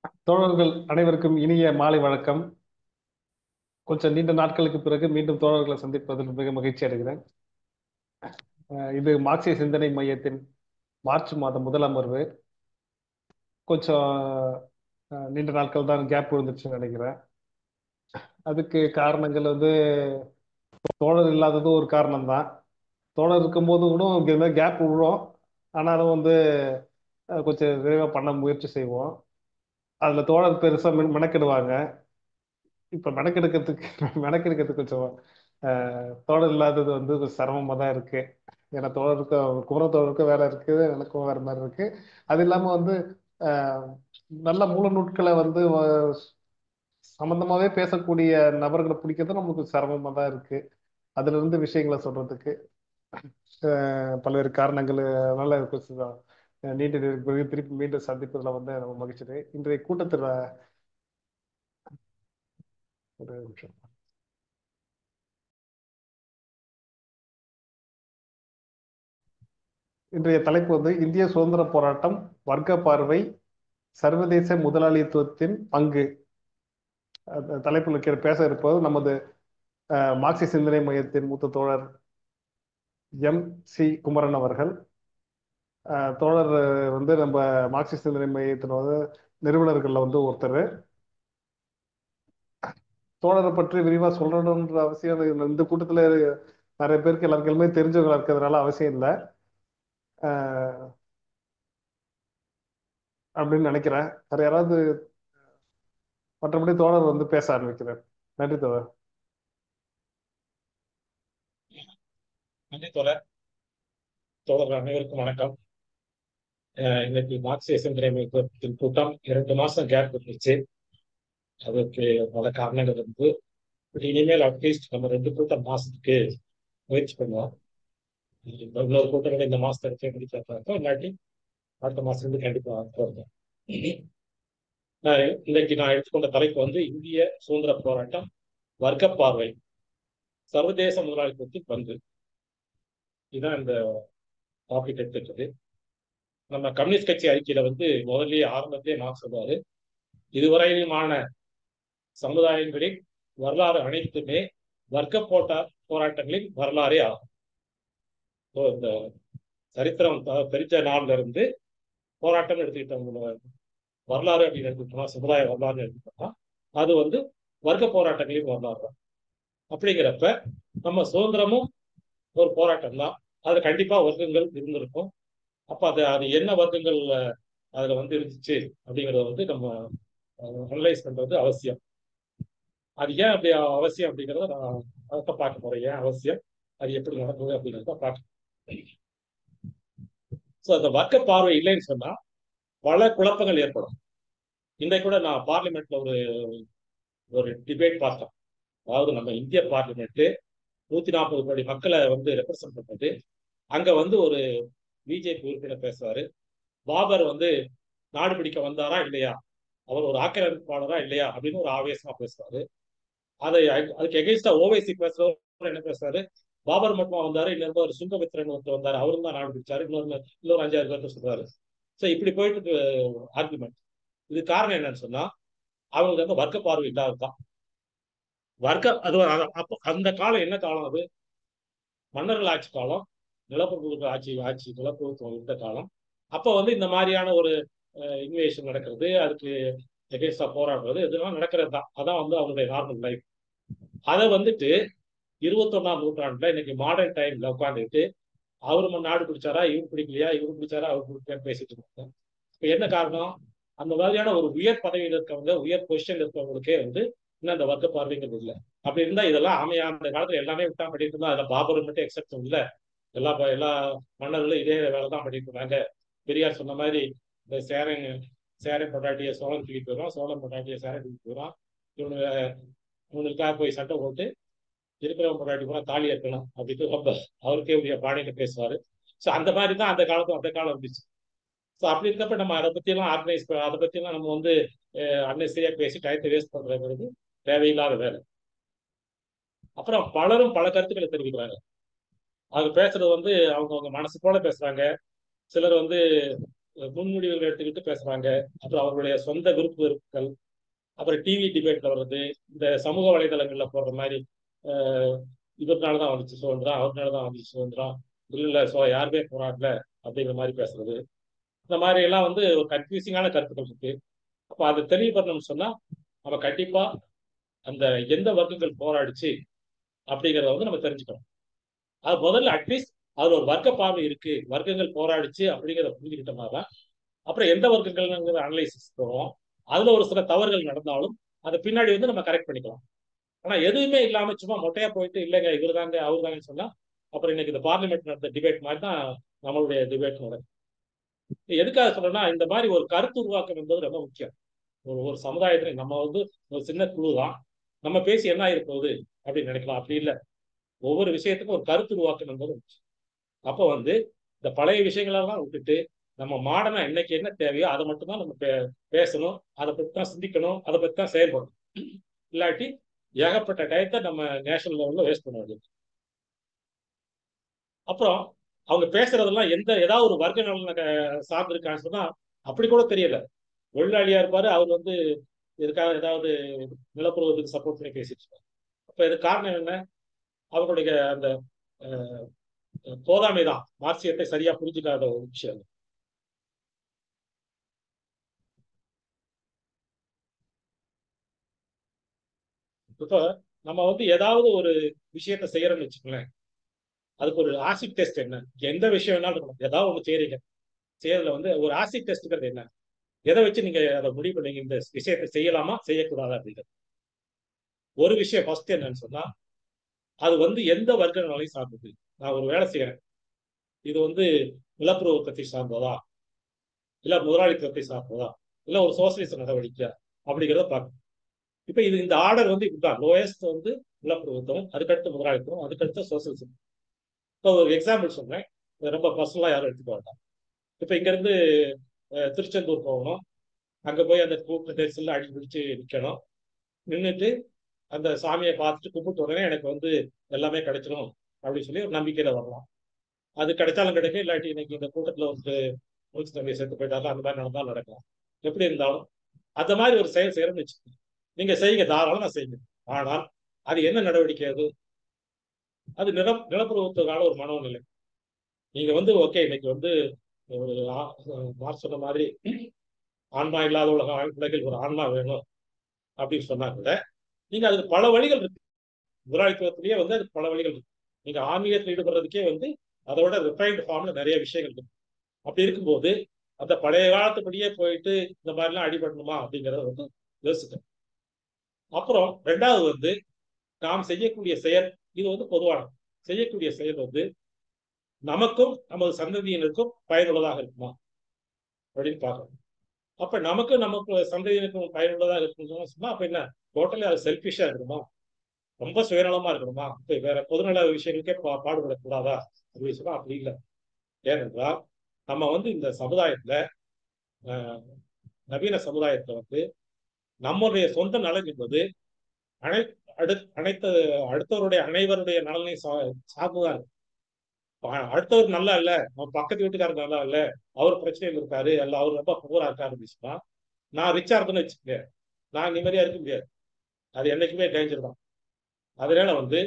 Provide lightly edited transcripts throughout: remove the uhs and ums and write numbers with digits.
தோழர்கள் அனைவருக்கும் இனிய மாலை வணக்கம். கொஞ்சம் நீண்ட நாட்களுக்கு பிறகு மீண்டும் தோழர்களை சந்திப்பதில் மிக மகிழ்ச்சி அடைகிறேன். இது மார்க்சிய சிந்தனை மையத்தின் மார்ச் மாதம் முதல் அமர்வு. கொஞ்சம் நீண்ட நாட்கள் தான் கேப் விழுந்துருச்சுன்னு நினைக்கிறேன். அதுக்கு காரணங்கள் தோழர் இல்லாததும் ஒரு காரணம் தான். தோழர் இருக்கும்போது கூட இந்த மாதிரி கேப் விழும். ஆனாலும் கொஞ்சம் விரைவாக பண்ண முயற்சி செய்வோம். அதில் தோழர் பெருசாக மெனக்கெடுவாங்க. இப்போ மெனக்கெடுக்கிறதுக்கு மெனக்கெடுக்கிறதுக்கு கொஞ்சம் தோழர் இல்லாதது கொஞ்சம் சிரமமா தான் இருக்கு. ஏன்னா தோழருக்கும் குமர தோழருக்கும் வேலை இருக்கு, எனக்கும் வேற மாதிரி இருக்கு. அது இல்லாம அஹ், நல்ல மூல நூட்களை சம்பந்தமாவே பேசக்கூடிய நபர்களை பிடிக்கிறது நமக்கு சிரமமா தான் இருக்கு. அதுல இருந்து விஷயங்களை சொல்றதுக்கு பல்வேறு காரணங்கள். அதனால கொஞ்சம் நீண்ட நேரம் பிறகு திருப்பி மீண்டும் சந்திப்பதில் நம்ம மகிழ்ச்சி. இன்றைய கூட்டத்தில் ஒரு நிமிஷம். இன்றைய தலைப்பு இந்திய சுதந்திர போராட்டம், வர்க்க பார்வை, சர்வதேச முதலாளித்துவத்தின் பங்கு. தலைப்பில் பேச இருப்பது நமது மார்க்சிய சிந்தனை மையத்தின் மூத்த தோழர் M.C. குமரன் அவர்கள். தோழர் நம்ம மார்க்சிய சிந்தனை மையத்தின் நிறுவனர்கள்ல ஒருத்தர். தோழரை பற்றி விரிவா சொல்லணுன்ற அவசியம் இந்த கூட்டத்துல நிறைய பேருக்கு எல்லாருக்குமே தெரிஞ்சவங்களா இருக்கிறதுனால அவசியம் இல்லை அப்படின்னு நினைக்கிறேன். வேற யாராவது மற்றபடி தோழர் பேச ஆரம்பிக்கிறேன். நன்றி தோழர். நன்றி தோழர். தோழர்கள் அனைவருக்கும் வணக்கம். இன்னைக்கு மார்க்சிய சிந்தனை மையத்தின் கூட்டம் 2 மாசம் கேப் இருந்துச்சு. அதுக்கு பல காரணங்கள் இருந்து இனிமேல் அட்லீஸ்ட் நம்ம 2 கூட்டம் மாசத்துக்கு முயற்சி பண்ணுவோம். இன்னொரு கூட்டங்களை இந்த மாசத்தை எடுத்து முடிக்கிறப்ப இல்லாட்டி அடுத்த மாசம் இருந்து கண்டிப்பா போறோம். இன்னைக்கு நான் எடுத்துக்கொண்ட தலைப்பு இந்திய சுதந்திர போராட்டம், வர்க்க பார்வை, சர்வதேச முதலாளித்துவத்தின் பங்கு. இதுதான் இந்த டாபிக் எடுத்துக்கிட்டது. நம்ம கம்யூனிஸ்ட் கட்சி அறிக்கையில முதல்லயே ஆரம்பத்திலே நான் சொல்றாரு, இதுவரையிலுமான சமுதாயங்களின் வரலாறு அனைத்துமே வர்க்க போராட்டங்களின் வரலாறே ஆகும். இந்த சரித்திரம் தெரிஞ்ச நாள்ல இருந்து போராட்டம் எடுத்துக்கிட்டவங்க வரலாறு அப்படின்னு எடுத்துக்கிட்டோம்னா, சமுதாய வரலாறு எடுத்துக்கிட்டோம்னா அது வர்க்க போராட்டங்களின் வரலாறு தான். அப்படிங்கிறப்ப நம்ம சுதந்திரமும் ஒரு போராட்டம் தான். அதுல கண்டிப்பா வர்க்கங்கள் இருந்திருக்கும். அப்ப அது என்ன வர்க்கங்கள் அதுல இருந்துச்சு அப்படிங்கறத நம்ம அனலைஸ் பண்றது அவசியம். அது ஏன் அப்படி அவசியம் அப்படிங்கிறத நான் அதை பார்க்க போறேன். ஏன் அவசியம், அது எப்படி நடக்குது அப்படிங்கிறத பார்க்க. ஸோ அந்த வர்க்க பார்வை இல்லைன்னு சொன்னா பல குழப்பங்கள் ஏற்படும். இன்றைக்கு கூட நான் பார்லிமெண்ட்ல ஒரு ஒரு டிபேட் பார்த்தேன். அதாவது நம்ம இந்திய பார்லிமெண்ட் 140 கோடி மக்களை ரெப்ரசென்ட் பண்றது. அங்க ஒரு பிஜேபி உறுப்பினர் பேசுவாரு, பாபர் நாடு பிடிக்க வந்தாரா இல்லையா, அவர் ஒரு ஆக்கிரமிப்பாளரா இல்லையா அப்படின்னு ஒரு ஆவேசமா பேசுவாரு. அதுக்கு எகென்ஸ்டா ஓவைசி பேசுறவர் என்ன பேசுறாரு, பாபர் மட்டுமா வந்தாரு, இன்னொரு ஒரு சுங்கமித்ரன் வந்தாரு, அவரும் தான் நாடு பிடிச்சாரு, இன்னொரு 5-6 பேர் சொல்றாரு. ஸோ இப்படி போயிட்டு ஆர்குமெண்ட். இது காரணம் என்னன்னு சொன்னா அவங்களுக்கு வர்க்க பார்வை இல்லாததுதான். வர்க்க அது அப்போ அந்த காலம் என்ன காலம், அது மன்னர்கள் ஆட்சி காலம், நிலப்பிரபுக்கள் ஆட்சி நிலப்பிரபுத்துவம் இருந்த காலம். அப்போ இந்த மாதிரியான ஒரு இன்வேஷன் நடக்கிறது, அதுக்கு எகேன்ஸ்டா போராடுறது, இதெல்லாம் நடக்கிறது தான். அதான் அவங்களுடைய நார்மல் லைஃப். அதை 21ஆம் நூற்றாண்டுல இன்னைக்கு மாடர்ன் டைம்ல உட்காந்துட்டு அவரு நாடு பிடிச்சாரா, இவரு பிடிக்கலையா, இவரு பிடிச்சாரா, அவர் பிடிக்கலையான்னு பேசிட்டு இருக்காங்க. இப்ப என்ன காரணம், அந்த மாதிரியான ஒரு உயர் பதவியில் இருக்கவங்க, உயர் பொசிஷன்ல இருக்கவங்களுக்கே இன்னும் அந்த வர்க்க பார்வைங்கிறது இல்லை. அப்படி இருந்தா இதெல்லாம் ஆமையா அந்த காலத்துல எல்லாமே விட்டா பண்ணிட்டு இருந்தா, அதுல பாபர் மட்டும் எக்ஸப்ஷன் இல்லை. எல்லா மன்னர்களும் இதே வேலை தான் பண்ணிட்டு இருந்தாங்க. பெரியார் சொன்ன மாதிரி இந்த சேரன் பொட்டாட்டிய சோழன் தூக்கி போயிடும், சோழன் பொட்டாட்டிய சேரன் தூக்கி போயிடும், இவங்களுக்காக போய் சட்டை போட்டு இருக்கிறவங்க பொட்டாட்டி பூரா தாலி இருக்கணும் அப்படின்னு ரொம்ப அவருக்கே உரிய பாணியில பேசுவாரு. ஸோ அந்த மாதிரி தான் அந்த காலம் இருந்துச்சு. ஸோ அப்படி இருக்கப்ப நம்ம அதை பற்றியெல்லாம் அதை பற்றியெல்லாம் நம்ம அன்னெசரியா பேசி டயத்தை வேஸ்ட் பண்றது தேவையில்லாத வேலை. அப்புறம் பலரும் பல கருத்துக்களை தெரிவிக்கிறாங்க. அவங்க பேசுறது அவங்கவுங்க மனசு போல பேசுறாங்க. சிலர் முன்முடிவுகள் எடுத்துக்கிட்டு பேசுறாங்க. அப்புறம் அவர்களுடைய சொந்த விருப்புகள், அப்புறம் டிவி டிபேட்ல வர்றது, இந்த சமூக வலைதளங்கள்ல போடுற மாதிரி இவர்னாலதான் வந்துச்சு சுதந்திரம், அவர்னாலதான் வந்துச்சு சுதந்திரம், இல்ல யாருமே போராடல அப்படிங்கிற மாதிரி பேசுறது. இந்த மாதிரி எல்லாம் வந்து ஒரு கன்ஃபியூசிங்கான கருத்துக்கள் இருக்கு. அப்ப அதை தெளிவுபடணும்னு சொன்னா நம்ம கண்டிப்பா அந்த எந்த வர்க்கங்கள் போராடிச்சு அப்படிங்கிறத வந்து நம்ம தெரிஞ்சுக்கணும். அது முதல்ல அட்லீஸ்ட் அது ஒரு வர்க்க பார்வை இருக்கு, வர்க்கங்கள் போராடிச்சு அப்படிங்கிறத புரிஞ்சுக்கிட்டோம்னா தான் அப்புறம் எந்த வர்க்கங்கள்ங்கிற அனலைசிஸ் போவோம். அதுல ஒரு சில தவறுகள் நடந்தாலும் அதை பின்னாடி வந்து நம்ம கரெக்ட் பண்ணிக்கலாம். ஆனா எதுவுமே இல்லாம சும்மா மொட்டையா போயிட்டு இல்லைங்க இவர் தாங்க அவர் தாங்கன்னு சொன்னா அப்புறம் இன்னைக்கு இந்த பார்லிமெண்ட் நடந்த டிபேட் மாதிரி தான் நம்மளுடைய டிபேட் நடக்கும். எதுக்காக சொல்றேன்னா இந்த மாதிரி ஒரு கருத்து உருவாக்கம் என்பது ரொம்ப முக்கியம். ஒரு சமுதாயத்துல நம்ம வந்து ஒரு சின்ன குழு தான், நம்ம பேசி என்ன ஆயிருப்போகுது அப்படின்னு நினைக்கலாம். அப்படி இல்லை, ஒவ்வொரு விஷயத்துக்கும் ஒரு கருத்து உருவாக்கம் என்பது முக்கியம். அப்போ வந்து இந்த பழைய விஷயங்களெல்லாம் விட்டுட்டு நம்ம மாடர்னா இன்னைக்கு என்ன தேவையோ அதை மட்டும்தான் நம்ம பேசணும், அதை பற்றி தான் சிந்திக்கணும், அதை பற்றி தான் செயல்படணும். இல்லாட்டி ஏகப்பட்ட டயத்தை நம்ம நேஷனல் லெவலில் வேஸ்ட் பண்ண வேண்டியது. அப்புறம் அவங்க பேசுறதெல்லாம் ஏதாவது ஒரு வர்க்க நலனை சார்ந்திருக்கான்னு சொன்னா அப்படி கூட தெரியல. தொழிலாளியா இருப்பாரு, அவர் வந்து இதுக்காக ஏதாவது நிலப்புறத்துக்கு சப்போர்ட் பண்ணி பேசிட்டு இருப்பாரு. அப்ப இது காரணம் என்ன? அவங்களுடைய அந்த போதாமை தான், மார்க்சியத்தை சரியா புரிஞ்சுக்காத ஒரு விஷயம். இப்ப நம்ம வந்து ஏதாவது ஒரு விஷயத்த செய்யறோம்னு வச்சுக்கோங்களேன், அதுக்கு ஒரு ஆசிட் டெஸ்ட் என்ன, எந்த விஷயம் வேணாலும் இருக்கணும். ஏதாவது ஒண்ணு செய்யறீங்க, செய்யறதுல வந்து ஒரு ஆசிட் டெஸ்ட்ங்கிறது என்ன, எதை வச்சு நீங்க அதை முடிவு பண்ணீங்க இந்த விஷயத்தை செய்யலாமா செய்யக்கூடாதா அப்படிங்கிறது. ஒரு விஷயம் ஃபர்ஸ்ட் என்னன்னு சொன்னா அது வந்து எந்த வர்க்க நலனையும் சார்ந்தது. நான் ஒரு வேலை செய்யறேன், இது வந்து நிலப்புற உற்பத்தி சார்ந்ததா, இல்ல முதலாளித்துவத்தை சார்ந்ததா, இல்ல ஒரு சோசியலிச நடவடிக்கை அப்படிங்கிறத பார்க்கணும். இப்ப இந்த ஆர்டர் வந்து இப்படிதான், லோயஸ்ட் வந்து நிலப்பிரபுத்துவம், அதுக்கடுத்து முதலாளித்துவம், அதுக்கடுத்து சோசியலிசம். இப்போ ஒரு எக்ஸாம்பிள் சொன்னேன், ரொம்ப பர்சனலா யாரும் எடுத்துக்க வேண்டாம். இப்ப இங்க இருந்து திருச்செந்தூர் போகணும், அங்க போய் அந்த கூட்ட நெரிசல்ல அடி பிடிச்சு நிக்கணும், நின்றுட்டு அந்த சாமியை பார்த்துட்டு கும்பிட்டு உடனே எனக்கு வந்து எல்லாமே கிடைச்சிடும் அப்படின்னு சொல்லி ஒரு நம்பிக்கையில வரலாம். அது கிடைச்சாலும் கிடைக்கும், இல்லாட்டி இன்னைக்கு இந்த கூட்டத்துல வந்து மூச்சு தம்பியை சேர்த்து போயிட்டாலும் அந்த மாதிரி நடந்தாலும் நடக்கும். எப்படி இருந்தாலும் அந்த மாதிரி ஒரு செயல் செய்யறோம்னு வச்சுக்கோங்க, நீங்க செய்யுங்க, தாராளம் நான் செய்யுங்க. ஆனால் அது என்ன நடவடிக்கை? அது நிலப்பரவத்துக்கான ஒரு மனோநிலை. நீங்க வந்து ஓகே இன்னைக்கு வந்து ஒரு மார்க் சொன்ன மாதிரி ஆன்மா இல்லாத உலகில் ஒரு ஆன்மா வேணும் அப்படின்னு சொன்னா கூட நீங்க அதுக்கு பல வழிகள் இருக்கு. முதலாளித்துவத்திலேயே வந்து அதுக்கு பல வழிகள் இருக்கு. நீங்க ஆன்மீகத்தில் ஈடுபடுறதுக்கே வந்து அதோட ரிஃபைன்டு ஃபார்ம்ல நிறைய விஷயங்கள் இருக்கு. அப்படி இருக்கும்போது அந்த பழைய காலத்துப்படியே போயிட்டு இந்த மாதிரிலாம் அடிபடணுமா அப்படிங்கிறத வந்து யோசிக்கணும். அப்புறம் ரெண்டாவது வந்து நாம் செய்யக்கூடிய செயல், இது வந்து பொதுவான செய்யக்கூடிய செயல் வந்து நமக்கும் நமது சந்ததியினருக்கும் பயனுள்ளதாக இருக்குமா அப்படின்னு பார்க்கணும். அப்ப நமக்கு சந்ததியினருக்கும் பயனுள்ளதாக இருக்கணும்னு சொன்னா அப்ப என்ன, டோட்டலி அது செல்ஃபிஷா இருக்கணுமா, ரொம்ப சுயநலமா இருக்கணுமா, இப்ப வேற பொதுநல விஷயங்களுக்கே பாடுபடக்கூடாதா அப்படின்னு சொன்னா அப்படி இல்லை. ஏனென்றால் நம்ம வந்து இந்த சமுதாயத்துல நவீன சமுதாயத்துல வந்து நம்முடைய சொந்த நலன் என்பது அனை அனைத்து அடுத்தவருடைய அனைவருடைய நலனை சார்ந்துதான் இருக்கு. அடுத்தவர் நல்லா இல்ல, அவன் பக்கத்து வீட்டுக்காரர் நல்லா இல்ல, அவர் பிரச்சனையில் இருக்காரு, அல்ல அவர் ரொம்ப புகழா இருக்காரு அப்படின்னா நான் ரிச்சா இருக்குன்னு வச்சுக்கேன், நான் நிம்மதியா இருக்க முடியாது. அது என்னைக்குமே டேஞ்சர் தான். அதனால வந்து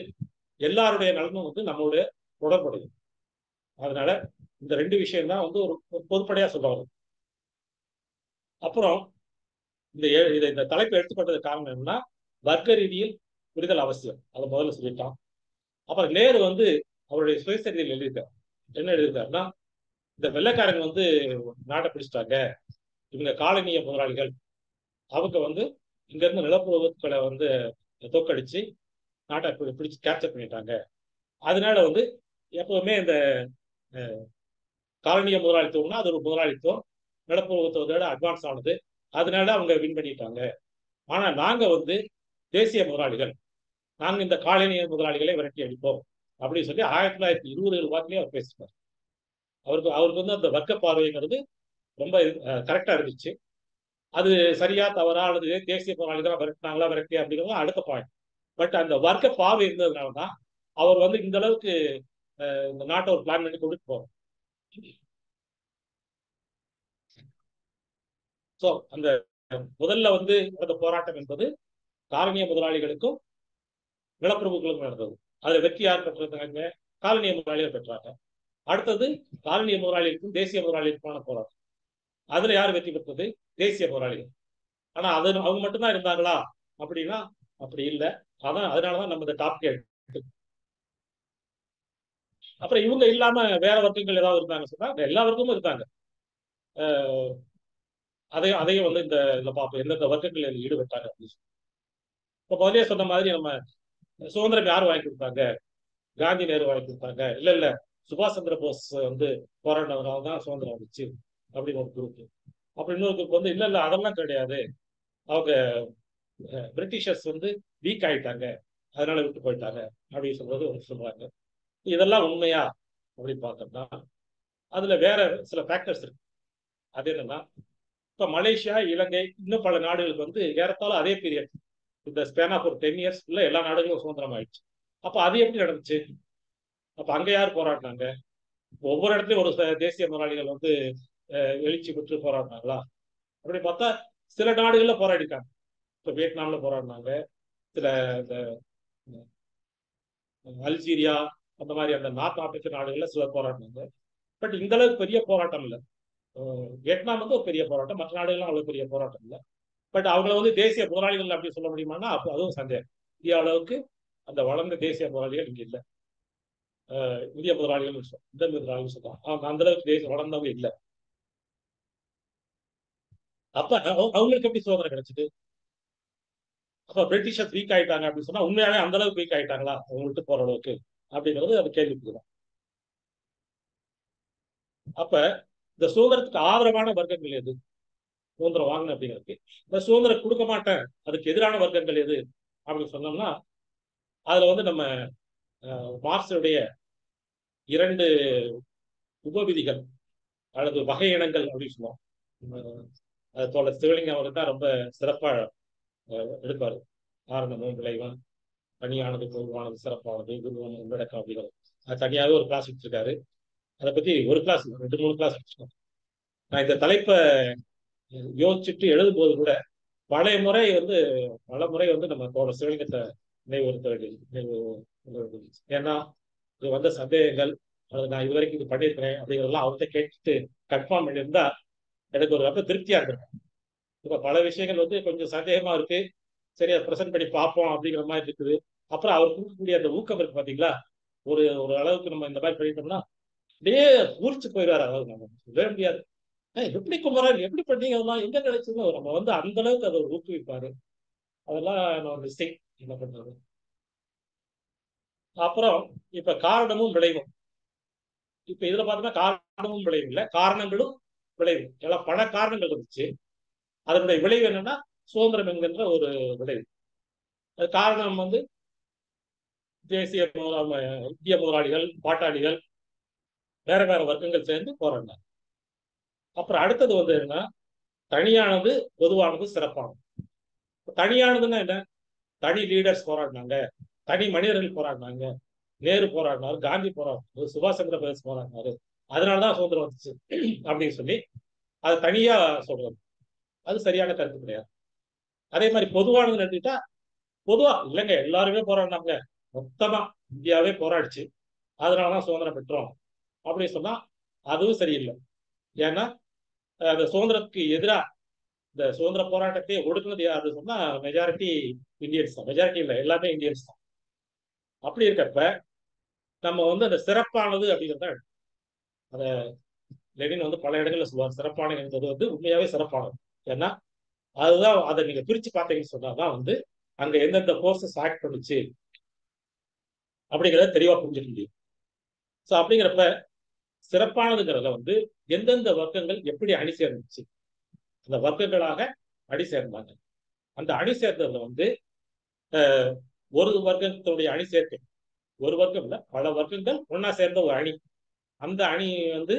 எல்லாருடைய நலனும் வந்து நம்மளுடைய தொடர்புடையது. அதனால இந்த ரெண்டு விஷயம் தான் வந்து ஒரு பொதுப்படையா சொல்லுவாங்க. அப்புறம் இந்த தலைப்பு எடுத்துக்கொண்டது காரணம் என்னன்னா வர்க்க ரீதியில் புரிதல் அவசியம், அதை முதல்ல சொல்லிட்டான். அப்புறம் நேரு வந்து அவருடைய சுயசரிதையில் எழுதியிருக்கார். என்ன எழுதியிருக்காருன்னா, இந்த வெள்ளைக்காரங்க வந்து நாட்டை பிடிச்சிட்டாங்க, இவங்க காலனிய முதலாளிகள், அவங்க வந்து இங்க இருந்து நிலப்பரப்புகளை வந்து தோக்கடிச்சு நாட்டை பிடிச்சு கேப்சர் பண்ணிட்டாங்க. அதனால வந்து எப்பவுமே இந்த காலனிய முதலாளித்துவம்னா அது ஒரு முதலாளித்துவம், நிலப்பரப்புத்தோட அட்வான்ஸ் ஆனது, அதனால அவங்க வின் பண்ணிட்டாங்க. ஆனா நாங்க வந்து தேசிய முதலாளிகள், நாங்க இந்த காலனிய முதலாளிகளை விரட்டி அடிப்போம் அப்படின்னு சொல்லி 1920 வாக்கிலேயே அவர் பேசினார். அவருக்கு வந்து அந்த வர்க்க பார்வைங்கிறது ரொம்ப கரெக்டா இருந்துச்சு. அது சரியா தவறா அல்லது தேசிய போராளிகள் விரட்டினாங்களா விரட்டி அப்படிங்கிறது அடுத்த பாயிண்ட். பட் அந்த வர்க்க பார்வை இருந்ததுனாலதான் அவர் வந்து இந்த அளவுக்கு இந்த நாட்டை ஒரு பிளான் பண்ணி கொண்டுட்டு போறோம். ஸோ அந்த முதல்ல வந்து அந்த போராட்டம் என்பது காலனிய முதலாளிகளுக்கும் நிலப்பிரபுக்களுக்கும் நடந்தது. அதுல வெற்றி யார் பெற்றிருந்தாங்க? காலனிய முதலாளிகள் பெற்றாங்க. அடுத்தது காலனிய முதலாளிகளுக்கும் தேசிய முதலாளிகளுக்குமான போராட்டம். அதுல யார் வெற்றி பெற்றது? தேசிய முதலாளிகள். ஆனா அது அவங்க மட்டும்தான் இருந்தாங்களா அப்படின்னா அப்படி இல்லை. அதான் அதனாலதான் நம்ம இந்த டாப் கேட். அப்புறம் இவங்க இல்லாம வேற வர்க்கங்கள் ஏதாவது இருந்தாங்க சொன்னா எல்லா வர்க்கமும் இருந்தாங்க. அதையும் வந்து இந்த பார்ப்போம் எந்தெந்த வர்க்கங்கள் ஈடுபட்டாங்க அப்படின்னு. இப்போ முதலே சொன்ன மாதிரி நம்ம சுதந்திரம் யார் வாங்கி கொடுத்தாங்க? காந்தி நேரு வாங்கி கொடுத்தாங்க? இல்ல சுபாஷ் சந்திர போஸ் வந்து போராடினதுனால தான் சுதந்திரம் வந்துச்சு அப்படின்னு ஒரு குரூப். அப்புறம் இன்னொரு குரூப் வந்து இல்ல அதெல்லாம் கிடையாது, அவங்க பிரிட்டிஷர்ஸ் வந்து வீக் ஆயிட்டாங்க அதனால விட்டு போயிட்டாங்க அப்படின்னு சொல்றது ஒரு சொல்றாங்க. இதெல்லாம் உண்மையா அப்படின்னு பார்த்தோம்னா அதுல வேற சில ஃபேக்டர்ஸ் இருக்கு. அது என்னன்னா, இப்ப மலேசியா, இலங்கை, இன்னும் பல நாடுகளுக்கு வந்து ஏறத்தாலும் அதே பீரியட், இந்த ஸ்பேன் ஆஃப் ஒரு 10 இயர்ஸ்க்குள்ள எல்லா நாடுகளும் சுதந்திரம் ஆயிடுச்சு. அப்ப அது எப்படி நடந்துச்சு? அப்ப அங்க யார் போராடினாங்க? ஒவ்வொரு இடத்துலயும் ஒரு தேசிய முதலாளிகள் வந்து எழுச்சி பெற்று போராடினாங்களா? அப்படி பார்த்தா சில நாடுகள்ல போராடிட்டாங்க. இப்ப வியட்நாம்ல போராடினாங்க, சில இந்த அல்ஜீரியா அந்த மாதிரி அந்த நார்த் ஆப்பிரிக்க நாடுகள்ல சிலர் போராடினாங்க. பட் இந்த அளவுக்கு பெரிய போராட்டம் இல்லை. வியட்நாம் வந்து ஒரு பெரிய போராட்டம், மற்ற நாடுகள்லாம் அவ்வளவு பெரிய போராட்டம் இல்லை. பட் அவங்கள வந்து தேசிய முதலாளிகள் அப்படி சொல்ல முடியுமான்னா அதுவும் சந்தேகம். இந்திய அளவுக்கு அந்த வளர்ந்த தேசிய முதலாளிகள் இங்க இல்லை. இந்திய முதலாளிகள் இந்த முதலாளிகள் சொல்லலாம், அவங்க அந்த அளவுக்கு தேசிய வளர்ந்தவங்க இல்லை. அப்ப அவங்களுக்கு எப்படி சுதந்திரம் கிடைச்சது? அப்ப பிரிட்டிஷர்ஸ் வீக் ஆயிட்டாங்க அப்படின்னு சொன்னா உண்மையாவே அந்த அளவுக்கு வீக் ஆயிட்டாங்களா அவங்கள்ட்ட போற அளவுக்கு அப்படிங்கிறது அது கேள்விக்குதான். அப்ப இந்த சுதந்திரத்துக்கு ஆதரவான வர்க்கங்கள் எது? சுதந்திரம் வாங்கணும் அப்படிங்கிறதுக்கு. இந்த சுதந்திரம் கொடுக்க மாட்டேன் அதுக்கு எதிரான வர்க்கங்கள் எது அப்படின்னு சொன்னோம்னா அதுல வந்து நம்ம மார்க்ஸுடைய 2 உபவிதிகள் அல்லது வகை இனங்கள் அப்படின்னு சொல்லுவோம். தோழர் சிவலிங்கம் அவருக்கு தான் ரொம்ப சிறப்பா எடுப்பாரு. காரணமும் விளைவும், பணியானது பொதுவானது சிறப்பானது குருவான உள்ளடக்கம் அப்படிங்கிறது அது தனியாகவே ஒரு கிளாஸ் வச்சிருக்காரு. அதை பத்தி ஒரு கிளாஸ் 2-3 கிளாஸ் வச்சிருக்கோம். நான் இந்த தலைப்பை யோசிச்சுட்டு எழுதும்போது கூட பல முறை வந்து நம்ம தோழர் சிவலிங்கத்தை நினைவுறுத்த வேண்டியது. ஏன்னா இது வந்த சந்தேகங்கள் அல்லது நான் இது வரைக்கும் இது பண்ணியிருக்கிறேன் அப்படிங்கிறதெல்லாம் அவர்கிட்ட கேட்டுட்டு கன்ஃபார்ம் பண்ணியிருந்தா எனக்கு ஒரு ரொம்ப திருப்தியா இருந்திருக்கும். இப்ப பல விஷயங்கள் வந்து கொஞ்சம் சந்தேகமா இருக்கு, சரி அதை ப்ரெசென்ட் பண்ணி பார்ப்போம் அப்படிங்கிற மாதிரி இருக்குது. அப்புறம் அவர் கொடுக்கக்கூடிய அந்த ஊக்கம் இருக்கு பாத்தீங்களா, ஒரு ஒரு அளவுக்கு நம்ம இந்த மாதிரி பண்ணிட்டோம்னா அப்படியே ஊர்ச்சி போயிடுவாரு. அதாவது நம்ம சொல்லவே முடியாது, எப்படி குமரன் எப்படி பண்ணீங்க, அதெல்லாம் எங்க கிடைச்சதுன்னு நம்ம வந்து அந்த அளவுக்கு அதை ஊக்குவிப்பாரு. அதெல்லாம் நம்ம மிஸ்டேக் என்ன பண்றது. அப்புறம் இப்ப காரணமும் விளைவும். இப்ப இதுல பார்த்தோம்னா காரணமும் விளைவு இல்லை, காரணங்களும் விளைவு. எல்லாம் பல காரணங்கள் இருந்துச்சு. அதனுடைய விளைவு என்னன்னா சுதந்திரம் என்கின்ற ஒரு விளைவு. அது காரணம் வந்து தேசிய இந்திய முதலாளிகள், பாட்டாளிகள், வேற வேற வர்க்கங்கள் சேர்ந்து போராடினாங்க. அப்புறம் அடுத்தது வந்து என்ன, தனியானது பொதுவானது சிறப்பானது. தனியானதுன்னா என்ன? தனி லீடர்ஸ் போராடினாங்க, தனி மனிதர்கள் போராடினாங்க. நேரு போராடினாரு, காந்தி போராடினாரு, சுபாஷ் சந்திர போஸ் போராடினாரு, அதனாலதான் சுதந்திரம் வந்துச்சு அப்படின்னு சொல்லி அது தனியா சொல்றது அது சரியான கருத்து கிடையாது. அதே மாதிரி பொதுவானது எடுத்துக்கிட்டா பொதுவா இல்லைங்க, எல்லாருமே போராடினாங்க, மொத்தமா இந்தியாவே போராடிச்சு அதனாலதான் சுதந்திரம் பெற்றோம் அப்படின்னு சொன்னா அதுவும் சரியில்லை. ஏன்னா அந்த சுதந்திரத்துக்கு எதிராக இந்த சுதந்திர போராட்டத்தை ஒடுக்குனது யாருன்னு சொன்னா மெஜாரிட்டி இந்தியன்ஸ் தான். மெஜாரிட்டி இல்லை, எல்லாமே இந்தியன்ஸ் தான். அப்படி இருக்கப்ப நம்ம வந்து அந்த சிறப்பானது அப்படிங்கிறத அத லெனின் வந்து பல இடங்கள்ல சொல்லுவார், சிறப்பான என்பது வந்து உண்மையாவே சிறப்பானது. ஏன்னா அதுதான் அதை நீங்க பிரிச்சு பார்த்தீங்கன்னு சொன்னாதான் வந்து அங்க எந்தெந்த போர்சஸ் ஆக்ட் பண்ணுச்சு அப்படிங்கிறத தெளிவா புரிஞ்சுக்க முடியும். ஸோ அப்படிங்கிறப்ப சிறப்பானதுங்கிறத வந்து எந்தெந்த வர்க்கங்கள் எப்படி அணி சேர்ந்துச்சு, அந்த வர்க்கங்களாக அணி சேர்ந்தாங்க. அந்த அணி சேர்ந்ததுல வந்து ஒரு வர்க்கத்தினுடைய அணி சேர்க்கை, ஒரு வர்க்கம் இல்ல பல வர்க்கங்கள் ஒன்னா சேர்ந்த ஒரு அணி, அந்த அணி வந்து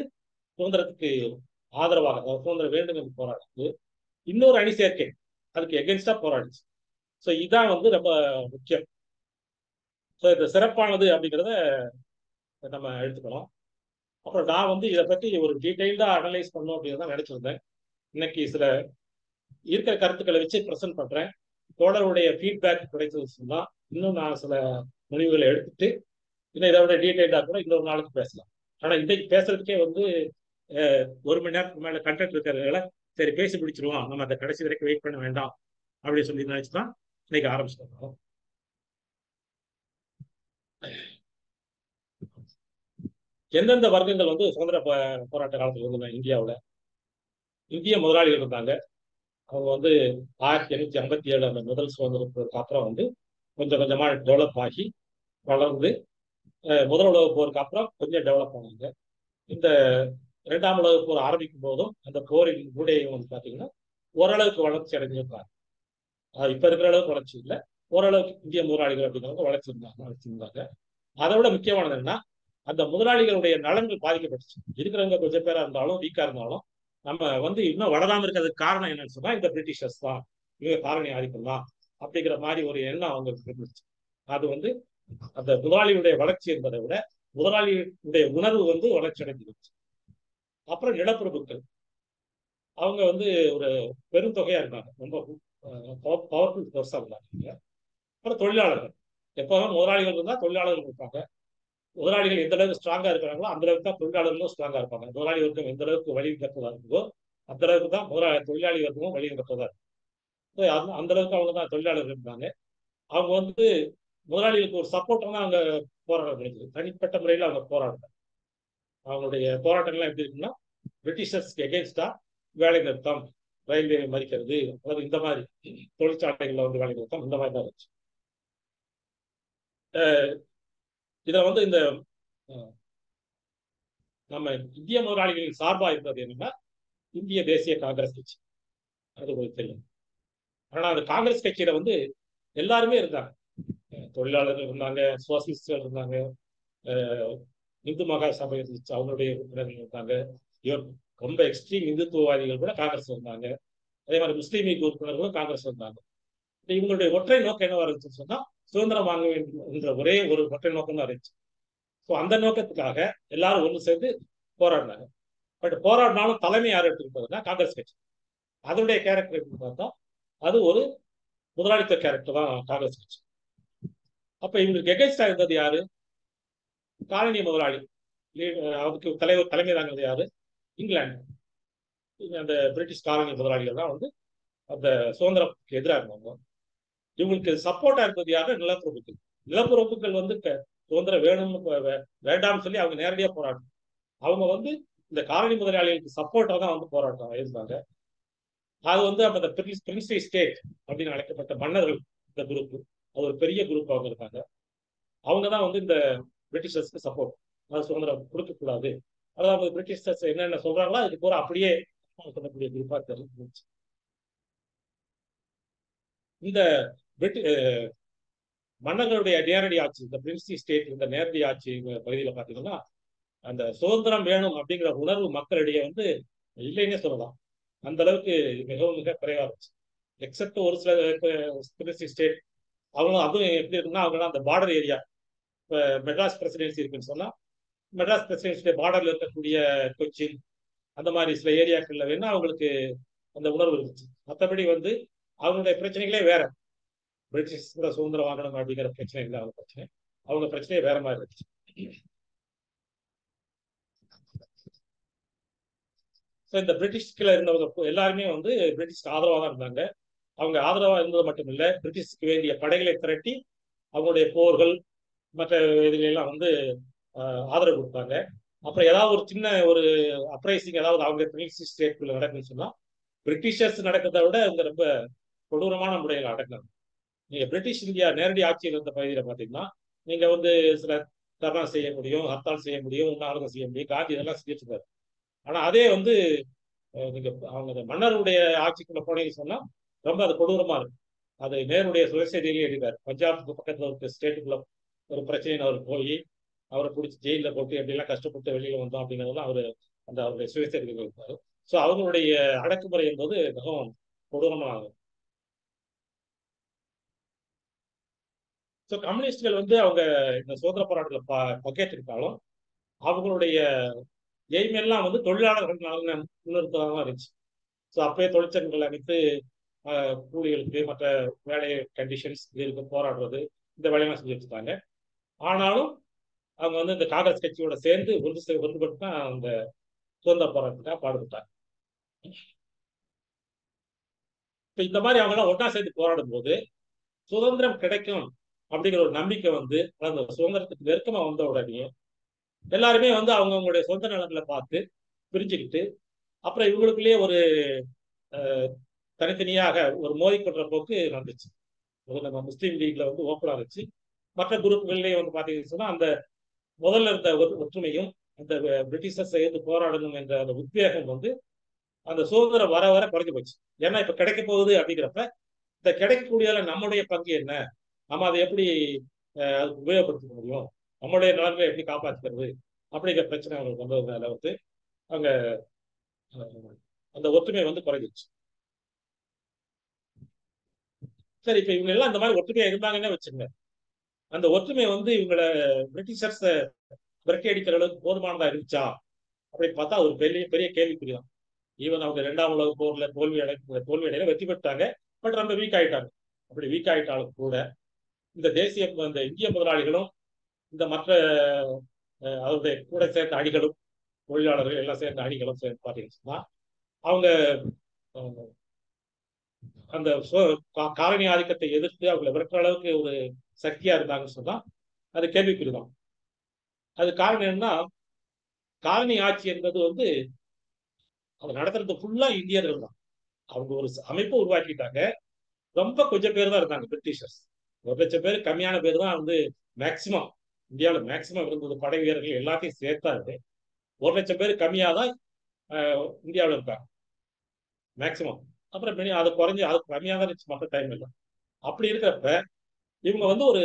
சுதந்திரத்துக்கு ஆதரவாக, அதாவது சுதந்திரம் வேண்டும் என்று போராடுது. இன்னொரு அணி சேர்க்கை அதுக்கு எகென்ஸ்டா போராடுச்சு. ஸோ இதான் வந்து ரொம்ப முக்கியம். ஸோ இந்த சிறப்பானது அப்படிங்கிறத நம்ம எடுத்துக்கணும். அப்புறம் நான் வந்து இதை பத்தி ஒரு டீட்டெயில்டா அனலைஸ் பண்ணணும் அப்படின்னு தான் நினைச்சிருந்தேன். இன்னைக்கு சில இருக்கிற கருத்துக்களை வச்சு ப்ரெசென்ட் பண்றேன். தோழருடைய ஃபீட்பேக் கிடைச்சதுன்னா இன்னும் நான் சில முடிவுகளை எடுத்துட்டு இன்னும் இதை விட டீட்டெயிலாக கூட இன்னொரு நாளுக்கு பேசலாம். ஆனா இன்னைக்கு பேசுறதுக்கே வந்து 1 மணி நேரத்துக்கு மேல கண்டென்ட் இருக்கிறதுனால சரி பேசி பிடிச்சிருவோம், நம்ம அந்த கடைசி வரைக்கும் வெயிட் பண்ண வேண்டாம் அப்படின்னு சொல்லி நினைச்சுதான் இன்னைக்கு ஆரம்பிச்சிட்டோம். எந்தெந்த வர்க்கங்கள் வந்து சுதந்திர போராட்ட காலத்துல இருந்தாங்க இந்தியாவில்? இந்திய முதலாளிகள் இருந்தாங்க. அவங்க வந்து 1857 அந்த முதல் சுதந்திரத்துக்கு அப்புறம் வந்து கொஞ்சம் கொஞ்சமா டெவலப் ஆகி வளர்ந்து முதல் உலக போருக்கு அப்புறம் கொஞ்சம் டெவலப் ஆனாங்க. இந்த 2ஆம் உலக போர் ஆரம்பிக்கும் போதும் அந்த போரின் ஊடகம் வந்து பாத்தீங்கன்னா ஓரளவுக்கு வளர்ச்சி அடைஞ்சிருக்காங்க. இப்ப இருக்கிற அளவுக்கு வளர்ச்சி இல்லை, ஓரளவுக்கு இந்திய முதலாளிகள் அப்படிங்கிறவங்க வளர்ச்சிருந்தாங்க. அதை விட முக்கியமானது என்னன்னா, அந்த முதலாளிகளுடைய நலன்கள் பாதிக்கப்பட்டுச்சு. இருக்கிறவங்க கொஞ்சம் பேரா இருந்தாலும் வீக்கா இருந்தாலும் நம்ம வந்து இன்னும் வளராம இருக்கிறதுக்கு காரணம் என்னன்னு சொன்னா இந்த பிரிட்டிஷர்ஸ் தான், இவங்க காலனி ஆதிக்கம் தான் அப்படிங்கிற மாதிரி ஒரு எண்ணம் அவங்களுக்கு இருந்துச்சு. அது வந்து அந்த முதலாளியுடைய வளர்ச்சி என்பதை விட முதலாளியுடைய உணர்வு வந்து வளர்ச்சி அடைஞ்சிருச்சு. அப்புறம் நிலப்பிரபுக்கள், அவங்க வந்து ஒரு பெருந்தொகையா இருந்தாங்க, ரொம்ப பவர்ஃபுல் ஃபோர்ஸா இருந்தாங்க. அப்புறம் தொழிலாளர்கள், எப்பவும் முதலாளிகள் இருந்தா தொழிலாளர்கள் இருப்பாங்க. முதலாளிகள் எந்த அளவுக்கு ஸ்ட்ராங்கா இருக்கிறாங்களோ அந்த அளவுக்கு தான் தொழிலாளர்களும் ஸ்ட்ராங்கா இருப்பாங்க. முதலாளி வர்க்கம் எந்த அளவுக்கு வழி கட்டுறதா இருக்குதோ அந்த அளவுக்கு தான் தொழிலாளி வர்க்கமும் வழி கட்டுறதா இருக்கும். அந்த அளவுக்கு அவங்க தான் தொழிலாளர்கள் இருந்தாங்க. அவங்க வந்து முதலாளிகளுக்கு ஒரு சப்போர்ட்டா தான் அவங்க போராட முடிஞ்சது. தனிப்பட்ட முறையில் அவங்க போராடுறாங்க. அவங்களுடைய போராட்டங்கள்லாம் எப்படி இருக்குன்னா, பிரிட்டிஷர்ஸ்க்கு எகென்ஸ்டா வேலை நிறுத்தம், ரயில்வே மறிக்கிறது, அதாவது இந்த மாதிரி தொழிற்சாலைகள்ல வந்து வேலை நிறுத்தம், இந்த மாதிரி தான் இருந்துச்சு. இதுல வந்து இந்த நம்ம இந்திய முதலாளிகளின் சார்பா இருந்தது என்னன்னா இந்திய தேசிய காங்கிரஸ் கட்சி. அது உங்களுக்கு தெரியும். ஆனா அந்த காங்கிரஸ் கட்சியில வந்து எல்லாருமே இருந்தாங்க. தொழிலாளர்கள் இருந்தாங்க, சோசியலிஸ்டுகள் இருந்தாங்க, இந்து மகா சபை இருந்துச்சு, அவங்களுடைய உறுப்பினர்கள் இருந்தாங்க, ரொம்ப எக்ஸ்ட்ரீம் இந்துத்துவவாதிகள் கூட காங்கிரஸ் இருந்தாங்க. அதே மாதிரி முஸ்லீம் லீக் உறுப்பினர்களும் காங்கிரஸ் இருந்தாங்க. இவங்களுடைய ஒற்றை நோக்கம் என்னவா இருந்துச்சுன்னு சொன்னா சுதந்திரம் வாங்க வேண்டும் என்ற ஒரே ஒரு ஒற்றை நோக்கம் தான் இருந்துச்சு. ஸோ அந்த நோக்கத்துக்காக எல்லாரும் ஒன்று சேர்ந்து போராடினாங்க. பட் போராடினாலும் தலைமை யார் எடுத்துக்கிட்டதுன்னா காங்கிரஸ் கட்சி. அதனுடைய கேரக்டர் எப்படின்னு பார்த்தா அது ஒரு முதலாளித்துவ கேரக்டர் தான் காங்கிரஸ் கட்சி. அப்ப இவங்களுக்கு எகென்ஸ்டா இருந்தது யாரு? காலனி முதலாளி. அவருக்கு தலைமை தாங்கிறது யாரு? இங்கிலாந்து. அந்த பிரிட்டிஷ் காலனி முதலாளிகள் தான் வந்து அந்த சுதந்திரத்துக்கு எதிராக இருந்தாங்க. இவங்களுக்கு சப்போர்ட்டா இருந்தது யாரு? நிலப்பிரபுக்கள். நிலப்பிரபுக்கள் வந்து சுதந்திரம் வேணும்னு வேண்டாம்னு சொல்லி அவங்க நேரடியா போராட்டம். அவங்க வந்து இந்த காலனி முதலாளிகளுக்கு சப்போர்ட்டா தான் வந்து போராட்டம் இருந்தாங்க. அது வந்து அந்த பிரின்ஸ்லி ஸ்டேட் அப்படின்னு அழைக்கப்பட்ட மன்னர்கள் இந்த குரூப், அது ஒரு பெரிய குரூப் அவங்க இருக்காங்க. அவங்க தான் வந்து இந்த பிரிட்டிஷர்ஸ்க்கு சப்போர்ட், அது சுதந்திரம் கொடுக்கக்கூடாது, அதாவது பிரிட்டிஷர்ஸ் என்னென்ன சொல்றாங்களோ அதுக்கு பூரா அப்படியே சொல்லக்கூடிய குரூப்பா தெரிஞ்சு. இந்த மன்னர்களுடைய நேரடி ஆட்சி, இந்த பிரின்ஸ்லி ஸ்டேட், இந்த நேரடி ஆட்சி பகுதியில் பார்த்தீங்கன்னா அந்த சுதந்திரம் வேணும் அப்படிங்கிற உணர்வு மக்களிடையே வந்து இல்லைன்னே சொல்லலாம். அந்த அளவுக்கு மிகவும் மிக குறைவா இருந்துச்சு. எக்ஸப்ட் ஒரு சில பிரின்ஸ்லி ஸ்டேட், அவங்களும் அதுவும் எப்படி இருக்குன்னா அவங்களாம் அந்த பார்டர் ஏரியா, இப்போ மெட்ராஸ் பிரசிடென்சி இருக்குன்னு சொன்னா மெட்ராஸ் பிரசிடென்சி பார்டர்ல இருக்கக்கூடிய கொச்சின் அந்த மாதிரி சில ஏரியாக்கள்ல வேணா அவங்களுக்கு அந்த உணர்வு இருந்துச்சு. மற்றபடி வந்து அவங்களுடைய பிரச்சனைகளே வேற. பிரிட்டிஷ் சுதந்திரம் வாங்கணும் அப்படிங்கிற பிரச்சனை இல்லை, அவங்க பிரச்சனை, அவங்க பிரச்சனையே வேற மாதிரி இருந்துச்சு. இந்த பிரிட்டிஷ்குள்ள இருந்தவங்க எல்லாருமே வந்து பிரிட்டிஷ்க்கு ஆதரவாக தான் இருந்தாங்க. அவங்க ஆதரவாக இருந்தது மட்டும் இல்லை, பிரிட்டிஷ்க்கு வேண்டிய படைகளை திரட்டி அவங்களுடைய போர்கள் மற்ற இதுகளெல்லாம் வந்து ஆதரவு கொடுத்தாங்க. அப்புறம் ஏதாவது ஒரு சின்ன ஒரு அப்ரைசிங் ஏதாவது அவங்க பிரின்ஸ்லி ஸ்டேட்குள்ள நடக்குன்னு சொன்னா பிரிட்டிஷர்ஸ் நடக்கிறத விட அவங்க ரொம்ப கொடூரமான முறையில் நடக்கிறாங்க. நீங்க பிரிட்டிஷ் இந்தியா நேரடி ஆட்சியில் இருந்த பகுதியில் பார்த்தீங்கன்னா நீங்க வந்து சில தர்ணா செய்ய முடியும், ஹர்த்தால் செய்ய முடியும், உண்ணாவிரதம் செய்ய முடியும், காந்தி இதெல்லாம் செஞ்சுட்டு இருக்காரு. ஆனா அதே வந்து நீங்க அவங்க மன்னருடைய ஆட்சிக்குள்ள போனீங்கன்னு சொன்னா ரொம்ப அது கொடூரமா இருக்கு. அது நேருடைய சுயசரியிலே எழுதினார். பஞ்சாபுக்கு பக்கத்துல ஒரு ஸ்டேட்டுக்குள்ள ஒரு பிரச்சனைன்னு அவர் போய் அவரை பிடிச்சி ஜெயில போட்டு எப்படிலாம் கஷ்டப்பட்டு வெளியில வந்தோம் அப்படிங்கிறதெல்லாம் அவரு அந்த அவருடைய சுயசரிகள் இருப்பாரு. ஸோ அவங்களுடைய அடக்குமுறை என்பது மிகவும் கொடூரமாகும். ஸோ கம்யூனிஸ்டுகள் வந்து அவங்க இந்த சுதந்திர போராட்டத்தில் பங்கேற்றிருந்தாலும் அவங்களுடைய எய்ம் எல்லாம் வந்து தொழிலாளர்கள் நலனை முன்னிறுத்ததான் இருந்துச்சு. ஸோ அப்பயே தொழிற்சங்கங்கள் அமைத்து கூலிகளுக்கு மற்ற வேலை கண்டிஷன்ஸ் இதுக்கு போராடுறது இந்த வேலையெல்லாம் செஞ்சுட்டு இருக்காங்க. ஆனாலும் அவங்க வந்து இந்த காங்கிரஸ் கட்சியோட சேர்ந்து ஒன்றுபட்டு தான் அந்த சுதந்திர போராட்டத்துக்காக பாடுபட்டாங்க. இப்ப இந்த மாதிரி அவங்க எல்லாம் ஒன்றா சேர்ந்து போராடும் போது சுதந்திரம் கிடைக்கும் அப்படிங்கிற ஒரு நம்பிக்கை வந்து அந்த சுதந்திரத்துக்கு நெருக்கமா வந்த உடனே எல்லாருமே வந்து அவங்களுடைய சொந்த நலன்களை பார்த்து பிரிஞ்சுக்கிட்டு அப்புறம் இவங்களுக்குள்ளேயே ஒரு தனித்தனியாக ஒரு மோதி கொள்ற போக்கு நடந்துச்சு. நம்ம முஸ்லீம் லீக்ல வந்து ஓப்பனா இருந்துச்சு. மற்ற குரூப்புகள்லயே வந்து பாத்தீங்கன்னு சொன்னா அந்த முதல்ல இருந்த ஒற்றுமையும் அந்த பிரிட்டிஷர்ஸ் எதிர்த்து போராடணும் என்ற அந்த உத்வேகம் வந்து அந்த சுதந்திரம் வர வர குறைஞ்சு போச்சு. ஏன்னா இப்ப கிடைக்க போகுது அப்படிங்கிறப்ப இந்த கிடைக்கக்கூடியதுல நம்முடைய பங்கு என்ன, நம்ம அதை எப்படி உபயோகப்படுத்திக்க முடியும், நம்மளுடைய நலன்களை எப்படி காப்பாற்றிக்கிறது அப்படிங்கிற பிரச்சனை அவங்களுக்கு வந்ததுனால வந்து அங்க அந்த ஒற்றுமை வந்து குறைஞ்சிருச்சு. சரி, இப்ப இவங்க எல்லாம் இந்த மாதிரி ஒற்றுமையா இருந்தாங்கன்னு வச்சுங்க, அந்த ஒற்றுமை வந்து இவங்களை பிரிட்டிஷர்ஸ் விரட்டி அடிக்கிற அளவுக்கு போதுமானதா இருந்துச்சா அப்படின்னு பார்த்தா ஒரு பெரிய பெரிய கேள்விக்குறிதான். ஈவன் அவங்க 2ஆம் உலக போர்ல தோல்வி வெற்றி பெற்றாங்க. பட் ரொம்ப வீக் ஆயிட்டாங்க. அப்படி வீக் ஆயிட்டாலும் கூட இந்த இந்த இந்திய முதலாளிகளும் இந்த மற்ற அவருடைய கூட சேர்ந்த அணிகளும் தொழிலாளர்கள் எல்லாம் சேர்ந்த அணிகளும் சேர்ந்து பார்த்தீங்கன்னா அவங்க அந்த காலனி ஆதிக்கத்தை எதிர்த்து அவங்களை விரட்டுற அளவுக்கு ஒரு சக்தியா இருந்தாங்கன்னு சொன்னா அது கேள்விக்குறிதான். அது காரணம் என்னன்னா, காலனி ஆட்சி என்பது வந்து அது நடத்துறது ஃபுல்லா இந்தியர்கள் தான். அவங்க ஒரு அமைப்பை உருவாக்கிட்டாங்க. ரொம்ப கொஞ்சம் பேர் தான் இருந்தாங்க பிரிட்டிஷர்ஸ். 1,00,000 பேர் கம்மியான பேர் தான் வந்து மேக்சிமம் இந்தியாவில் மேக்சிமம் இருந்தது. படை வீரர்கள் எல்லாத்தையும் சேர்த்தாரு 1,00,000 பேர் கம்மியா தான் இந்தியாவில் இருக்காங்க மேக்சிமம். அப்புறம் அது குறைஞ்சி அது கம்மியாக தான் இருந்துச்சு மற்ற டைம் எல்லாம். அப்படி இருக்கிறப்ப இவங்க வந்து ஒரு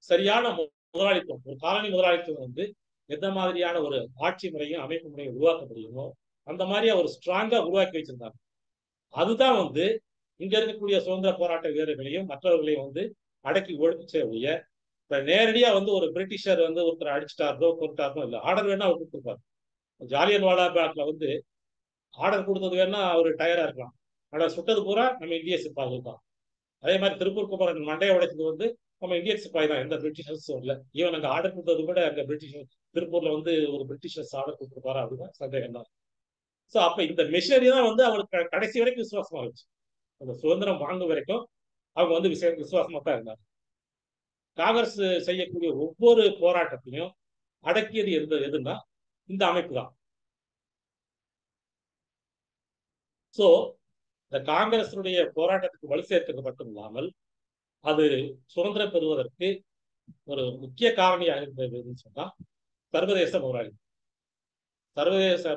சரியான முதலாளித்துவம், ஒரு காலனி முதலாளித்துவம் வந்து எந்த மாதிரியான ஒரு ஆட்சி முறையும் அமைப்பு முறையும் உருவாக்க முடியுமோ அந்த மாதிரியா ஒரு ஸ்ட்ராங்கா உருவாக்கி வச்சிருந்தாங்க. அதுதான் வந்து இங்க இருக்கக்கூடிய சுதந்திர போராட்ட வீரர்களையும் மற்றவர்களையும் வந்து அடக்கி ஒழிச்ச ஒழிய இப்ப நேரடியா வந்து ஒரு பிரிட்டிஷர் வந்து ஒருத்தர் அடிச்சுட்டாரோ கொண்டாரோ இல்லை, ஆர்டர் வேணா அவர் கொடுத்துருப்பாரு. ஜாலியன் வாலாபாக்ல வந்து ஆர்டர் கொடுத்தது வேணா அவர் டயரா இருக்கலாம், ஆனா சுட்டது பூரா நம்ம இந்திய சிப்பாய்கள் தான். அதே மாதிரி திருப்பூர் குமரன் மண்டையை உடைச்சது வந்து நம்ம இந்தியன் சிப்பாய் தான், எந்த பிரிட்டிஷர்ஸும் இல்லை. ஈவன் அங்க ஆர்டர் கொடுத்தது கூட அங்க பிரிட்டிஷர் திருப்பூர்ல வந்து ஒரு பிரிட்டிஷர்ஸ் ஆர்டர் கொடுத்துருப்பாரா அப்படின்னா சந்தேகம் தான். ஸோ அப்ப இந்த மிஷனரி தான் வந்து அவருக்கு கடைசி வரைக்கும் விசுவாசமா இருந்துச்சு. அந்த சுதந்திரம் வாங்கும் வரைக்கும் அவங்க வந்து விசுவாசமா தான் இருந்தாங்க. காங்கிரஸ் செய்யக்கூடிய ஒவ்வொரு போராட்டத்தையும் அடக்கியது எதுன்னா இந்த அமைப்பு தான். சோ இந்த காங்கிரஸுடைய போராட்டத்துக்கு வலு சேர்க்கிறது மட்டும் இல்லாமல் அது சுதந்திரம் பெறுவதற்கு ஒரு முக்கிய காரணியாக இருந்ததுன்னு சொன்னா சர்வதேச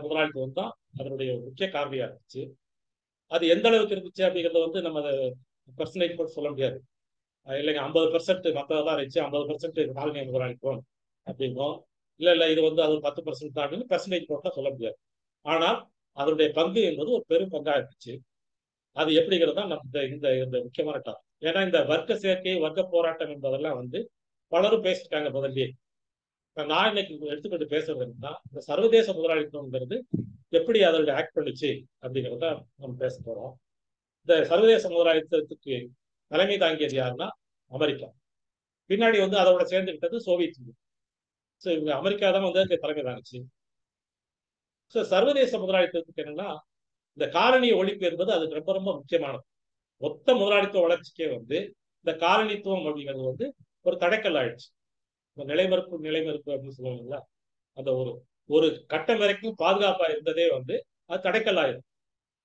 முதலாளித்துவம் தான் அதனுடைய முக்கிய காரணியா இருந்துச்சு. அது எந்த அளவுக்கு இருந்துச்சு அப்படிங்கிறத வந்து நம்ம அதை பெர்சன்டேஜ் போட்டு சொல்ல முடியாது. இல்லைங்க 50% மற்றதெல்லாம் இருந்துச்சு, 50% காலனி முதலாளித்துவம் அப்படிங்கும், இல்ல இது வந்து அது 10% தான் அப்படின்னு பெர்சன்டேஜ் போட்டா சொல்ல முடியாது. ஆனால் அதனுடைய பங்கு என்பது ஒரு பெரும் பங்கா இருந்துச்சு. அது எப்படிங்கிறது தான் நம்ம இந்த முக்கியமான டாபிக். ஏன்னா இந்த வர்க்க சேர்க்கை வர்க்க போராட்டம் என்பதெல்லாம் வந்து பலரும் பேசிட்டாங்க முதல்லயே. நான் இன்னைக்கு எடுத்துக்கிட்டு பேசுறது என்னன்னா இந்த சர்வதேச முதலாளித்துவம்ங்கிறது எப்படி அதோட ஆக்ட் பண்ணுச்சு அப்படிங்கிறத நம்ம பேச போறோம். இந்த சர்வதேச முதலாளித்துவத்துக்கு தலைமை தாங்கியது யாருன்னா அமெரிக்கா. பின்னாடி வந்து அதோட சேர்ந்துக்கிட்டது சோவியத் யூனியன். ஸோ இவங்க அமெரிக்கா தான் வந்து தலைமை தாங்கிச்சு. ஸோ சர்வதேச முதலாளித்துவத்துக்கு என்னன்னா இந்த காலனி ஒழிப்பு என்பது அது ரொம்ப ரொம்ப முக்கியமானது. மொத்த முதலாளித்துவ வளர்ச்சிக்கே வந்து இந்த காலனித்துவம் அப்படிங்கிறது வந்து ஒரு தடைக்கல் ஆயிடுச்சு. இந்த நிலைமறுப்பு அப்படின்னு சொல்லுவாங்கல்ல, அந்த ஒரு கட்டம் வரைக்கும் பாதுகாப்பா இருந்ததே வந்து அது தடைக்கல் ஆயிடும்.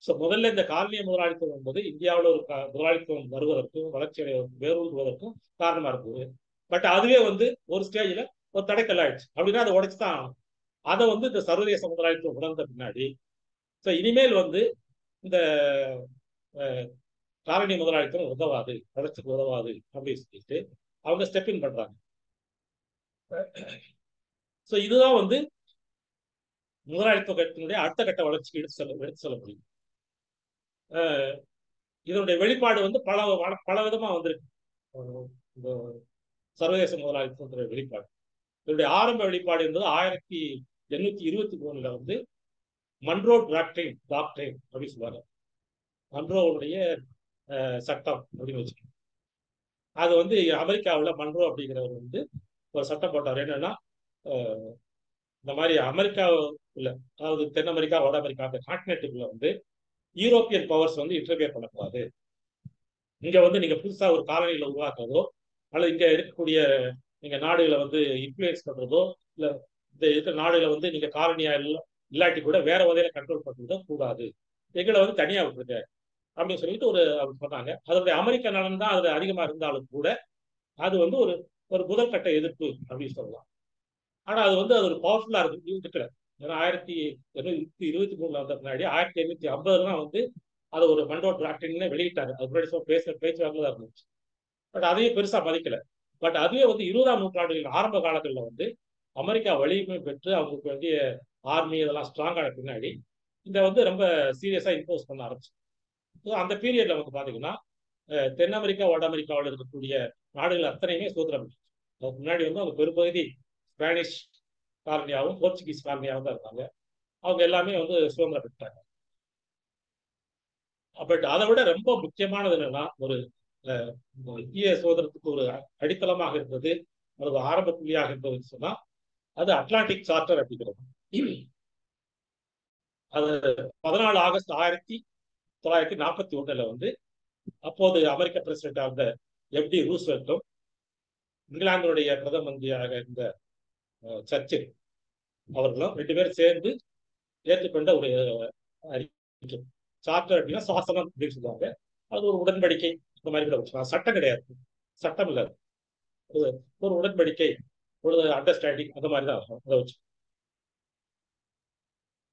ஸோ முதல்ல இந்த காலனிய முதலாளித்துவம் என்பது இந்தியாவில் ஒரு முதலாளித்துவம் வருவதற்கும் வளர்ச்சி அடைவதற்கும் வேரூன்றுவதற்கும் காரணமா இருந்தது. பட் அதுவே வந்து ஒரு ஸ்டேஜ்ல ஒரு தடைக்கல் ஆயிடுச்சு. அப்படின்னா அதை உடைச்சுதான் ஆகணும். அதை வந்து இந்த சர்வதேச முதலாளித்துவம் உணர்ந்த பின்னாடி ஸோ இனிமேல் வந்து இந்த காலனி முதலாளித்துவம் உதவாது, வளர்ச்சிக்கு உதவாது அப்படின்னு சொல்லிட்டு அவங்க ஸ்டெப் இன் பண்றாங்க. ஸோ இதுதான் வந்து முதலாளித்துவ கட்டத்தினுடைய அடுத்த கட்ட வளர்ச்சிக்கு எடுத்து செல்ல முடியும். இதனுடைய வெளிப்பாடு வந்து பல விதமா வந்திருக்கு. இந்த சர்வதேச முதலாளித்துவ வெளிப்பாடு இதனுடைய ஆரம்ப வெளிப்பாடு என்பது 1823 வந்து மன்ரோ டாக்ட்ரைன் அப்படின்னு சொல்லுவாங்க. மன்ரோவுடைய சட்டம் அப்படின்னு வச்சுக்கோங்க. அது வந்து அமெரிக்காவில் மன்றோ அப்படிங்கிறவர் வந்து ஒரு சட்டம் போட்டார். என்னன்னா இந்த மாதிரி அமெரிக்காவுக்குள்ள, அதாவது தென் அமெரிக்கா வட அமெரிக்கா அந்த கான்டினென்ட்டுக்குள்ள வந்து யூரோப்பியன் பவர்ஸ் வந்து இன்டர்ஃபியர் பண்ணக்கூடாது. இங்க வந்து நீங்க புதுசா ஒரு காலனிகளை உருவாக்குறதோ அல்லது இங்க இருக்கக்கூடிய நீங்க நாடுகளை வந்து இன்ஃபுளுயன்ஸ் பண்றதோ இல்ல இந்த இருக்கிற நாடுகளை வந்து நீங்க காலனியா இல்லாட்டி கூட வேற வகையில கண்ட்ரோல் பண்றதோ கூடாது. எங்களை வந்து தனியா விட்டுருங்க அப்படின்னு சொல்லிட்டு அவர் சொன்னாங்க. அதனுடைய அமெரிக்க நலன் தான் அதுல அதிகமா இருந்தாலும் கூட அது வந்து ஒரு ஒரு முதற்கட்ட எதிர்ப்பு அப்படின்னு சொல்லலாம். ஆனா அது வந்து அது ஒரு பவர்ஃபுல்லா இருக்கிற ஏன்னா 1823 வந்த முன்னாடி 1850 தான் வந்து அதை ஒரு மண்டோ டிராப்டிங்னு வெளியிட்டாரு. அது முன்னாடி பேச்சுவார்த்தை தான் இருந்துச்சு. பட் அதையும் பெருசா மதிக்கல. பட் அதுவே வந்து 20ஆம் நூற்றாண்டுகளின் ஆரம்ப காலங்களில் வந்து அமெரிக்கா வலிமை பெற்று அவங்களுக்கு வேண்டிய ஆர்மி இதெல்லாம் ஸ்ட்ராங்கான பின்னாடி இந்த வந்து ரொம்ப சீரியஸா இம்போஸ் பண்ண ஆரம்பிச்சு. அந்த பீரியட்ல வந்து பாத்தீங்கன்னா தென் அமெரிக்கா வட அமெரிக்காவில் இருக்கக்கூடிய நாடுகள் அத்தனையுமே சுதந்திரம். அதுக்கு முன்னாடி வந்து அவங்க பெரும்பகுதி ஸ்பானிஷ் காலனியாவும் போர்ச்சுகீஸ் காலனியாவும் தான் இருந்தாங்க. அவங்க எல்லாமே வந்து சுதந்திரம் பெற்றாங்க. பட் அதை விட ரொம்ப முக்கியமானது என்னன்னா ஒரு இந்திய சுதந்திரத்துக்கு ஒரு அடித்தளமாக இருந்தது அல்லது ஆரம்ப புள்ளியாக இருந்ததுன்னு சொன்னா அது அட்லாண்டிக் சார்ட்டர் அப்படிங்கிறது. அது 14 ஆகஸ்ட் 1941 வந்து அப்போது அமெரிக்க பிரசிடென்ட் ஆக FD ரூஸ்வெல்ட்டும் இங்கிலாந்துடைய பிரதம மந்திரியாக இருந்த சர்ச்சில் அவர்களும் 2 பேரும் சேர்ந்து ஏற்றுக்கொண்ட ஒரு அறிக்கை. சார்ட்டர் அப்படின்னா சாசனம் அப்படின்னு சொல்லுவாங்க. அது ஒரு உடன்படிக்கை இந்த மாதிரி கூட வச்சுக்கலாம். சட்டம் கிடையாது, சட்டம் இல்லை, ஒரு உடன்படிக்கை, ஒரு அண்டர்ஸ்டாண்டிங் அந்த மாதிரி தான் அதை வச்சு.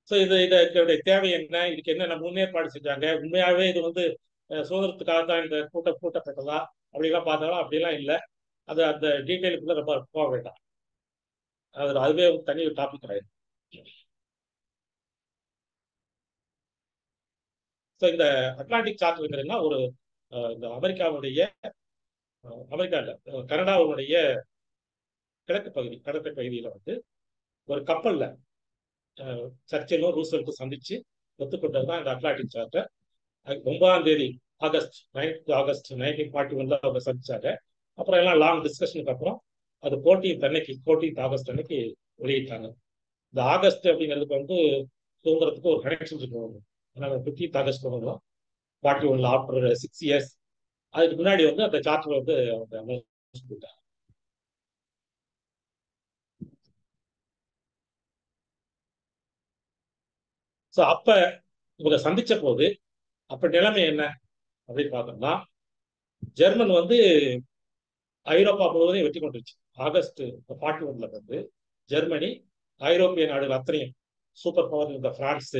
ஸோ இதனுடைய தேவை என்ன, இதுக்கு என்னென்ன முன்னேற்பாடு செஞ்சாங்க, உண்மையாகவே இது வந்து சுதந்திரத்துக்காக தான் இந்த கூட்டப்பட்டதா அப்படிலாம் பார்த்தாலும் அப்படிலாம் இல்லை. அது அந்த டீட்டெயிலுக்குள்ள ரொம்ப போக வேண்டாம். அதுவே தனி டாபிக் கிடையாது. ஸோ இந்த அட்லாண்டிக் சார்ட்டர்ங்கிறதுனா ஒரு இந்த அமெரிக்கா இல்ல கனடாவுடைய கிழக்கு பகுதி கடற்கரை பகுதியில் வந்து ஒரு கப்பல்ல சர்ச்சிலும் ரூஸ்வெல்ட்டும் சந்திச்சு ஒத்துக்கொண்டது தான் இந்த அட்லாண்டிக் சார்ட்டர். 9ஆம் தேதி ஆகஸ்ட் 1941 அவங்க சந்திச்சாங்க. அப்புறம் எல்லாம் லாங் டிஸ்கஷனுக்கு அப்புறம் அது 14th ஆகஸ்ட் அன்னைக்கு வெளியிட்டாங்க. இந்த ஆகஸ்ட் அப்படிங்கிறதுக்கு வந்து சுதந்திரத்துக்கு ஒரு கனெக்ஷன் இருக்கு. 15th August 41 after 6 years. அதுக்கு முன்னாடி வந்து அந்த சார்ட்டர் வந்து அவங்க ஸோ அப்ப இவங்க சந்திச்ச போது அப்ப நிலைமை என்ன அப்படின்னு பார்த்தோம்னா ஜெர்மன் வந்து ஐரோப்பா முழுவதையும் வெற்றி கொண்டுருச்சு. ஆகஸ்ட் 41 வந்து ஜெர்மனி ஐரோப்பிய நாடுகள் அத்தனையும் சூப்பர் பவர் இருந்த பிரான்ஸ்,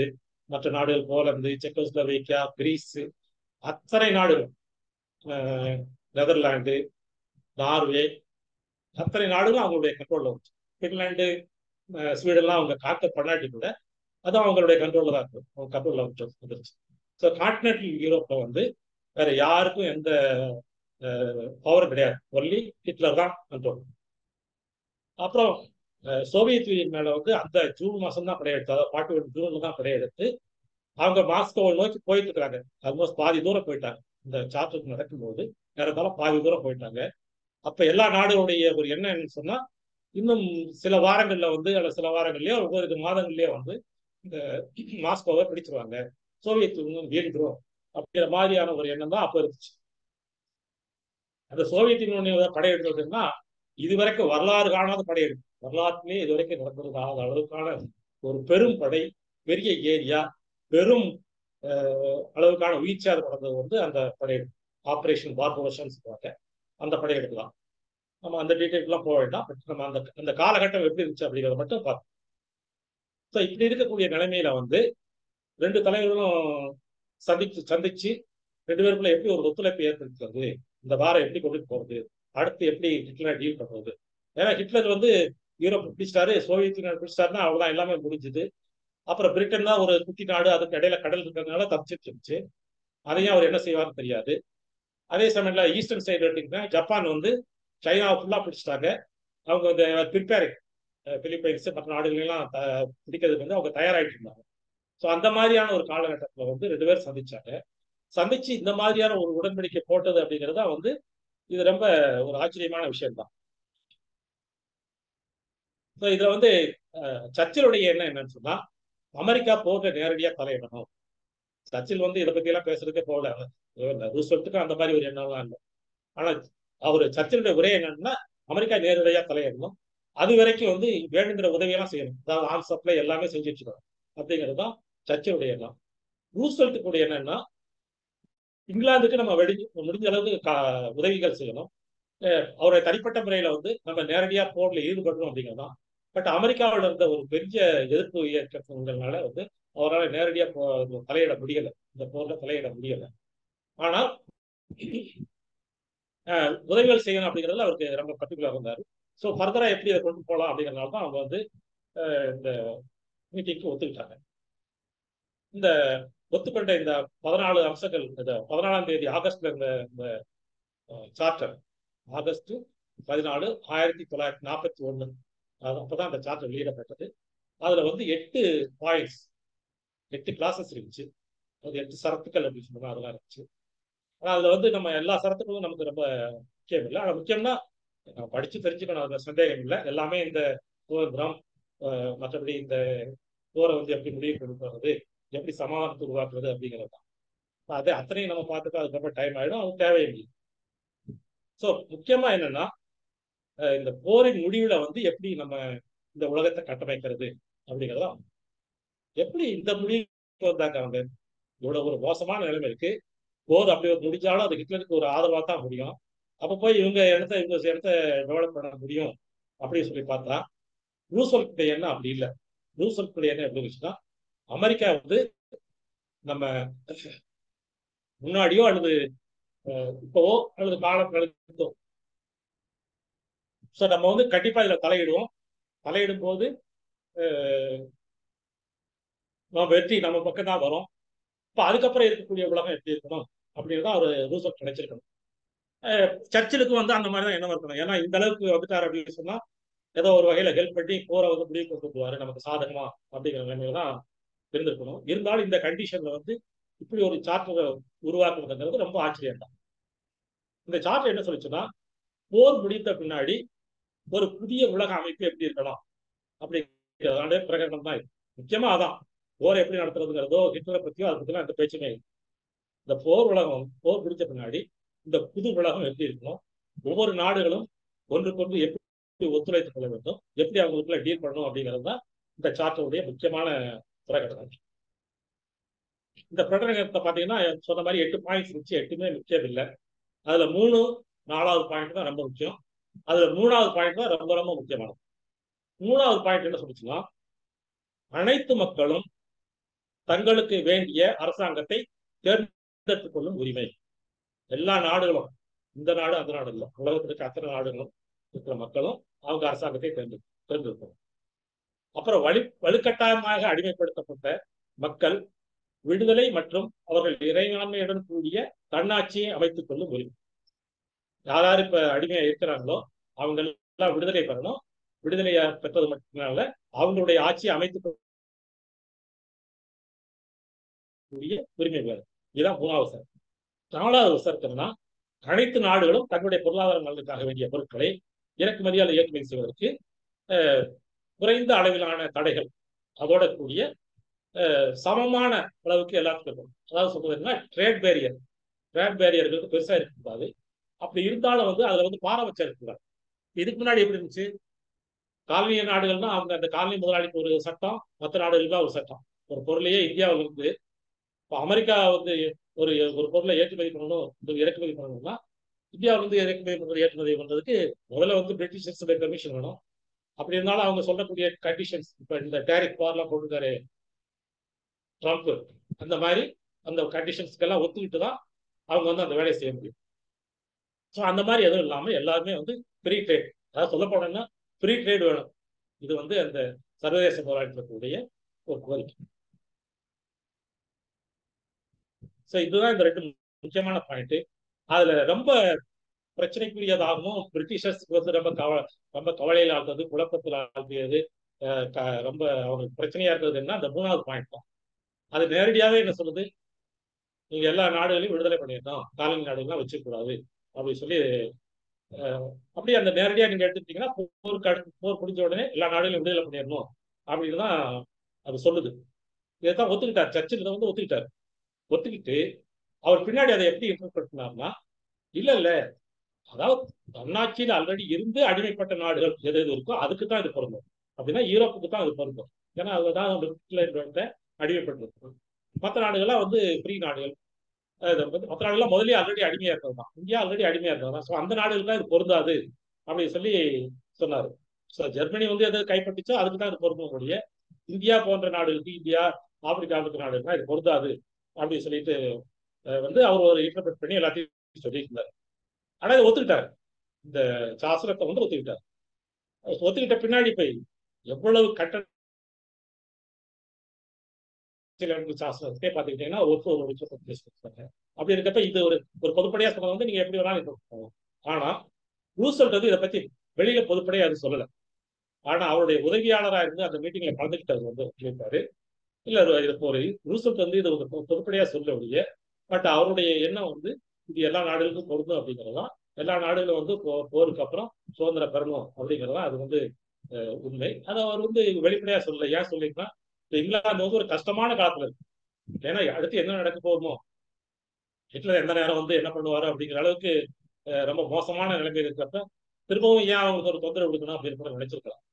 மற்ற நாடுகள் போலந்து, செக்கோஸ்லோவேக்கியா, கிரீஸ், அத்தனை நாடுகள், நெதர்லாந்து, நார்வே, அத்தனை நாடுகளும் அவங்களுடைய கண்ட்ரோல்ல வந்துச்சு. பின்லாந்து, ஸ்வீடன்லாம் அவங்க காக்க பண்ணாட்டி கூட அதுவும் அவங்களுடைய கண்ட்ரோல்ல தான் இருக்கும். அவங்க கண்ட்ரோல்ல வந்துருச்சு. ஸோ கான்டினென்டல் யூரோப்ல வந்து வேற யாருக்கும் எந்த பவர் கிடையாது. ஒன்லி ஹிட்லர் தான் கண்ட்ரோல். அப்புறம் சோவியத் யூனியன் மேல வந்து அந்த ஜூன் மாசம் தான் படையெடுத்து, அதாவது 41 ஜூன்ல தான் படையெடுத்து அவங்க மாஸ்கோவை நோக்கி போயிட்டு இருக்காங்க. ஆல்மோஸ்ட் பாதி தூரம் போயிட்டாங்க. இந்த சார்ட்டர் நடக்கும்போது நேரத்தால பாதி தூரம் போயிட்டாங்க. அப்ப எல்லா நாடுகளுடைய ஒரு எண்ணம் என்னன்னு சொன்னா இன்னும் சில வாரங்கள்ல வந்து சில வாரங்கள்லயோ ஒவ்வொரு மாதங்கள்லயோ வந்து இந்த மாஸ்கோவை பிடிச்சிருவாங்க, சோவியத் யூனியன் வீழ்ந்துரும் அப்படிங்கிற மாதிரியான ஒரு எண்ணம் தான் அப்ப இருந்துச்சு. அந்த சோவியத் யூனியன் படையெடுத்ததுன்னா இதுவரைக்கும் வரலாறு காணாத படையெடுப்பு, வரலாற்றிலே இதுவரைக்கும் நடந்திருக்காத அளவுக்கான ஒரு பெரும் படை, பெரிய ஏரியா, பெரும் அளவுக்கான வீழ்ச்சியாக நடந்தது வந்து அந்த படையெடுப்பு. ஆபரேஷன் பார்பரோஷன் சொல்லுவாங்க, அந்த படையெடுப்பு தான். நம்ம அந்த டீட்டெயில்ஸ்லாம் போக வேண்டாம். பட் நம்ம அந்த காலகட்டம் எப்படி இருந்துச்சு அப்படிங்கிறத மட்டும் பார்ப்போம். ஸோ இப்படி இருக்கக்கூடிய நிலைமையில வந்து 2 தலைவர்களும் சந்திச்சு 2 பேருக்குள்ள எப்படி ஒரு ஒத்துழைப்பு ஏற்படுத்துறது, இந்த வாரம் எப்படி கொண்டு போறது, அடுத்து எப்படி ஹிட்லரை டீல் பண்றது. ஏன்னா ஹிட்லர் வந்து யூரோப் பிடிச்சிட்டாரு, சோவியத் யூனியன் பிடிச்சிட்டாருன்னா அவ்வளவுதான், எல்லாமே முடிஞ்சுது. அப்புறம் பிரிட்டன் தான் ஒரு குட்டி நாடு, அதுக்கு இடையில கடல் இருக்கிறதுனால தப்பிச்சிட்டு இருந்துச்சு. அதையும் அவர் என்ன செய்வார்னு தெரியாது. அதே சமயத்துல ஈஸ்டர்ன் சைடு எடுத்தீங்கன்னா ஜப்பான் வந்து சைனாவை ஃபுல்லா பிடிச்சிட்டாங்க. அவங்க இந்த ப்ரிப்பேரிங் பிலிப்பைன்ஸ் மற்ற நாடுகளெல்லாம் பிடிக்கிறதுக்கு வந்து அவங்க தயாராகிட்டு இருந்தாங்க. ஸோ அந்த மாதிரியான ஒரு காலகட்டத்தில் வந்து 2 பேரும் சந்திச்சாங்க. சந்திச்சு இந்த மாதிரியான ஒரு உடன்படிக்கை போட்டது அப்படிங்கிறதா வந்து இது ரொம்ப ஒரு ஆச்சரியமான விஷயம் தான். இதுல வந்து சர்ச்சிலுடைய எண்ணம் என்னன்னு சொன்னா, அமெரிக்கா போர்ல நேரடியா தலையிடணும். சர்ச்சில் வந்து இதை பத்தி எல்லாம் பேசுறதுக்கே போகல. ரூஸ்வெல்ட்டுக்கும் அந்த மாதிரி ஒரு எண்ணம்லாம் இல்லை. ஆனா அவர் சர்ச்சிலுடைய உரை என்னன்னா, அமெரிக்கா நேரடியா தலையிடணும். அது வரைக்கும் வந்து வேணுங்கிற உதவியெல்லாம் செய்யணும். அதாவது ஆன் சப்ளை எல்லாமே செஞ்சுட்டு இருக்கணும் அப்படிங்கிறது தான் சர்ச்சிலுடைய எண்ணம். ரூஸ்வெல்ட்டுக்குடைய என்னன்னா, இங்கிலாந்துக்கு நம்ம முடிஞ்ச அளவுக்கு உதவிகள் செய்யணும். அவருடைய தனிப்பட்ட முறையில வந்து நம்ம நேரடியா போர்ல ஈடுபடணும் அப்படிங்கிறதான். பட் அமெரிக்காவில் இருந்த ஒரு பெரிய எதிர்ப்பு இயக்கங்கள்னால வந்து அவரால் நேரடியா தலையிட முடியல, இந்த போர்ல தலையிட முடியல. ஆனால் உதவிகள் செய்யணும் அப்படிங்கிறதுல அவருக்கு ரொம்ப பர்டிகுலர் இருந்தாரு. ஸோ ஃபர்தரா எப்படி அதை கொண்டு போகலாம் அப்படிங்கிறதுனால தான் அவங்க வந்து இந்த மீட்டிங்க்கு ஒத்துக்கிட்டாங்க. இந்த ஒத்துக்கொண்ட இந்த 14 அம்சங்கள், இந்த 14ஆம் தேதி ஆகஸ்ட்ல இந்த சார்ட்டர், ஆகஸ்ட் 14, 1941, அப்பதான் அந்த சார்ட்டர் வெளியிடப்பட்டது. அதுல வந்து 8 பாயிண்ட்ஸ், 8 கிளாஸஸ் இருந்துச்சு. அது 8 சரத்துக்கள் அப்படின்னு சொன்னா அதெல்லாம் இருந்துச்சு. ஆனா அதுல வந்து நம்ம எல்லா சரத்துக்களும் நமக்கு ரொம்ப முக்கியம் இல்லை. ஆனா முக்கியம்னா நம்ம படிச்சு தெரிஞ்சுக்கணும், அதுல சந்தேகம் இல்லை. எல்லாமே இந்த சுதந்திரம், மற்றபடி இந்த போரை வந்து எப்படி முடிவு கொண்டு போறது, எப்படி சமாதானத்தை உருவாக்குறது அப்படிங்கிறது தான். அது அத்தனையும் நம்ம பார்த்துட்டு அதுக்கப்புறம் டைம் ஆயிடும், அது தேவையில்லை. ஸோ முக்கியமா என்னன்னா, இந்த போரின் முடிவுல வந்து எப்படி நம்ம இந்த உலகத்தை கட்டமைக்கிறது அப்படிங்கிறதா. எப்படி இந்த முடிவுக்கு வந்தாங்க அவங்க? இவ்வளவு ஒரு மோசமான நிலைமை இருக்கு, போர் அப்படி ஒரு முடிஞ்சாலும் அது ஹிட்லருக்கு ஒரு ஆதரவா தான் முடியும். அப்ப போய் இவங்க இடத்த டெவலப் பண்ண முடியும் அப்படின்னு சொல்லி பார்த்தா, ரூஸ்வெல்ட் எண்ணம் அப்படி இல்லை. ரூஸ்வெல்ட் எண்ணம் எப்படி இருந்துச்சுன்னா, அமெரிக்கா வந்து நம்ம முன்னாடியோ அல்லது இப்பவோ அல்லது காலம் கழித்தோ ஸோ நம்ம வந்து கண்டிப்பா இதுல தலையிடுவோம். தலையிடும் போது வெற்றி நம்ம பக்கம் தான் வரும். இப்ப அதுக்கப்புறம் இருக்கக்கூடிய உலகம் எப்படி இருக்கணும் அப்படின்னு அவர் ரூஸ்வெல்ட் நினைச்சிருக்கணும். சர்ச்சிலுக்கு வந்து அந்த மாதிரி தான் எண்ணம் இருக்கணும். ஏன்னா இந்த அளவுக்கு வந்துட்டார் அப்படின்னு சொன்னா ஏதோ ஒரு வகையில ஹெல்ப் பண்ணி போரை வந்து முடிவு கொண்டு வருவாரு நமக்கு சாதகமா அப்படிங்கிற நிலைமையில தான் இருந்திருக்கணும். இருந்தாலும் இந்த கண்டிஷன்ல வந்து இப்படி ஒரு சார்ட்டரை உருவாக்குறதுங்கிறது ரொம்ப ஆச்சரியம் தான். இந்த சார்ட்டர் என்ன சொல்லிச்சுன்னா, போர் முடித்த பின்னாடி ஒரு புதிய உலக அமைப்பு எப்படி இருக்கலாம் அப்படிங்கிறதான பிரகடனம் தான் இது. முக்கியமா அதான், போர் எப்படி நடத்துறதுங்கிறதோ ஹிட்லரை பத்தியோ அதை பத்திலாம் எந்த பேச்சுமே இல்லை. இந்த போர் முடிச்ச பின்னாடி இந்த புது உலகம் எப்படி இருக்கணும், ஒவ்வொரு நாடுகளும் ஒன்றுக்கொன்று எப்படி ஒத்துழைத்துக் கொள்ள வேண்டும், எப்படி அவங்களுக்குள்ள டீல் பண்ணணும் அப்படிங்கிறது தான் இந்த சார்ட்டருடைய முக்கியமான பிரகடனம். இந்த பிரகடனத்தை பார்த்தீங்கன்னா சொன்ன மாதிரி 8 பாயிண்ட்ஸ் இருந்துச்சு. 8மே முக்கியம் இல்லை. அதுல 3, 4வது பாயிண்ட் தான் ரொம்ப முக்கியம். அதுல 3வது பாயிண்ட் தான் ரொம்ப ரொம்ப முக்கியமானது. 3வது பாயிண்ட் என்ன சொல்லிச்சுன்னா, அனைத்து மக்களும் தங்களுக்கு வேண்டிய அரசாங்கத்தை தேர்ந்தெடுத்துக் கொள்ளும் உரிமை. எல்லா நாடுகளும், இந்த நாடு அந்த நாடு இல்லை, உலகத்தில் இருக்க அத்தனை நாடுகளும் இருக்கிற மக்களும் அவங்க அரசாங்கத்தை தேர்ந்தெடுக்கணும். அப்புறம் வலுக்கட்டாயமாக அடிமைப்படுத்தப்பட்ட மக்கள் விடுதலை மற்றும் அவர்கள் இறையாண்மையுடன் கூடிய தன்னாட்சியை அமைத்துக் கொள்ளும் உரிமை. யார் இப்ப அடிமையா இருக்கிறாங்களோ அவங்க எல்லாம் விடுதலை பெறணும். விடுதலையை பெற்றது மட்டுமல்ல, அவங்களுடைய ஆட்சியை அமைத்துக் கூடிய உரிமை வேணும். இதுதான் 3வது சரத்து. 4வது சரத்துனா, அனைத்து நாடுகளும் தங்களுடைய பொருளாதார நலனுக்காக வேண்டிய பொருட்களை இறக்குமதி அல்லது ஏற்றுமதி செய்வதற்கு குறைந்த அளவிலான தடைகள் அதோட கூடிய சமமான அளவுக்கு எல்லாத்துக்கும் இருக்கும். அதாவது சொல்றதுன்னா ட்ரேட் பேரியர்களுக்கு பெருசா இருக்கக்கூடாது. அப்படி இருந்தாலும் வந்து அதுல வந்து பாரபட்சம் இருக்கக்கூடாது. இதுக்கு முன்னாடி எப்படி இருந்துச்சு, காலனிய நாடுகள்னா அவங்க அந்த காலனி முதலாளிக்கு ஒரு சட்டம், மற்ற நாடுகளுக்கு ஒரு சட்டம். ஒரு பொருளையே இந்தியாவில் இருந்து இப்போ அமெரிக்கா வந்து ஒரு ஒரு பொருளை ஏற்றுமதி பண்ணணும், இறக்குமதி பண்ணணும்னா இந்தியாவில இருந்து இறக்குமதி பண்றது ஏற்றுமதி பண்றதுக்கு முதல்ல வந்து பிரிட்டிஷர்ஸ் பெர்மிஷன் வேணும். அப்படி இருந்தாலும் அவங்க சொல்லக்கூடிய கண்டிஷன்ஸ், இப்ப இந்த டேரிஃப் வார்லாம் போட்டுருக்காரு ட்ரம்ப், அந்த மாதிரி அந்த கண்டிஷன்ஸ்க்கெல்லாம் ஒத்துக்கிட்டு தான் அவங்க வந்து அந்த வேலையை செய்ய முடியும். ஸோ அந்த மாதிரி எதுவும் இல்லாமல் எல்லாருமே வந்து ஃப்ரீ ட்ரேட், அதாவது சொல்ல போனோம்னா ஃப்ரீ ட்ரேட் வேணும். இது வந்து அந்த சர்வதேச போராட்டத்திற்குரிய ஒரு கோரிக்கை. ஸோ இதுதான் இந்த 2 முக்கியமான பாயிண்ட். அதுல ரொம்ப பிரச்சனைக்குரியதாகவும் பிரிட்டிஷர்ஸ்க்கு வந்து ரொம்ப கவலையில் ஆழ்ந்தது, குழப்பத்தில் ஆழ்த்தியது, ரொம்ப அவங்களுக்கு பிரச்சனையா இருக்கிறது என்ன, அந்த 3வது பாயிண்ட் தான். அது நேரடியாவே என்ன சொல்லுது, நீங்க எல்லா நாடுகளையும் விடுதலை பண்ணிடணும், காலனி நாடுகள்லாம் வச்சுக்கூடாது அப்படின்னு சொல்லி அப்படியே அந்த நேரடியாக நீங்க எடுத்துக்கிட்டீங்கன்னா போர் முடிஞ்ச உடனே எல்லா நாடுகளையும் விடுதலை பண்ணிடணும் அப்படின்னு தான் அது சொல்லுது. இதைத்தான் ஒத்துக்கிட்டார், சர்ச்சில் இதை வந்து ஒத்துக்கிட்டார். ஒத்துக்கிட்டு அவர் பின்னாடி அதை எப்படி இன்டர்பிரட் பண்ணார்னா, இல்ல இல்ல, அதாவது தன்னாட்சியில் ஆல்ரெடி இருந்து அடிமைப்பட்ட நாடுகள் எது எது இருக்கோ அதுக்கு தான் இது பொருந்தும். அப்படின்னா யூரோப்புக்கு தான் அது பொருந்தும். ஏன்னா அதுதான் அடிமைப்பட்டிருக்கும். மற்ற நாடுகள்லாம் வந்து ஃப்ரீ நாடுகள். மற்ற நாடுகள்லாம் முதலே ஆல்ரெடி அடிமையா இருக்கிறது தான். இந்தியா ஆல்ரெடி அடிமையா இருக்கிறது தான். ஸோ அந்த நாடுகளுக்கு தான் இது பொருந்தாது அப்படின்னு சொல்லி சொன்னாரு. ஸோ ஜெர்மனி வந்து எதை கைப்பற்றிச்சோ அதுக்கு தான் இது பொருந்தக்கூடிய, இந்தியா போன்ற நாடுகளுக்கு, இந்தியா ஆப்பிரிக்கா இருக்கிற நாடுகள் இது பொருந்தாது அப்படின்னு சொல்லிட்டு வந்து அவர் ஒரு இன்டர்பிரட் பண்ணி எல்லாத்தையும் சொல்லியிருந்தார். ஆனா இதை ஒத்துக்கிட்டார், இந்த சாசனத்தை வந்து ஒத்துக்கிட்டார். ஒத்துக்கிட்ட பின்னாடி போய் எவ்வளவு கட்ட சாஸ்திரத்தை பார்த்துக்கிட்டீங்கன்னா ஒரு அப்படி இருக்கப்ப இது ஒரு பொதுப்படையா சொன்னது வந்து நீங்க எப்படி வேணாலும். ஆனா ரூசல்ட் வந்து இதை பத்தி வெளியில பொதுப்படையா அது சொல்லல. ஆனா அவருடைய உதவியாளராக இருந்து அந்த மீட்டிங்ல கலந்துக்கிட்டது வந்து சொல்லியிருக்காரு. இல்ல இது ஒரு ரூசல்ட் வந்து இது ஒரு பொதுப்படையா சொல்ல முடிய, பட் அவருடைய எண்ணம் வந்து இது எல்லா நாடுகளுக்கும் பொருந்தும் அப்படிங்கிறதுதான். எல்லா நாடுகளும் வந்து போருக்கு அப்புறம் சுதந்திரம் பெறணும் அப்படிங்கிறதான் அது வந்து உண்மை. அதை அவர் வந்து வெளிப்படையா சொல்லல. ஏன் சொல்லிருக்கா, இங்கிலாந்து வந்து ஒரு கஷ்டமான காலத்துல இருக்கு. ஏன்னா அடுத்து என்ன நடக்க போகுமோ, ஹிட்லர் எந்த நேரம் வந்து என்ன பண்ணுவாரு அப்படிங்கிற அளவுக்கு ரொம்ப மோசமான நிலைமையில் இருக்கிறப்ப திரும்பவும் ஏன் அவங்களுக்கு ஒரு தொந்தரவு கொடுக்கணும் அப்படின்னு கூட நினைச்சிருக்கலாம்.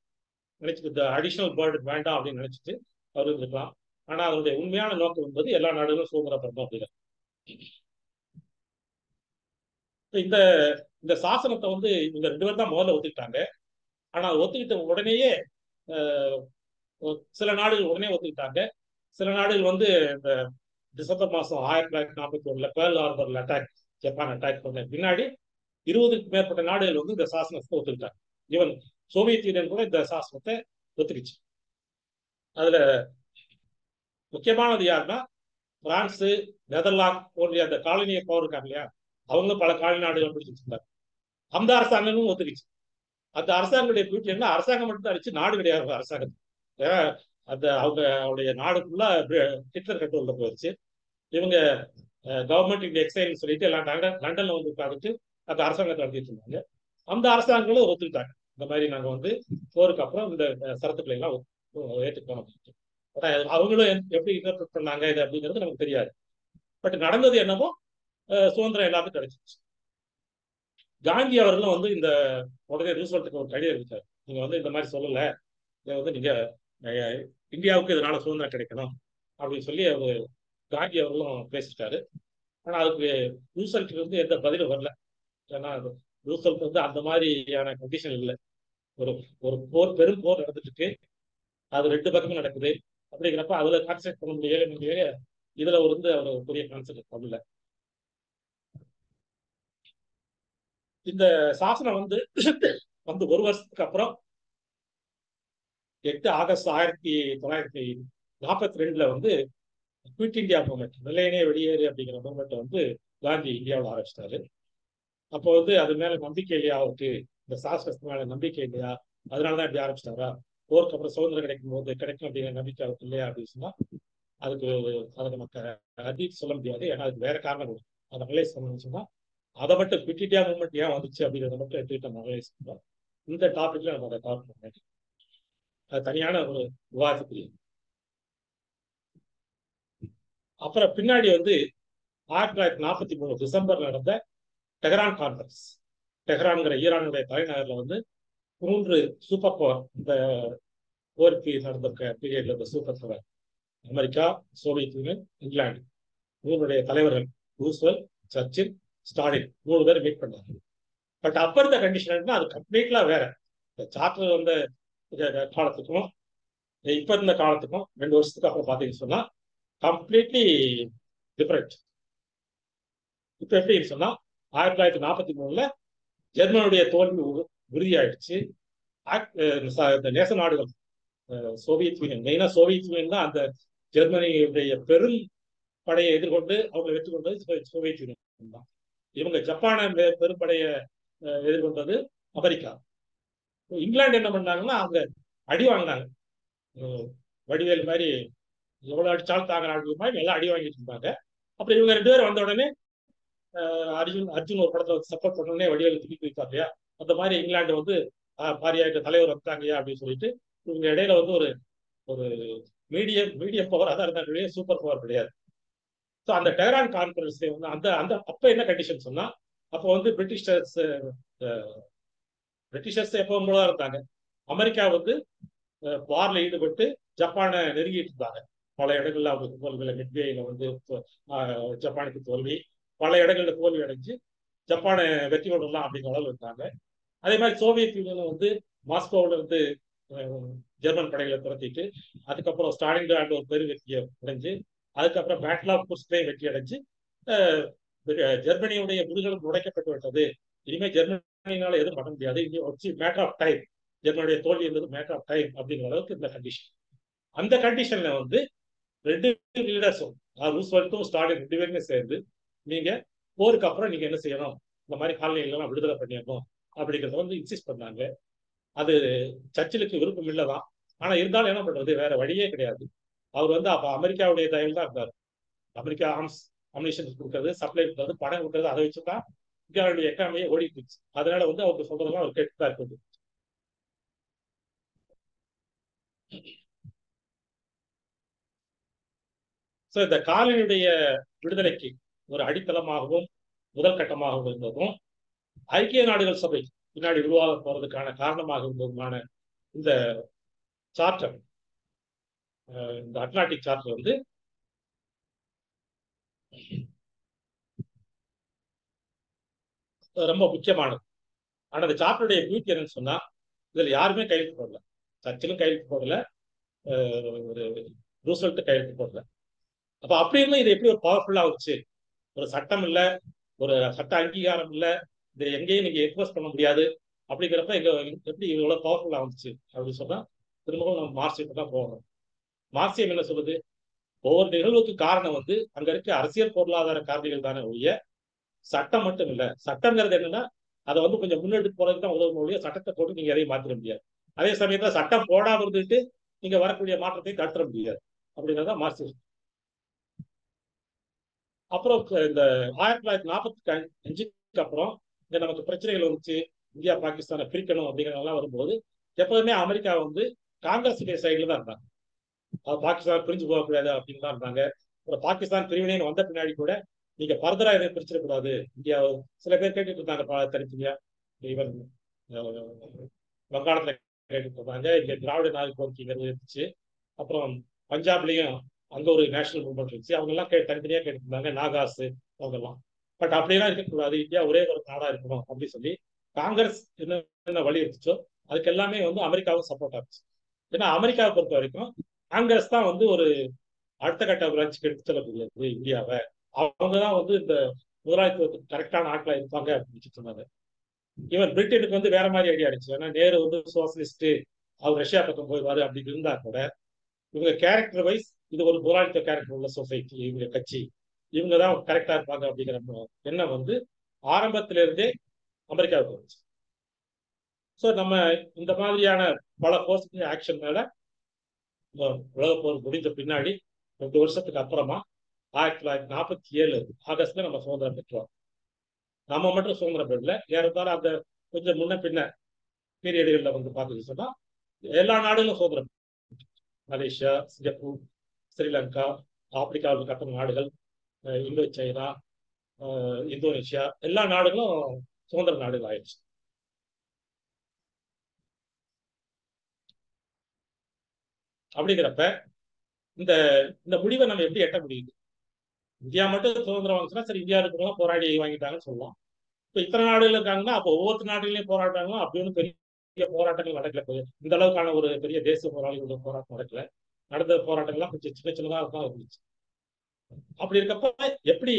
நினைச்சிட்டு அடிஷனல் பேர்டு வேண்டாம் அப்படின்னு நினைச்சிட்டு அவர் இருந்திருக்கலாம். ஆனா அவருடைய உண்மையான நோக்கம் என்பது எல்லா நாடுகளும் சுதந்திரம் பெறணும் அப்படிங்கிற. இந்த இந்த சாசனத்தை வந்து இவங்க 2 பேர் தான் முதல்ல ஒத்துக்கிட்டாங்க. ஆனா ஒத்துக்கிட்ட உடனேயே சில நாடுகள் உடனே ஒத்துக்கிட்டாங்க. சில நாடுகள் வந்து இந்த டிசம்பர் மாசம் 1941 பேர்ல் ஹார்பர்ல ஜப்பான் அட்டாக் பண்ண பின்னாடி 20க்கு மேற்பட்ட நாடுகள் வந்து இந்த சாசனத்தை ஒத்துக்கிட்டாங்க. ஈவன் சோவியத் யூனியன் கூட இந்த சாசனத்தை ஒத்துக்கிச்சு. அதுல முக்கியமானது யாருன்னா பிரான்ஸ், நெதர்லாந்து போன்ற அந்த காலனிய பவர் இருக்காங்க இல்லையா, அவங்க பல காலனி நாடுகள் பிடிச்சி வச்சிருந்தாங்க. அந்த அரசாங்கமும் ஒத்துக்கிச்சு. அந்த அரசாங்கத்துடைய பியூட்டி என்ன, அரசாங்கம் மட்டும் தான் அடிச்சு, நாடு கிடையாது அரசாங்கம். ஏன்னா அந்த அவங்களுடைய நாடு ஃபுல்லா ஹிட்லர் கண்ட்ரோல்ல போயிடுச்சு. இவங்க கவர்மெண்ட் இன் எக்ஸைல்னு சொல்லிட்டு எல்லாம் லண்டன்ல வந்து உட்காந்துட்டு அந்த அரசாங்கத்தை நடத்திட்டு இருந்தாங்க. அந்த அரசாங்கங்களும் ஒத்துக்கிட்டாங்க, இந்த மாதிரி நாங்க வந்து போருக்கு அப்புறம் இந்த சரத்துக்களை எல்லாம் ஏற்றுக்கணும். அவங்களும் எப்படி இன்டர்பிரட் பண்ணாங்க இது அப்படிங்கிறது நமக்கு தெரியாது. பட் நடந்தது என்னமோ சுதந்திரம் எல்லாத்துக்கும் கிடைச்சிச்சு. காந்தி அவர்களும் வந்து இந்த உடனே ரூஸ்வெல்ட்டுக்கு ஒரு கடிதம் எழுதிட்டார். நீங்க வந்து இந்த மாதிரி சொல்லல, இதை வந்து நீங்க இந்தியாவுக்கு இதனால சுதந்திரம் கிடைக்கணும் அப்படின்னு சொல்லி அவர் காந்தி அவர்களும் பேசிட்டாரு. ஆனா அதுக்கு ரூஸ்வெல்ட் வந்து எந்த பதிலும் வரல. ஏன்னா ரூஸ்வெல்ட் வந்து அந்த மாதிரியான கண்டிஷன் இல்லை. ஒரு ஒரு போர், பெரும் போர் நடந்துட்டு இருக்கு, அது 2 பக்கமும் நடக்குது. அப்படிங்கிறப்ப அதுல கான்சென்ட்ரேட் பண்ண முடியல. இதுல வந்து அவர் பெரிய கான்சென்ட்ரேட் பண்ணல. இந்த சாசனம் வந்து வந்து 1 வருஷத்துக்கு அப்புறம் 8 ஆகஸ்ட் 1942 வந்து குவிட் இந்தியா மூவ்மெண்ட், வெள்ளையனே வெளியேறு அப்படிங்கிற மூவ்மெண்ட் வந்து காந்தி இந்தியாவில் ஆரம்பிச்சிட்டாரு. அப்போ வந்து அது மேல நம்பிக்கை இல்லையா அவருக்கு, இந்த சாசனத்து மேல நம்பிக்கை இல்லையா, அதனாலதான் இப்படி ஆரம்பிச்சிட்டாரா, போருக்கு அப்புறம் சுதந்திரம் கிடைக்கும் போது கிடைக்கும் அப்படிங்கிற நம்பிக்கை அவருக்கு இல்லையா அப்படின்னு சொன்னா அதுக்கு அதை நமக்கு அஜித் சொல்ல முடியாது. ஏன்னா அதுக்கு வேற காரணம் அதை அனலைஸ் பண்ணணும்னு சொன்னா அதை மட்டும் குவிட் இந்தியா மூவ்மெண்ட் ஏன் வந்துச்சு அப்படிங்கிறத மட்டும் எடுத்துக்கிட்டு நம்ம அனலைஸ் பண்ணோம். இந்த டாபிக்ல நம்ம அதை கவர் பண்ண அது தனியான ஒரு விவாதத்துக்குரிய. அப்புறம் பின்னாடி வந்து 1943 டிசம்பர்ல நடந்த டெஹரான் கான்ஃபரன்ஸ், டெஹரான்ங்கிற ஈரானுடைய தலைநகர்ல வந்து 3 சூப்பர் பவர், இந்த போருக்கு நடந்த பீரியட்ல இந்த super power America, Soviet union, England, 3 தலைவர்கள் ரூஸ்வெல்ட், சர்ச்சில், ஸ்டாலின் 3 பேர் மீட் பண்ணாங்க. பட் அப்ப இருந்த கண்டிஷன் அது கம்ப்ளீட்லா வேற. இந்த சார்ட்டர் வந்த காலத்துக்கும் இப்ப இருந்த காலத்துக்கும் 2 வருஷத்துக்கு அப்புறம் பாத்தீங்கன்னு சொன்னா கம்ப்ளீட்லி டிஃபரெண்ட். இப்ப எப்படின்னு சொன்னா 1943 ஜெர்மனுடைய தோல்வி உறுதியாயிடுச்சு. இந்த நேச நாடுகள் சோவியத் யூனியன், மெயினா சோவியத் யூனியன் தான் அந்த ஜெர்மனியுடைய பெரும் படையை எதிர்கொண்டு அவங்க வெற்றி கொண்டது சோவியத் யூனியன் தான். இவங்க ஜப்பான பெரும்படையை எதிர்கொண்டது அமெரிக்கா. இங்கிலாந்து என்ன பண்ணாங்கன்னா அவங்க அடி வாங்கினாங்க, வடிவேல் மாதிரி எவ்வளவு அடிச்சாலும் தாங்க மாதிரி நல்லா அடி வாங்கிட்டு இருந்தாங்க. அப்புறம் இவங்க 2 பேரும் வந்த உடனே அர்ஜுன் ஒரு படத்துல சப்போர்ட் பண்ண உடனே வடிவேலு திருப்பி வைப்பார் இல்லையா, அந்த மாதிரி இங்கிலாந்து வந்து பாரியாக்கு தலைவர் வந்துட்டாங்கய்யா அப்படின்னு சொல்லிட்டு இவங்க இடையில வந்து ஒரு ஒரு மீடியம் பவர் அதான் இருந்தாங்க, சூப்பர் பவர் கிடையாது. ஸோ அந்த டெஹரான் கான்ஃபரன்ஸ் வந்து அந்த அந்த அப்ப என்ன கண்டிஷன் சொன்னா, அப்போ வந்து பிரிட்டிஷர்ஸ் எப்பவும் போல தான் இருந்தாங்க. அமெரிக்கா வந்து வார்ல ஈடுபட்டு ஜப்பானை நெருங்கிட்டு இருந்தாங்க. பல இடங்கள்ல அவங்களுக்கு தோல்விகளை, மிட்வேல வந்து ஜப்பானுக்கு தோல்வி, பல இடங்கள்ல தோல்வி அடைஞ்சு ஜப்பானை வெற்றி கொள்ளலாம் அப்படிங்கிற அளவு இருந்தாங்க. அதே மாதிரி சோவியத் யூனியன் வந்து மாஸ்கோவில் இருந்து ஜெர்மன் படைகளை துரத்திட்டு, அதுக்கப்புறம் ஸ்டாலின்கிராட் ஒரு பெரு வெற்றியை அடைஞ்சு, அதுக்கப்புறம் பேட்டில் ஆஃப் குர்ஸ்க்லையும் வெற்றி அடைஞ்சு ஜெர்மனியுடைய முதுகெலும்பு உடைக்கப்பட்டு விட்டது, இனிமே ஜெர்மனினால எதுவும் பண்ண முடியாது, இனி மேட்டர் ஆஃப் டைம், ஜெர்மனியுடைய தோல்வி என்பது மேட்டர் ஆஃப் டைம் அப்படிங்கிற அளவுக்கு இந்த கண்டிஷன். அந்த கண்டிஷன்ல வந்து 2 லீடர்ஸும், ரூஸ்வெல்ட்டும் ஸ்டாலின் 2 பேருமே சேர்ந்து, நீங்க போருக்கு அப்புறம் நீங்க என்ன செய்யணும், இந்த மாதிரி காலனிகளெல்லாம் விடுதலை பண்ணிடணும் அப்படிங்கிறத வந்து இன்சிஸ்ட் பண்ணாங்க. அது சர்ச்சிலுக்கு விருப்பம் இல்லதான். ஆனா இருந்தாலும் என்ன பண்றது, வேற வழியே கிடையாது. அவர் வந்து அப்ப அமெரிக்காவுடைய தயவில் தான் இருந்தார். அமெரிக்கா ஆர்ம்ஸ் அம்யூனிஷன் கொடுக்கறது, சப்ளை பண்றது, பணம் கொடுக்கறது, அதை வச்சுதான் இந்தியாவுடைய எக்கானமியை ஓடிட்டு இருந்துச்சு. அதனால வந்து அவருக்கு சொல்றதெல்லாம் அவர் கேட்டுதான் இருக்குது. ஸோ இந்த காலனியுடைய விடுதலைக்கு ஒரு அடித்தளமாகவும் முதல் கட்டமாகவும் இருந்ததும், ஐக்கிய நாடுகள் சபை பின்னாடி உருவாக போறதுக்கான காரணமாக இருந்ததுமான இந்த சார்ட்டர், இந்த அட்லாண்டிக் சார்ட்டர் வந்து ரொம்ப முக்கியமானது. ஆனா அந்த சார்ட்டருடைய பியூட்டி என்னன்னு சொன்னா, இதுல யாருமே கையெழுத்து போடல. சர்ச்சிலும் கையெழுத்து போடல, ஒரு ரூஸ்வெல்ட் கையெழுத்து போடல. அப்ப அப்படி இருந்தா இது எப்படி ஒரு பவர்ஃபுல்லா ஆச்சு? ஒரு சட்டம் இல்ல, ஒரு சட்ட அங்கீகாரம் இல்ல, இதை எங்கேயும் நீங்க எக்ஸ்பிரஸ் பண்ண முடியாது. அப்படிங்கிறப்ப எப்படி இவ்வளவு பவர்ஃபுல்லா வந்துச்சு அப்படின்னு சொன்னா, திரும்பவும் நம்ம மார்க்சியத்தை தான் போகணும். மார்க்சியம் என்ன சொல்லுது, ஒவ்வொரு நிகழ்வுக்கு காரணம் வந்து அங்க இருக்க அரசியல் பொருளாதார காரணிகள் தானே ஒழிய சட்டம் மட்டும் இல்ல. சட்டம்ங்கிறது என்னன்னா, அதை வந்து கொஞ்சம் முன்னெடுத்து போறதுக்கு தான் உதவும் ஒழிய சட்டத்தை போட்டு நீங்க எதையும் மாத்திர முடியாது. அதே சமயத்துல சட்டம் போடாம இருந்துட்டு நீங்க வரக்கூடிய மாற்றத்தை தடுத்துட முடியாது அப்படிங்கிறத மார்க்சியம். அப்புறம் இந்த 1945க்கு அப்புறம் இந்த நமக்கு பிரச்சனைகள் வந்துச்சு, இந்தியா பாகிஸ்தானை பிரிக்கணும் அப்படிங்கிறதெல்லாம் வரும்போது எப்போதுமே அமெரிக்கா வந்து காங்கிரஸுடைய சைடுல தான் இருந்தாங்க. பாகிஸ்தான் பிரிஞ்சு போகக்கூடாது அப்படின்னு தான் இருந்தாங்க. அப்புறம் பாகிஸ்தான் பிரிவினைன்னு வந்த பின்னாடி கூட நீங்க ஃபர்தரா எதையும் பிரிச்சிடக்கூடாது இந்தியா, சில பேர் கேட்டுட்டு இருந்தாங்க தனித்தனியா. ஈவன் வங்காளத்துல கேட்டுட்டு இருந்தாங்க, இங்க திராவிட நாடு கோரிக்கைங்கிறது இருந்துச்சு. அப்புறம் பஞ்சாப்லயும் அங்க ஒரு நேஷனல் மூவ்மெண்ட் இருந்துச்சு, அவங்க எல்லாம் தனித்தனியா கேட்டு இருந்தாங்க, நாகாஸ் அவங்க எல்லாம். பட் அப்படியெல்லாம் இருக்கக்கூடாது, இந்தியா ஒரே ஒரு நாடா இருக்கணும் அப்படின்னு சொல்லி காங்கிரஸ் என்ன வழி இருந்துச்சோ அதுக்கு எல்லாமே வந்து அமெரிக்காவும் சப்போர்ட் ஆச்சு. ஏன்னா அமெரிக்காவை பொறுத்த வரைக்கும் காங்கிரஸ் தான் வந்து ஒரு அடுத்த கட்ட வளர்ச்சிக்கு எடுத்து செல்லக்கூடியது இந்தியாவை. அவங்கதான் வந்து இந்த முதலாளித்துவத்துக்கு கரெக்டான ஆட்களா இருப்பாங்க அப்படின்னு சொன்னாங்க. ஈவன் பிரிட்டனுக்கு வந்து வேற மாதிரி ஐடியா இருந்துச்சு. ஏன்னா நேரு வந்து சோசியலிஸ்ட், அவர் ரஷ்யா பக்கம் போயிடுவாரு அப்படி இருந்தா கூட இவங்க கேரக்டர் வைஸ் இது ஒரு முதலாளித்துவ கேரக்டர் உள்ள சொசைட்டி, இவங்க கட்சி, இவங்க தான் கரெக்டா இருப்பாங்க அப்படிங்கிற எண்ணம் வந்து ஆரம்பத்திலிருந்தே அமெரிக்காவுக்கு வந்துச்சு. ஸோ நம்ம இந்த மாதிரியான பல போஸ்ட் ஆக்ஷன்னால உலக போர் முடிந்த பின்னாடி 2 வருஷத்துக்கு அப்புறமா 1947 ஆகஸ்ட்ல நம்ம சுதந்திரம் பெற்றோம். நம்ம மட்டும் சுதந்திரம் பெறல, ஏறத்தாலும் அந்த கொஞ்சம் முன்ன பின்ன பீரியடுகளில் வந்து பார்த்துட்டு சொன்னா எல்லா நாடுகளும் சுதந்திரம், மலேசியா, சிங்கப்பூர், ஸ்ரீலங்கா, ஆப்பிரிக்காவுக்கு கட்டும் நாடுகள், இந்தோ சைனா, இந்தோனேஷியா, எல்லா நாடுகளும் சுதந்திர நாடுகள் ஆயிடுச்சு. அப்படிங்கிறப்ப இந்த இந்த முடிவை நம்ம எப்படி எட்ட முடியுது? இந்தியா மட்டும் சுதந்திரம் வாங்கிச்சுன்னா சரி, இந்தியா இருக்கிறவங்க போராடி வாங்கிட்டாங்கன்னு சொல்லலாம். இப்போ இத்தனை நாடுகள் இருக்காங்கன்னா அப்போ ஒவ்வொரு நாடுகளையும் போராட்டாங்களோ அப்படின்னு பெரிய போராட்டங்கள் நடக்கல. இந்த அளவுக்கான ஒரு பெரிய தேசிய போராளிகளோட போராட்டம் நடக்கல. நடந்த போராட்டங்கள்லாம் கொஞ்சம் சின்ன சின்னதாக தான் இருந்துச்சு. அப்படி இருக்கப்ப எப்படி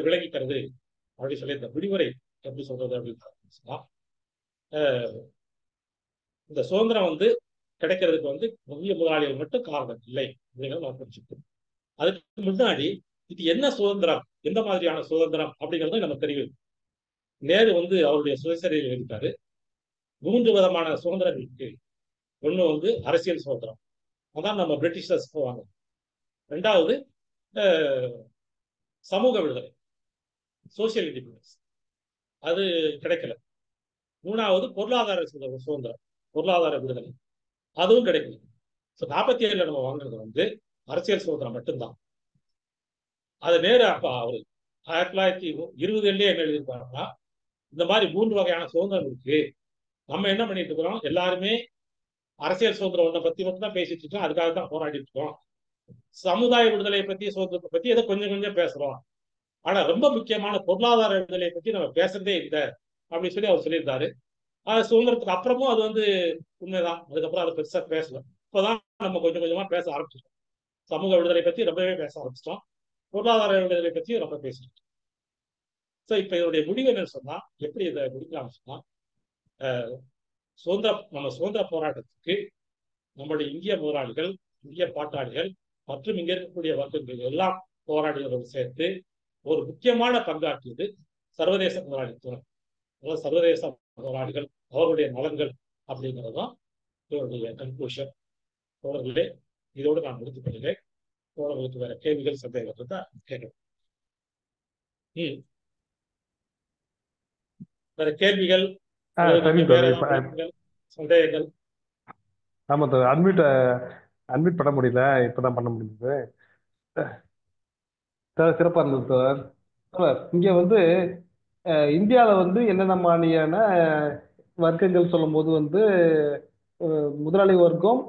விளங்கிக்கிறது அப்படின்னு சொல்லி இந்த விடுமுறை எப்படி சொல்றது அப்படின்னு சொன்னா, இந்த சுதந்திரம் வந்து கிடைக்கிறதுக்கு வந்து முக்கிய முதலாளிகள் மட்டும் காரணம் இல்லை அப்படிங்கிறத நான் புரிஞ்சுக்கணும். அதுக்கு முன்னாடி இது என்ன சுதந்திரம், எந்த மாதிரியான சுதந்திரம் அப்படிங்கிறது நம்ம தெரியும். நேரு வந்து அவருடைய சுயசரிதையில் இருக்காரு, 3 விதமான சுதந்திரம் இருக்கு. ஒண்ணு வந்து அரசியல் சுதந்திரம், அதான் நம்ம பிரிட்டிஷர்ஸ் போவாங்க. 2வது சமூக விடுதலை, சோசியல் இண்டிபெண்டன்ஸ், அது கிடைக்கல. மூணாவது பொருளாதார சுதந்திரம், பொருளாதார விடுதலை, அதுவும் கிடைக்கல. 47 நம்ம வாங்குறது வந்து அரசியல் சுதந்திரம் மட்டும்தான். அது நேரு அப்ப அவரு 1920 என்ன எழுதியிருப்பாருன்னா, இந்த மாதிரி 3 வகையான சுதந்திரம் இருக்கு. நம்ம என்ன பண்ணிட்டு இருக்கிறோம், எல்லாருமே அரசியல் சுதந்திரம் ஒன்றை பத்தி மட்டும் தான் பேசிட்டு இருக்கோம், அதுக்காக தான் போராடிட்டு இருக்கோம். சமுதாய விடுதலை பத்தி, சுதந்திரத்தை பத்தி ஏதோ கொஞ்சம் கொஞ்சம் பேசுறோம். ஆனா ரொம்ப முக்கியமான பொருளாதார விடுதலை பத்தி நம்ம பேசுறதே இல்லை அப்படின்னு சொல்லி அவர் சொல்லியிருந்தாரு. சுதந்திரத்துக்கு அப்புறமும் அது வந்து உண்மைதான். அதுக்கப்புறம் அதை பெருசா பேசல. இப்பதான் நம்ம கொஞ்சம் கொஞ்சமா பேச ஆரம்பிச்சிட்டோம். சமூக விடுதலை பத்தி ரொம்பவே பேச ஆரம்பிச்சிட்டோம். பொருளாதார விடுதலை பத்தி ரொம்ப பேசிட்டோம். ஸோ இப்ப இதனுடைய முடிவு என்னன்னு சொன்னா, எப்படி இதை முடிக்கலாம்னு சொன்னா, நம்ம சுதந்திர போராட்டத்துக்கு நம்முடைய இந்திய முதலாளிகள், இந்திய பாட்டாளிகள் மற்றும் இங்க இருக்கக்கூடிய வர்க்கங்கள் எல்லாம் போராடிகளோடு சேர்த்து ஒரு முக்கியமான பங்காற்றியது சர்வதேச முதலாளித்துவம். அதாவது சர்வதேச முதலாளிகள், அவருடைய நலன்கள் அப்படிங்கிறதுதான் இதனுடைய கன்க்ளூஷன். தோழர்களே, இதோடு நான் முடித்துக் கொள்கிறேன். தோழர்களுக்கு வேற கேள்விகள், சந்தேகங்கள் இருந்தா கேட்கணும். வேற கேள்விகள், சரி வேற தோழர். ஏதாவது விளக்கங்கள், சந்தேகங்கள்? ஆமா தோழர், அட்மிட் பண்ண முடியல, இப்பதான் பண்ண முடியுது. சிறப்பா இருந்தது தோழர். தோழர், இங்க வந்து இந்தியாவில் வந்து என்னென்ன மாதிரியான வர்க்கங்கள் சொல்லும் போது வந்து முதலாளி வர்க்கம்,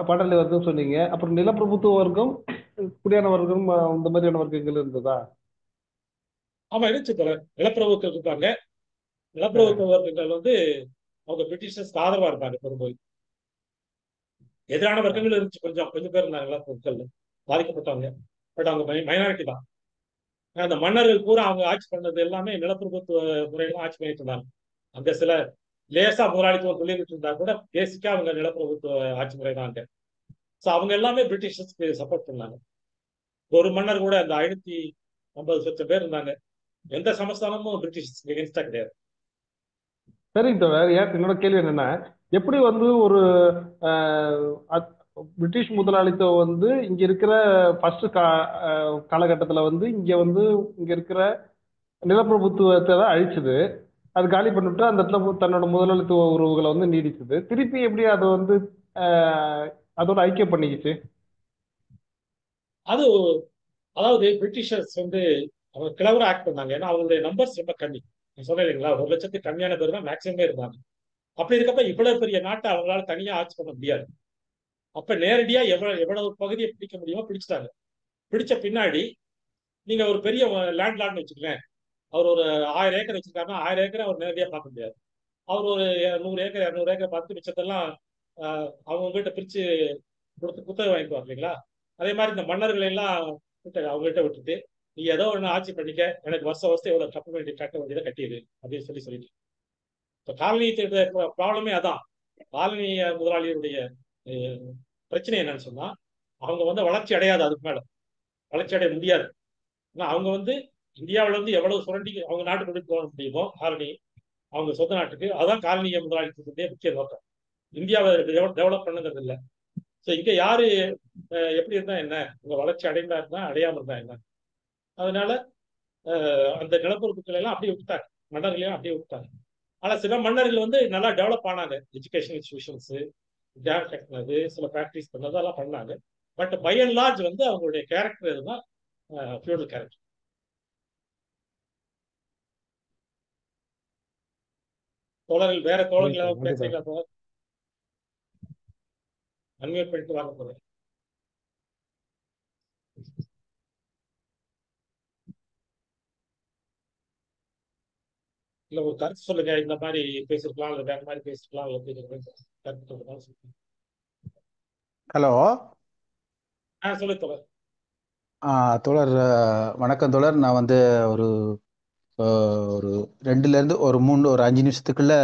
பாட்டாளி வர்க்கம் சொன்னீங்க, அப்புறம் நிலப்பிரபுத்துவ வர்க்கம், குடியான வர்க்கம், இந்த மாதிரியான வர்க்கங்கள் இருந்ததா? ஆமா, இருந்துச்சு தோழர். நிலப்பிரபுக்கள் இருக்காங்க. அஹ், நிலப்பிரபுத்துவ வர்க்கங்கள் வந்து அவங்க பிரிட்டிஷர்ஸ்க்கு ஆதரவா இருப்பாங்க. பெரும்போது எதிரான வர்க்கங்கள் இருந்துச்சு, கொஞ்சம் கொஞ்சம் பேர் இருந்தாங்க நிலப்பிரபுக்கள் பாதிக்கப்பட்டவங்க. பட் அவங்க மைனாரிட்டி தான். அந்த மன்னர்கள் பூரா அவங்க ஆட்சி பண்ணது எல்லாமே நிலப்பிரபுத்துவ முறையில ஆட்சி பண்ணிட்டு இருந்தாங்க. அங்க சில லேசா முதலாளித்துவம் சொல்லிட்டு இருந்தா கூட பேசிக்கா அவங்க நிலப்பிரபுத்துவ ஆட்சி முறை தான் அங்க. ஸோ அவங்க எல்லாமே பிரிட்டிஷர்ஸ்க்கு சப்போர்ட் பண்ணாங்க. ஒரு மன்னர் கூட அந்த 550 பேர் இருந்தாங்க. எந்த சமஸ்தானமும் பிரிட்டிஷ் எகென்ஸ்டா கிடையாது. சரிங்க தோழர். என்னோட கேள்வி என்னன்னா, எப்படி வந்து ஒரு பிரிட்டிஷ் முதலாளித்துவம் வந்து இங்க இருக்கிற ஃபர்ஸ்ட் காலகட்டத்தில் வந்து இங்க இருக்கிற நிலப்பிரபுத்துவத்தை தான் அழிச்சது. அது காலி பண்ணிவிட்டு அந்த இடத்துல தன்னோட முதலாளித்துவ உறவுகளை வந்து நீடிச்சது. திருப்பி எப்படி அதை வந்து ஆஹ், அதோட ஐக்கியம் பண்ணிக்கிச்சு? அது அதாவது பிரிட்டிஷர்ஸ் வந்து அவங்க கிளவரா ஆக்ட் பண்ணாங்க. ஏன்னா அவங்களுடைய நம்பர்ஸ் ரொம்ப கம்மி. நான் சொன்னேன் இல்லைங்களா, 1,00,000 கம்மியான பேர் தான் மேக்சிமமே இருந்தாங்க. அப்படி இருக்கப்ப இவ்வளவு பெரிய நாட்டை அவங்களால தனியா ஆட்சி பண்ண முடியாது. அப்ப நேரடியா எவ்வளவு பகுதியை பிடிக்க முடியுமோ பிடிச்சிட்டாங்க. பிடிச்ச பின்னாடி நீங்க ஒரு பெரிய லேண்ட் லார்ட்னு வச்சுக்கலேன். அவர் ஒரு 1000 ஏக்கர் வச்சிருக்காருன்னா 1000 ஏக்கரை அவர் நேரடியா பார்க்க முடியாது. அவர் ஒரு 100 ஏக்கர் 200 ஏக்கர் பார்த்து மிச்சத்தெல்லாம் அவங்க கிட்ட பிரிச்சு கொடுத்து குத்தகை வாங்கிக்குவார் இல்லைங்களா. அதே மாதிரி இந்த மன்னர்களை எல்லாம் அவங்ககிட்ட விட்டுட்டு, நீ ஏதோ ஒன்று ஆட்சி பண்ணிக்க, எனக்கு வருஷம் வருஷம் எவ்வளவு கட்ட வேண்டியதை கட்டிடு அப்படின்னு சொல்லிட்டு. இப்போ காலனி ப்ராப்ளமே அதான். காலனி முதலாளிகளுடைய பிரச்சனை என்னன்னு சொன்னா, அவங்க வந்து வளர்ச்சி அடையாது, அதுக்கு மேல வளர்ச்சி அடைய முடியாது. ஏன்னா அவங்க வந்து இந்தியாவில இருந்து எவ்வளவு சுரண்டி அவங்க நாட்டுக்கு கொண்டு போக முடியுமோ காலனி, அவங்க சொந்த நாட்டுக்கு, அதான் காலனிய முதலாளித்துவத்துடைய முக்கிய நோக்கம். இந்தியாவை டெவலப் பண்ணுங்கிறது இல்லை. ஸோ இங்க யாரு எப்படி இருந்தா என்ன, உங்க வளர்ச்சி அடைந்தா இருந்தா அடையாம இருந்தா என்ன. அதனால அந்த நிலப்பரப்புகளை எல்லாம் அப்படியே விட்டாங்க, மன்னர்களையும் அப்படியே விட்டாங்க. ஆனா சில மன்னர்கள் வந்து நல்லா டெவலப் ஆனாங்க. எஜுகேஷன் இன்ஸ்டிடியூஷன்ஸ், டேம் கட்டினது, சில ஃபேக்டரிஸ் பண்ணது அதெல்லாம் பண்ணாங்க. பட் பை அண்ட் லார்ஜ் வந்து அவங்களுடைய கேரக்டர் எதுனா ஃபியூடல் கேரக்டர். தோழர்கள், வேற சரிங்க தோழர்கள் சார், ஏதாவது நன்றி சார். பேசுறீங்களா தோழர்? அன்மியூட் பண்ணிட்டு வாங்க போறேன். இல்ல ஒரு கருத்து சொல்லுங்க, இந்த மாதிரி பேசிருக்கலாம் இல்ல வேற மாதிரி பேசிருக்கலாம் இல்ல கருத்து சொல்லுங்க. ஹலோ. சொல்லு தோழர். தோழர், வணக்கம் தோழர். நான் வந்து ஒரு ஒரு 2லேருந்து ஒரு 3 ஒரு 5 நிமிஷத்துக்குள்ள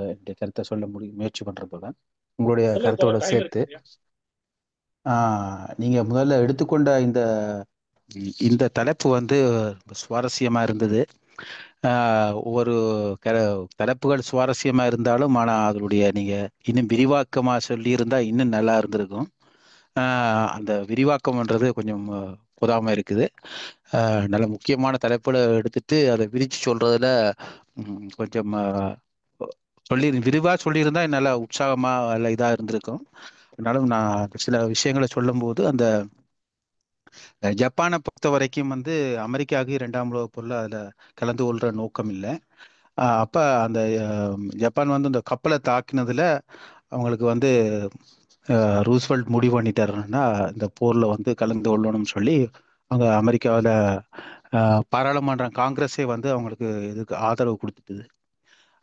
என்னுடைய கருத்தை சொல்ல முயற்சி பண்ணுறேன் தோழர், உங்களுடைய சொல்லுங்க கருத்தோட தோழர், டைம் சேர்த்து. இருக்கு. நீங்கள் முதல்ல எடுத்துக்கொண்ட இந்த இந்த தலைப்பு வந்து சுவாரஸ்யமாக இருந்தது. ஒவ்வொரு தலைப்புகள் சுவாரஸ்யமாக இருந்தாலும் ஆனால் அதனுடைய நீங்கள் இன்னும் விரிவாக்கமாக சொல்லியிருந்தால் இன்னும் நல்லா இருந்திருக்கும். அந்த விரிவாக்கம்ன்றது கொஞ்சம் புதாம இருக்குது. நல்ல முக்கியமான தலைப்புல எடுத்துட்டு அதை விரிச்சு சொல்றதுல கொஞ்சம் விரிவா சொல்லியிருந்தா நல்லா உற்சாகமா நல்ல இதா இருந்திருக்கும். அதனால நான் சில விஷயங்களை சொல்லும்போது அந்த ஜப்பானை பொறுத்த வரைக்கும் வந்து அமெரிக்காவுக்கு இரண்டாம் உலகப் போர்ல அதுல கலந்து கொள்ற நோக்கம் இல்லை. அப்ப அந்த ஜப்பான் வந்து இந்த கப்பலை தாக்கினதுல அவங்களுக்கு வந்து ரூஸ்வெல்ட் முடிவு பண்ணிட்டாருன்னா இந்த போர்ல வந்து கலந்து கொள்ளணும்னு சொல்லி அங்க அமெரிக்காவில் பாராளுமன்றம் காங்கிரஸே வந்து அவங்களுக்கு இதுக்கு ஆதரவு கொடுத்துட்டுது.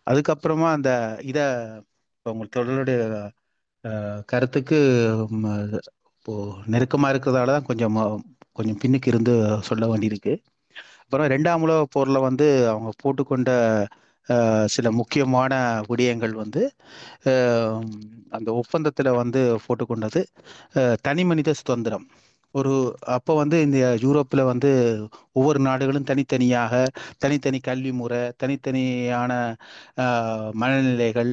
அதுக்கப்புறமா அந்த இத இப்ப உங்க தொடருடைய கருத்துக்கு ம், இப்போ நெருக்கமா இருக்கிறதால தான் கொஞ்சம் கொஞ்சம் பின்னுக்கு இருந்து சொல்ல வேண்டியிருக்கு. அப்புறம் ரெண்டாம் உலக போர்ல வந்து அவங்க போட்டுக்கொண்ட சில முக்கியமான விடயங்கள் வந்து அஹ், அந்த ஒப்பந்தத்துல வந்து போட்டுக்கொண்டது தனி மனித சுதந்திரம். ஒரு அப்போ வந்து இந்த யூரோப்பில் வந்து ஒவ்வொரு நாடுகளும் தனித்தனியாக தனித்தனி கல்வி முறை, தனித்தனியான மனநிலைகள்,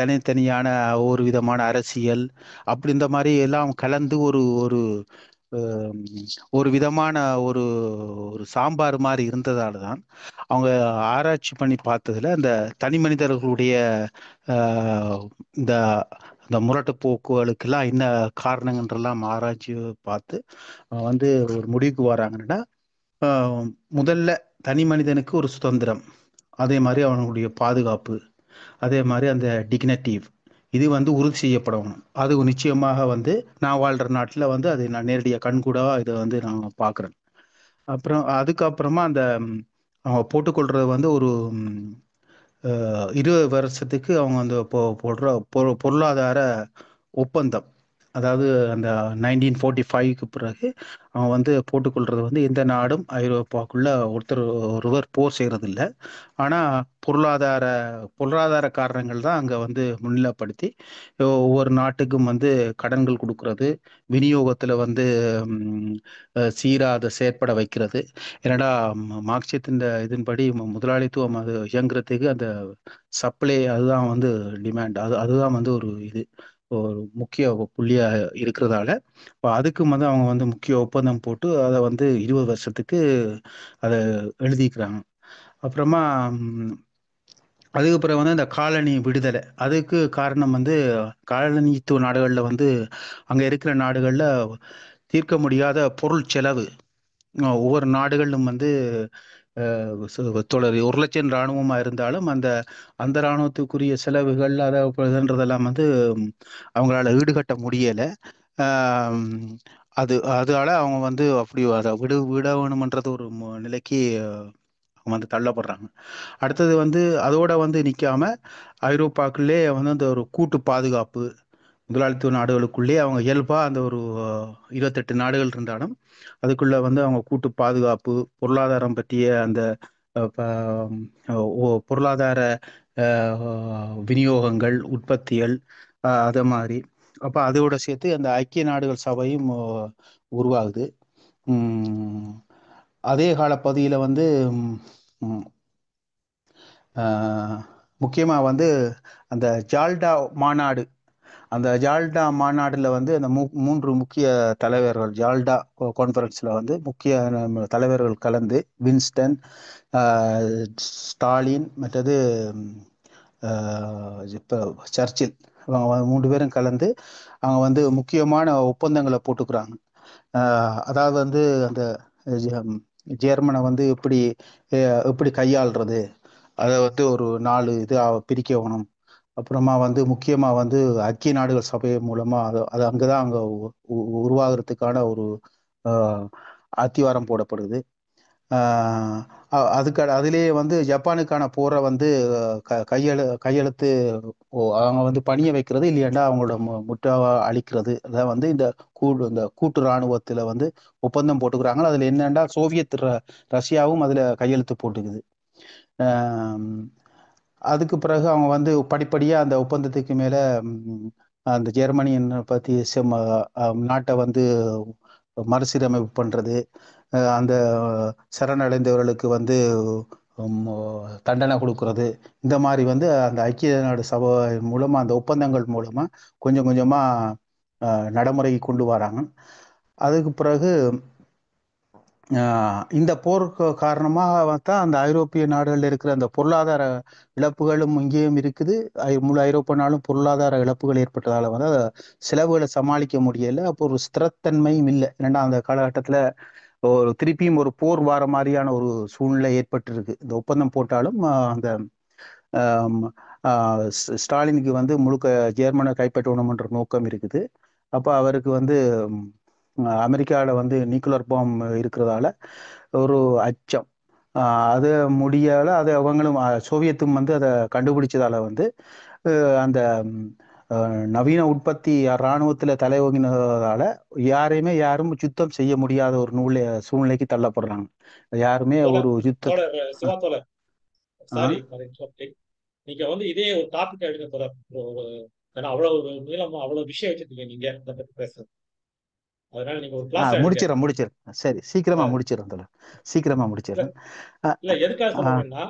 தனித்தனியான ஒரு விதமான அரசியல், அப்படி இந்த மாதிரி எல்லாம் கலந்து ஒரு ஒரு அஹ், ஒரு விதமான ஒரு ஒரு சாம்பார் மாதிரி இருந்ததால தான் அவங்க ஆராய்ச்சி பண்ணி பார்த்ததுல இந்த தனி மனிதர்களுடைய அஹ், இந்த இந்த முரட்டு போக்குகளுக்கெல்லாம் என்ன காரணங்கன்றெல்லாம் ஆராய்ச்சி பார்த்து வந்து ஒரு முடிவுக்கு வராங்கன்னா அஹ், முதல்ல தனி மனிதனுக்கு ஒரு சுதந்திரம், அதே மாதிரி அவனுடைய பாதுகாப்பு, அதே மாதிரி அந்த டிக்னட்டிவ் இது வந்து உறுதி செய்யப்படணும். அது நிச்சயமாக வந்து நான் வாழ்ற நாட்டில் வந்து அது நான் நேரடியாக கண்கூடவா இதை வந்து நான் பார்க்குறேன். அப்புறம் அதுக்கப்புறமா அந்த அவங்க போட்டுக்கொள்றது வந்து ஒரு 20 வருஷத்துக்கு அவங்க அந்த போடுற பொருளாதார ஒப்பந்தம். அதாவது அந்த 1945க்கு பிறகு அவன் வந்து போட்டுக்கொள்றது வந்து எந்த நாடும் ஐரோப்பாக்குள்ள ஒருத்தர் ஒருவர் போர் செய்யறது இல்லை. ஆனா பொருளாதார பொருளாதார காரணங்கள் தான் அங்க வந்து முன்னிலைப்படுத்தி ஒவ்வொரு நாட்டுக்கும் வந்து கடன்கள் கொடுக்கறது, விநியோகத்துல வந்து சீரா அதை செயற்பட வைக்கிறது. ஏன்னா மார்க்சியத்தின் இதன்படி முதலாளித்துவம் அது இயங்குறதுக்கு அந்த சப்ளை அதுதான் வந்து டிமாண்ட், அதுதான் வந்து ஒரு முக்கிய புள்ளியா இருக்கிறதால இப்போ அதுக்கு வந்து அவங்க வந்து முக்கிய ஒப்பந்தம் போட்டு அதை வந்து 20 வருஷத்துக்கு அதை எழுதிக்கிறாங்க. அப்புறமா அதுக்கு பிறகு வந்து இந்த காலனி விடுதலை, அதுக்கு காரணம் வந்து காலனித்துவ நாடுகளில் வந்து அங்கே இருக்கிற நாடுகளில் தீர்க்க முடியாத பொருள் செலவு. ஒவ்வொரு நாடுகளிலும் வந்து தொடர் 1 லட்சம் இராணுவமா இருந்தாலும் அந்த அந்த இராணுவத்துக்குரிய செலவுகள் அதைன்றதெல்லாம் வந்து அவங்களால ஈடுகட்ட முடியலை. ஆம், அதால அவங்க வந்து அப்படி அதை விட வேணுமன்றது ஒரு நிலைக்கு அவங்க வந்து தள்ளப்படுறாங்க. அடுத்தது வந்து அதோட வந்து நிற்காம ஐரோப்பாக்குள்ளே வந்து அந்த ஒரு கூட்டு பாதுகாப்பு, முதலாளித்துவ நாடுகளுக்குள்ளே அவங்க இயல்பா அந்த ஒரு 28 நாடுகள் இருந்தாலும் அதுக்குள்ள வந்து அவங்க கூட்டு பாதுகாப்பு, பொருளாதாரம் பற்றிய அந்த பொருளாதார விநியோகங்கள், உற்பத்திகள், அதை மாதிரி அப்ப அதோட சேர்த்து அந்த ஐக்கிய நாடுகள் சபையும் உருவாகுது. உம் அதே காலப்பகுதியில வந்து உம் ஆஹ் முக்கியமா வந்து அந்த ஜால்டா மாநாடு, அந்த ஜால்டா மாநாடுல வந்து அந்த 3 முக்கிய தலைவர்கள் ஜால்டா கான்ஃபரன்ஸ்ல வந்து முக்கிய நம்ம தலைவர்கள் கலந்து வின்ஸ்டன், ஸ்டாலின், மற்றது இப்போ சர்ச்சில், இவங்க 3 பேரும் கலந்து அவங்க வந்து முக்கியமான ஒப்பந்தங்களை போட்டுக்கிறாங்க. அதாவது வந்து அந்த ஜெர்மனை வந்து எப்படி கையாள்றது, அதை வந்து ஒரு 4 பிரிக்கணும். அப்புறமா வந்து முக்கியமா வந்து ஐக்கிய நாடுகள் சபை மூலமா அது அங்கதான் அங்க உருவாகிறதுக்கான ஒரு ஆஹ், அத்திவாரம் போடப்படுது. ஆஹ் அதிலேயே வந்து ஜப்பானுக்கான போரை வந்து கையெழுத்து அவங்க வந்து பணிய வைக்கிறது இல்லையாண்டா அவங்களோட முற்றாவா அழிக்கிறது. அதான் வந்து இந்த கூட்டு இராணுவத்துல வந்து ஒப்பந்தம் போட்டுக்கிறாங்க. அதுல என்னண்டா சோவியத் ரஷ்யாவும் அதுல கையெழுத்து போட்டுக்குது. ஆஹ் அதுக்கு பிறகு அவங்க வந்து படிப்படியா அந்த ஒப்பந்தத்துக்கு மேல ம், அந்த ஜெர்மனியின் பத்தி நாட்டை வந்து மறுசீரமைப்பு பண்றது, அந்த சரணடைந்தவர்களுக்கு வந்து ம், தண்டனை கொடுக்கறது, இந்த மாதிரி வந்து அந்த ஐக்கிய நாடு சபை மூலமா அந்த ஒப்பந்தங்கள் மூலமா கொஞ்சம் கொஞ்சமா நடைமுறைக்கு கொண்டு வராங்க. அதுக்கு பிறகு இந்த போருக்கு காரணமாக தான் அந்த ஐரோப்பிய நாடுகளில் இருக்கிற அந்த பொருளாதார இழப்புகளும் இங்கேயும் இருக்குது. முழு ஐரோப்பிய நாடும் பொருளாதார இழப்புகள் ஏற்பட்டதால வந்து செலவுகளை சமாளிக்க முடியல. அப்போ ஒரு ஸ்திரத்தன்மையும் இல்லை. ஏன்னா அந்த காலகட்டத்தில் திருப்பியும் ஒரு போர் வார மாதிரியான ஒரு சூழ்நிலை ஏற்பட்டு இருக்கு. இந்த ஒப்பந்தம் போட்டாலும் அந்த ஸ்டாலினுக்கு வந்து முழுக்க ஜெர்மனை கைப்பற்றணும்ன்ற நோக்கம் இருக்குது. அப்போ அவருக்கு வந்து அமெரிக்காவில் வந்து நியூக்ளியர் பாம் இருக்கிறதால ஒரு அச்சம். அது முடியால அது அவங்களும் சோவியத்தும் வந்து அதை கண்டுபிடிச்சதால வந்து அந்த நவீன உற்பத்தி இராணுவத்தில் தலைவங்கினதால யாரும் யுத்தம் செய்ய முடியாத ஒரு சூழ்நிலைக்கு தள்ளப்படுறாங்க. யாருமே ஒரு யுத்தத்தை சிவா தோழர், சாரி நீங்க வந்து இதே ஒரு டாபிக் எடுக்க தோழர். ஏன்னா அவ்வளவு நீளமா அவ்வளவு விஷயம் வச்சிருக்கீங்க நீங்க இதை பத்தி பேசுறது. அதனால நீங்க ஒரு கிளாஸ் முடிச்சிடறேன். சரி, சீக்கிரமா முடிச்சிடறேன். இல்ல எதுக்காக சொல்றேன்னா,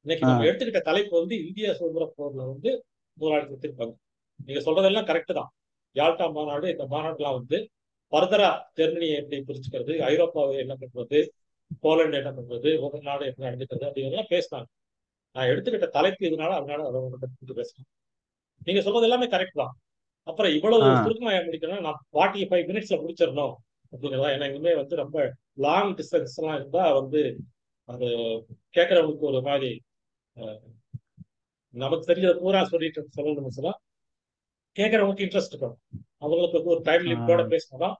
இன்னைக்கு நம்ம எடுத்துக்கிட்ட தலைப்பு வந்து இந்திய சுதந்திர போர்ல வந்து முதலாளித்துவ இருப்பாங்க. நீங்க சொல்றதெல்லாம் கரெக்ட் தான். யால்டா மாநாடு, இந்த மாநாடுலாம் வந்து ஃபர்தரா ஜெர்மனியை எப்படி பிரிச்சுக்கிறது, ஐரோப்பாவை என்ன பண்றது, போலந்து என்ன பண்றது, ஒரு நாடு எப்படி நடந்துக்கிறது அப்படிங்கிறதெல்லாம் பேசினாங்க. நான் எடுத்துக்கிட்ட தலைப்பு இதனால அதனால அதை பேசுறேன். நீங்க சொல்றது எல்லாமே கரெக்ட் தான். அப்புறம் இவ்வளவு சுருக்கமா முடிக்கணும்னா நான் 45 மினிட்ஸ்ல முடிச்சிடணும் அப்படிங்கிறதா. ஏன்னா இனிமே வந்து ரொம்ப லாங் டிஸ்டன்ஸ் எல்லாம் இருந்தா வந்து அது கேட்கறவங்களுக்கு ஒரு மாதிரி நமக்கு தெரிஞ்சதை பூரா சொல்லிட்டு சொல்லணும்னு சொன்னா கேட்கறவங்களுக்கு இன்ட்ரெஸ்ட் இருக்கும். அவங்களுக்கு ஒரு டைம் லிமிட்டோட பேசினாதான்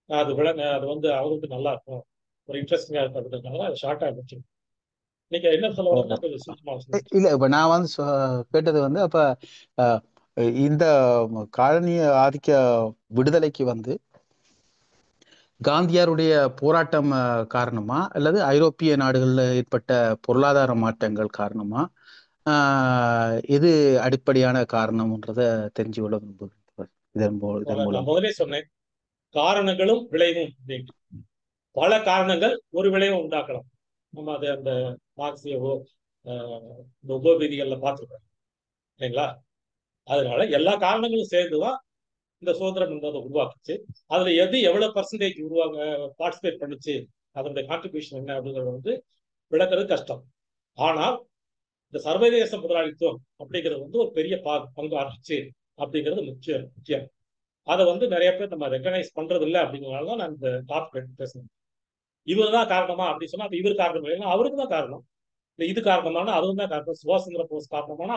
அது அது வந்து அவங்களுக்கு நல்லா இருக்கும், ஒரு இன்ட்ரெஸ்டிங்கா இருக்கும் அப்படின்றதுனால அது ஷார்ட்டா இருந்துச்சு. நீங்க என்ன சொல்ல வரீங்கன்னா கொஞ்சம் சுத்தமா இல்ல. இப்ப நான் வந்து கேட்டது வந்து அப்ப இந்த காலனிய ஆதிக்க விடுதலைக்கு வந்து காந்தியாருடைய போராட்டம் காரணமா அல்லது ஐரோப்பிய நாடுகளில் ஏற்பட்ட பொருளாதார மாற்றங்கள் காரணமா, எது அடிப்படையான காரணம்ன்றத தெரிஞ்சு கொள்ள விரும்புகிறேன். இதன் மூலம் நான் முதலே சொன்னேன், காரணங்களும் விளைவும் அப்படின்ட்டு. பல காரணங்கள் ஒரு விளைவை உண்டாக்கலாம். நம்ம அதை அந்த மார்க்சியவோ இந்த உப விதிகள்ல பார்த்துருக்கோம் இல்லைங்களா. அதனால எல்லா காரணங்களும் சேர்ந்துதான் இந்த சுதந்திரம் என்பதை உருவாக்குச்சு. அதுல எது எவ்வளவு பர்சன்டேஜ் பார்ட்டிசிபேட் பண்ணிச்சு, அதனுடைய கான்ட்ரிபியூஷன் என்ன அப்படிங்கறது வந்து விளக்குறது கஷ்டம். ஆனால் இந்த சர்வதேச முதலாளித்துவம் அப்படிங்கிறது வந்து ஒரு பெரிய பங்கு ஆற்றுச்சு அப்படிங்கிறது முக்கியம். அதை வந்து நிறைய பேர் நம்ம ரெகனைஸ் பண்றது இல்லை அப்படிங்கிறதுனாலதான் நான் இந்த டாபிக் பேசுறேன். இவர் தான் காரணமா அப்படின்னு சொன்னா அது இவர் காரணம் இல்லைன்னா அவருக்கு தான் காரணம். இது காரணமான அதுவும் தான் காரணம். சுபாஷ் போஸ் காரணமான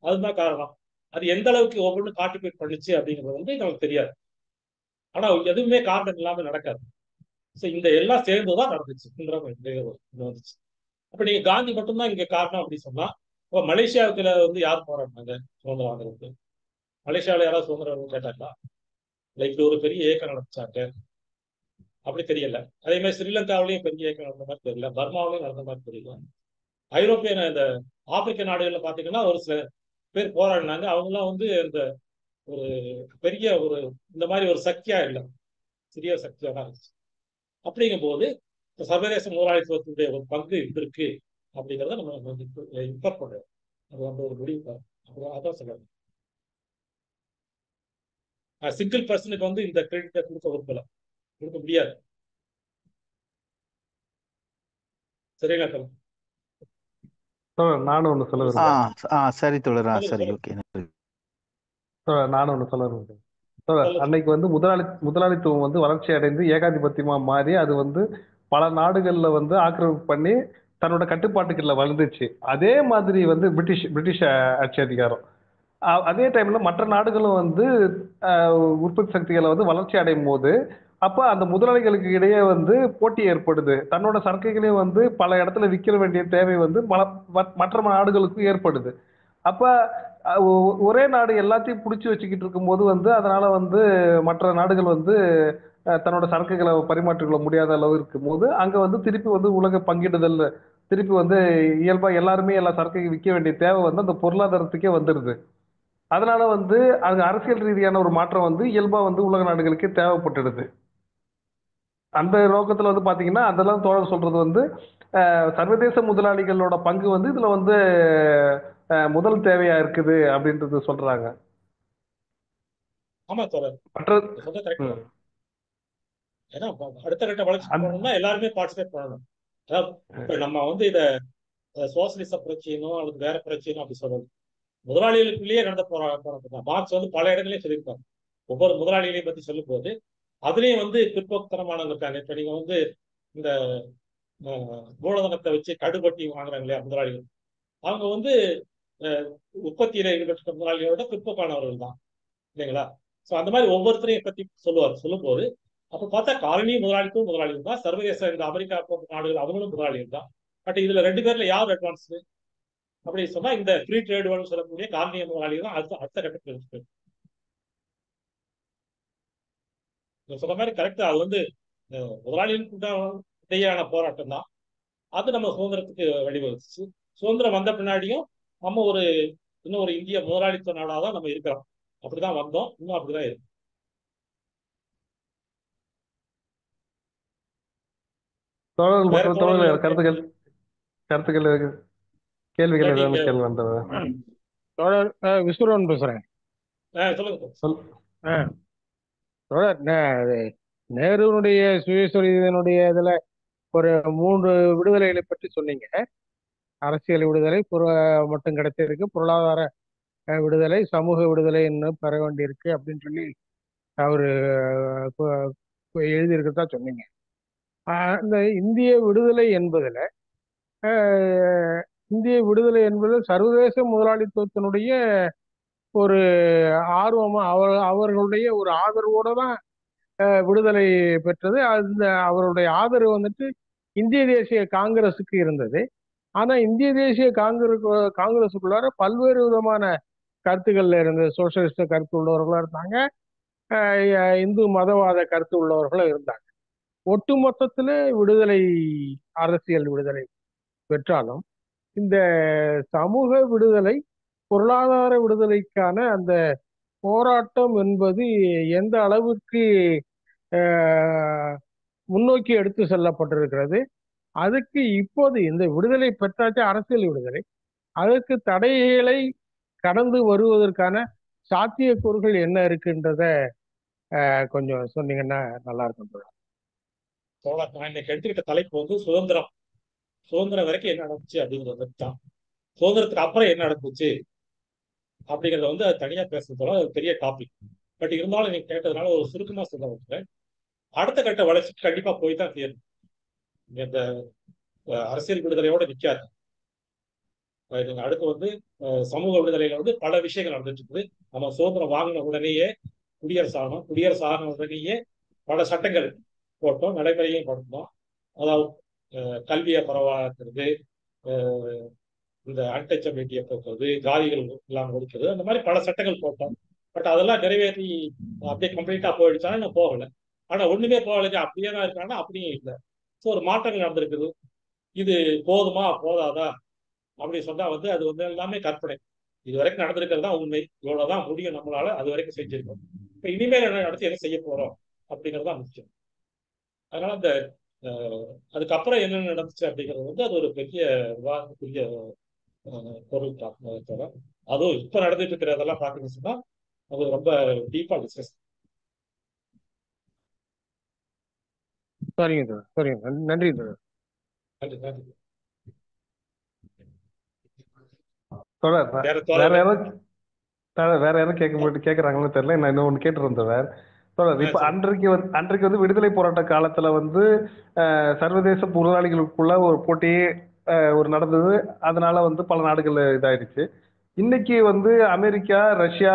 அதுதான் காரணம். அது எந்த அளவுக்கு ஒவ்வொன்றும் கான்ட்ரிபியூட் பண்ணிச்சு அப்படிங்கிறது வந்து நமக்கு தெரியாது. ஆனா எதுவுமே காரணம் இல்லாம நடக்காது. இந்த எல்லாம் சேர்ந்துதான் நடந்துச்சு. அப்ப நீங்க காந்தி மட்டும்தான் இங்க காரணம் அப்படின்னு சொன்னா, இப்போ மலேசியாவுக்குல வந்து யார் போராடினாங்க சுதந்திரம் வாங்குறதுக்கு? மலேசியாவில யாராவது சுதந்திரம் கேட்டாங்களா? இப்படி ஒரு பெரிய இயக்கம் நடந்துச்சாங்க அப்படி தெரியல. அதே மாதிரி ஸ்ரீலங்காவிலையும் பெரிய இயக்கம் நடந்த மாதிரி தெரியல. பர்மாவிலையும் நடந்த மாதிரி தெரியல. ஐரோப்பிய இந்த ஆப்பிரிக்க நாடுகள்ல பாத்தீங்கன்னா ஒரு சில பேர் போராடினாங்க. அவங்கெல்லாம் வந்து இந்த ஒரு பெரிய ஒரு இந்த மாதிரி ஒரு சக்தியா இல்லை, சிறிய சக்தியா தான் இருந்துச்சு. அப்படிங்கும் போது சர்வதேச முதலாளித்துவத்துடைய ஒரு பங்கு இருக்கு அப்படிங்கிறத நம்ம இம்பார்ட் பண்றோம். அது வந்து ஒரு முடிவு அதான் சொல்லுவாங்க. சிங்கிள் பர்சனுக்கு வந்து இந்த கிரெடிட்டை கொடுக்க முடியாது. சரிங்களா? நானும் ஒண்ணு சொல்ல விரும்புறேன். சரி தோழரா, சரி, ஓகே. நானும் ஒண்ணு சொல்ல விரும்புறேன். அன்னைக்கு வந்து முதலாளித்துவம் வந்து வளர்ச்சி அடைந்து ஏகாதிபத்தியமா மாறி அது வந்து பல நாடுகள்ல வந்து ஆக்கிரமிப்பு பண்ணி தன்னோட கட்டுப்பாட்டுக்குள்ள வளர்ந்துச்சு. அதே மாதிரி வந்து பிரிட்டிஷ் ஆட்சி அதிகாரம் அதே டைம்ல மற்ற நாடுகளும் வந்து உற்பத்தி சக்திகளை வந்து வளர்ச்சி அடையும் போது அப்ப அந்த முதலாளிகளுக்கு இடையே வந்து போட்டி ஏற்படுது. தன்னோட சரக்குகளையும் வந்து பல இடத்துல விற்க வேண்டிய தேவை வந்து மற்ற நாடுகளுக்கும் ஏற்படுது. அப்ப ஒரே நாடு எல்லாத்தையும் பிடிச்சி வச்சுக்கிட்டு இருக்கும்போது வந்து அதனால வந்து மற்ற நாடுகள் வந்து தன்னோட சரக்குகளை பரிமாற்றிக்கொள்ள முடியாத அளவு இருக்கும் போது அங்க வந்து திருப்பி வந்து உலக பங்கிடுதல் திருப்பி வந்து இயல்பா எல்லாருமே எல்லா சரக்கையும் விற்க வேண்டிய தேவை வந்து அந்த பொருளாதாரத்துக்கே வந்துடுது. அதனால வந்து அங்க அரசியல் ரீதியான ஒரு மாற்றம் வந்து இயல்பா வந்து உலக நாடுகளுக்கே தேவைப்பட்டுடுது. அந்த நோக்கத்துல வந்து பாத்தீங்கன்னா அதெல்லாம் தோழர் சொல்றது வந்து சர்வதேச முதலாளிகளோட பங்கு வந்து இதுல வந்து முதல் தேவையா இருக்குது அப்படின்றது சொல்றாங்க. ஆமா தோழர், மற்ற நீங்க சொல்றது கரெக்ட் ம். தான். ஏன்னா அடுத்த கட்ட வளர்ச்சிக்கு அந்த போகணும்னா எல்லாருமே பார்ட்டிசிபேட் பண்ணணும். அதாவது இப்ப நம்ம வந்து இதை சோசியலிச புரட்சியினோ அல்லது வேற புரட்சியினோ அப்படி சொல்றது முதலாளிகளுக்குள்ளேயே நடந்த போராட்டம் தான். மார்க்ஸ் வந்து பல இடங்களையும் சொல்லியிருக்காங்க. ஒவ்வொரு முதலாளிகளையும் பத்தி சொல்லும் போது அதுலயும் வந்து பிற்போக்குத்தனமானவங்க இருக்காங்க. இப்ப நீங்க வந்து இந்த மூலதனத்தை வச்சு கடுபட்டி வாங்குறாங்க இல்லையா முதலாளிகள், அவங்க வந்து அஹ், உற்பத்தியில ஈடுபட்ட முதலாளிகளோட பிற்போக்கானவர்கள் தான் இல்லைங்களா? சோ அந்த மாதிரி ஒவ்வொருத்தரையும் பத்தி சொல்லும்போது அப்ப பார்த்தா காலனி முதலாளிக்கும் முதலாளிகள் தான், சர்வதேச இந்த அமெரிக்கா போன்ற நாடுகள் அவங்களும் முதலாளிகள் தான். பட் இதுல ரெண்டு பேர்ல யார் அட்வான்ஸ் அப்படி சொன்னா இந்த ஃப்ரீ ட்ரேட் வேர்ல்டு சொல்லக்கூடிய காலனிய முதலாளிகள் தான் அடுத்த அடுத்த கட்டத்தில் இருக்கு. நீங்க சொன்ன மாதிரி கரெக்ட். அது வந்து முதலாளிகளுக்கு இடையான போராட்டம் தான். அது நம்ம சுதந்திரத்துக்கு வழிவகுச்சு. சுதந்திரம் வந்த பின்னாடியும் நம்ம இன்னும் ஒரு இந்திய முதலாளித்துவ நாடாக தான் நம்ம இருக்கிறோம். அப்படிதான் வந்தோம், இன்னும் அப்படிதான் இருக்கு. தோழர்கள் வேற மற்ற தோழர்கள் தோழர்களுக்கு கருத்துக்கள் கருத்துக்கள் கேள்விகள் இல்லாட்டி இங்க ஏதாவது கேள்வி வந்தது? தோழர் விஸ்வரன் பேசுறேன். சொல்லுங்க. சொல். ஆ, தோழர் நேருனுடைய சுயசரிதனுடைய இதுல ஒரு 3 விடுதலைகளை பற்றி சொன்னீங்க. அரசியல் விடுதலை மட்டும் கிடைச்சிருக்கு, பொருளாதார விடுதலை, சமூக விடுதலை இன்னும் பெற வேண்டியிருக்கு அப்படின்னு சொல்லி அவரு எழுதியிருக்கதா சொன்னீங்க. இந்த இந்திய விடுதலை என்பதுல இந்திய விடுதலை என்பது சர்வதேச முதலாளித்துவத்தினுடைய ஒரு ஆர்வமா அவர்களுடைய ஒரு ஆதரவோட தான் விடுதலை பெற்றது. அந்த அவருடைய ஆதரவு வந்துட்டு இந்திய தேசிய காங்கிரஸுக்கு இருந்தது. ஆனா இந்திய தேசிய காங்கிரஸுக்குள்ளார பல்வேறு விதமான கருத்துக்கள்ல இருந்தது. சோசியலிஸ்ட கருத்து உள்ளவர்களும் இருந்தாங்க, இந்து மதவாத கருத்து உள்ளவர்களும் இருந்தாங்க. ஒட்டு மொத்தத்துல விடுதலை, அரசியல் விடுதலை பெற்றாலும் இந்த சமூக விடுதலை, பொருளாதார விடுதலைக்கான அந்த போராட்டம் என்பது எந்த அளவுக்கு முன்னோக்கி எடுத்து செல்லப்பட்டிருக்கிறது. அதுக்கு இப்போது இந்த விடுதலை பெற்றாச்சு, அரசியல் விடுதலை, அதற்கு தடைகளை கடந்து வருவதற்கான சாத்தியக்கூறுகள் என்ன இருக்குன்றத கொஞ்சம் சொன்னீங்கன்னா நல்லா இருக்கும். தோழர், நான் இன்னைக்கு எடுத்துக்கிட்ட தலைப்பு வந்து சுதந்திரம். சுதந்திரம் வரைக்கும் என்ன நடந்துச்சு அப்படிங்கிறது தான். சுதந்திரத்துக்கு அப்புறம் என்ன நடந்துச்சு அப்படிங்கறத வந்து அது தனியா பேசுறதுல அது பெரிய டாபிக். பட் இருந்தாலும் நீங்க கேட்டதுனால ஒரு சுருக்கமா சொல்ல வச்சுக்கிறேன். அடுத்த கட்ட வளர்ச்சிக்கு கண்டிப்பா போய் தான் தீரும். இந்த அரசியல் விடுதலையோட நிக்காது. நீங்க அடுத்து வந்து சமூக விடுதலையில வந்து பல விஷயங்கள் நடந்துட்டு இருக்குது. நம்ம சுதந்திரம் வாங்கின உடனேயே குடியரசு ஆகணும், குடியரசு ஆகின உடனேயே பல சட்டங்கள் போட்டோம், நடைமுறையும் படுத்தோம். அதாவது கல்வியை பரவாக்குறது, இந்த அன்டச்சபிலிட்டியை போக்குறது, ஜாதிகள் எல்லாம் ஒழிக்கிறது, அந்த மாதிரி பல சட்டங்கள் போட்டோம். பட் அதெல்லாம் நிறைவேற்றி அப்படியே கம்ப்ளீட்டா போயிடுச்சாலும் நான் போகல. ஆனா ஒண்ணுமே போகலைங்க, அப்படியே தான் இருக்காங்கன்னா அப்படியும் இல்லை. ஸோ ஒரு மாற்றங்கள் நடந்திருக்குது. இது போதுமா போதாதா அப்படி சொன்னா வந்து அது வந்து எல்லாமே கற்பனை. இது வரைக்கும் நடந்திருக்கிறது தான் உண்மை. இவ்வளவுதான் முடியும் நம்மளால, அது வரைக்கும் செஞ்சிருக்கோம். இப்ப இனிமேல் என்ன நடத்தி என்ன செய்ய போறோம் அப்படிங்கிறது தான் முக்கியம். அதனால அந்த அதுக்கப்புறம் என்ன நடந்துச்சு அப்படிங்கிறது வந்து அது ஒரு பெரிய விவாதத்துக்குரிய பொருள் தவிர, அதுவும் இப்ப நடந்துட்டு இருக்கிறதெல்லாம் பாத்தீங்கன்னு சொன்னா அது ரொம்ப டீப்பா டிஸ்கஸ். சரிங்க சார், சரிங்க, நன்றி சார். நன்றி நன்றி. தொடர். வேற வேற தோழர்கள் யாரும் வேற யாரும் கேட்கறாங்கன்னு தெரியல. நான் இன்னொன்னு கேட்டிருந்தேன் வேற. தொடர். இப்ப சரி. அன்றைக்கு வந்து விடுதலை போராட்ட காலத்துல வந்து சர்வதேச முதலாளிகளுக்குள்ள ஒரு போட்டியே ஒரு நடந்தது. அதனால வந்து பல நாடுகள் இதாயிடுச்சு. இன்னைக்கு வந்து அமெரிக்கா, ரஷ்யா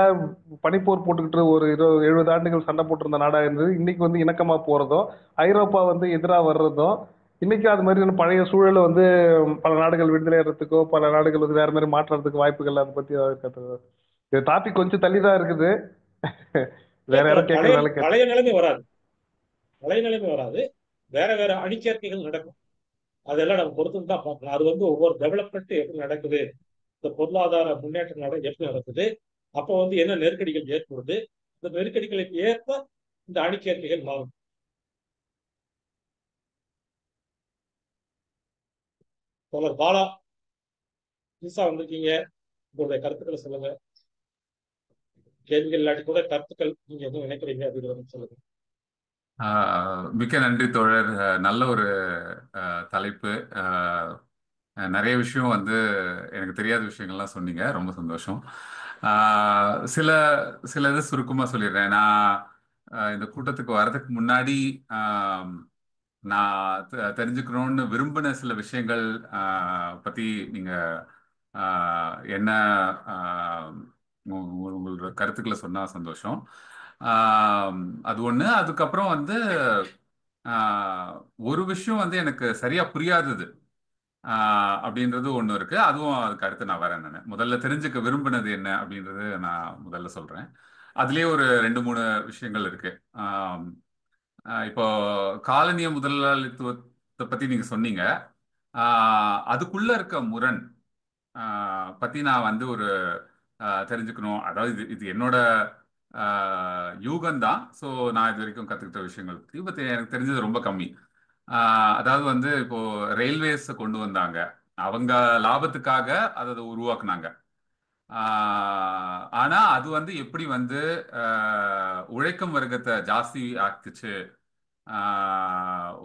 பனிப்போர் போட்டுக்கிட்டு ஒரு 70 ஆண்டுகள் சண்டை போட்டிருந்த நாடா இருந்தது. இன்னைக்கு வந்து இணக்கமா போறதும், ஐரோப்பா வந்து எதிராக வர்றதும், இன்னைக்கு அது மாதிரி பழைய சூழலை வந்து பல நாடுகள் விடுதலை ஆகிறதுக்கோ, பல நாடுகள் வந்து வேற மாதிரி மாற்றுறதுக்கு வாய்ப்புகள், அதை பத்தி டாபிக் கொஞ்சம் தள்ளிதான் இருக்குது. இல்ல வேற யாரும் பழைய கேட்கறதால கேட்டேன். பழைய நிலைமை வராது, பழைய நிலைமை வராது. வேற வேற அணிச்சேர்க்கைகள் நடக்கும். அதெல்லாம் நம்ம பொறுத்து தான் பார்க்கணும். அது வந்து ஒவ்வொரு டெவலப்மெண்ட் எப்படி நடக்குது, இந்த பொருளாதார முன்னேற்றம் எப்படி நடக்குது, அப்போ வந்து என்ன நெருக்கடிகள் ஏற்படுது, இந்த நெருக்கடிகளுக்கு ஏற்ப இந்த அணிச்சேர்க்கைகள் மாறும். தோழர் பாலா, புதுசா வந்திருக்கீங்க, உங்களுடைய கருத்துக்களை சொல்லுங்க. கேள்விகள் இல்லாட்டி கூட கருத்துக்கள் நீங்க எதுவும் நினைக்கிறீங்க அப்படின்னு சொல்லுங்க. மிக்க நன்றி தோழர். நல்ல ஒரு தலைப்பு. நிறைய விஷயம் வந்து எனக்கு தெரியாத விஷயங்கள்லாம் சொன்னீங்க. ரொம்ப சந்தோஷம். சில சில இது சுருக்கமாக சொல்லிடுறேன். நான் இந்த கூட்டத்துக்கு வர்றதுக்கு முன்னாடி நான் தெரிஞ்சுக்கணும்னு விரும்பின சில விஷயங்கள் பற்றி நீங்கள் என்ன உங்களோட கருத்துக்களை சொன்னால் சந்தோஷம். அது ஒன்று. அதுக்கப்புறம் வந்து ஒரு விஷயம் வந்து எனக்கு சரியா புரியாதது அப்படின்றது ஒன்று இருக்கு. அதுவும் அதுக்கு அடுத்து நான் வரேன். நான் முதல்ல தெரிஞ்சுக்க விரும்பினது என்ன அப்படின்றது நான் முதல்ல சொல்றேன். அதுலயே ஒரு 2-3 விஷயங்கள் இருக்கு. இப்போ காலனிய முதலாளித்துவத்தை பத்தி நீங்க சொன்னீங்க. அதுக்குள்ள இருக்க முரண் பத்தி நான் வந்து ஒரு தெரிஞ்சுக்கணும். அதாவது இது இது என்னோட யூகம்தான். ஸோ நான் இது வரைக்கும் கற்றுக்கிட்ட விஷயங்கள் பற்றி பட் எனக்கு தெரிஞ்சது ரொம்ப கம்மி. அதாவது வந்து இப்போ ரயில்வேஸ் கொண்டு வந்தாங்க. அவங்க லாபத்துக்காக அதை உருவாக்குனாங்க. ஆனா அது வந்து எப்படி வந்து உழைக்கும் வர்க்கத்தை ஜாஸ்தி ஆக்குச்சு.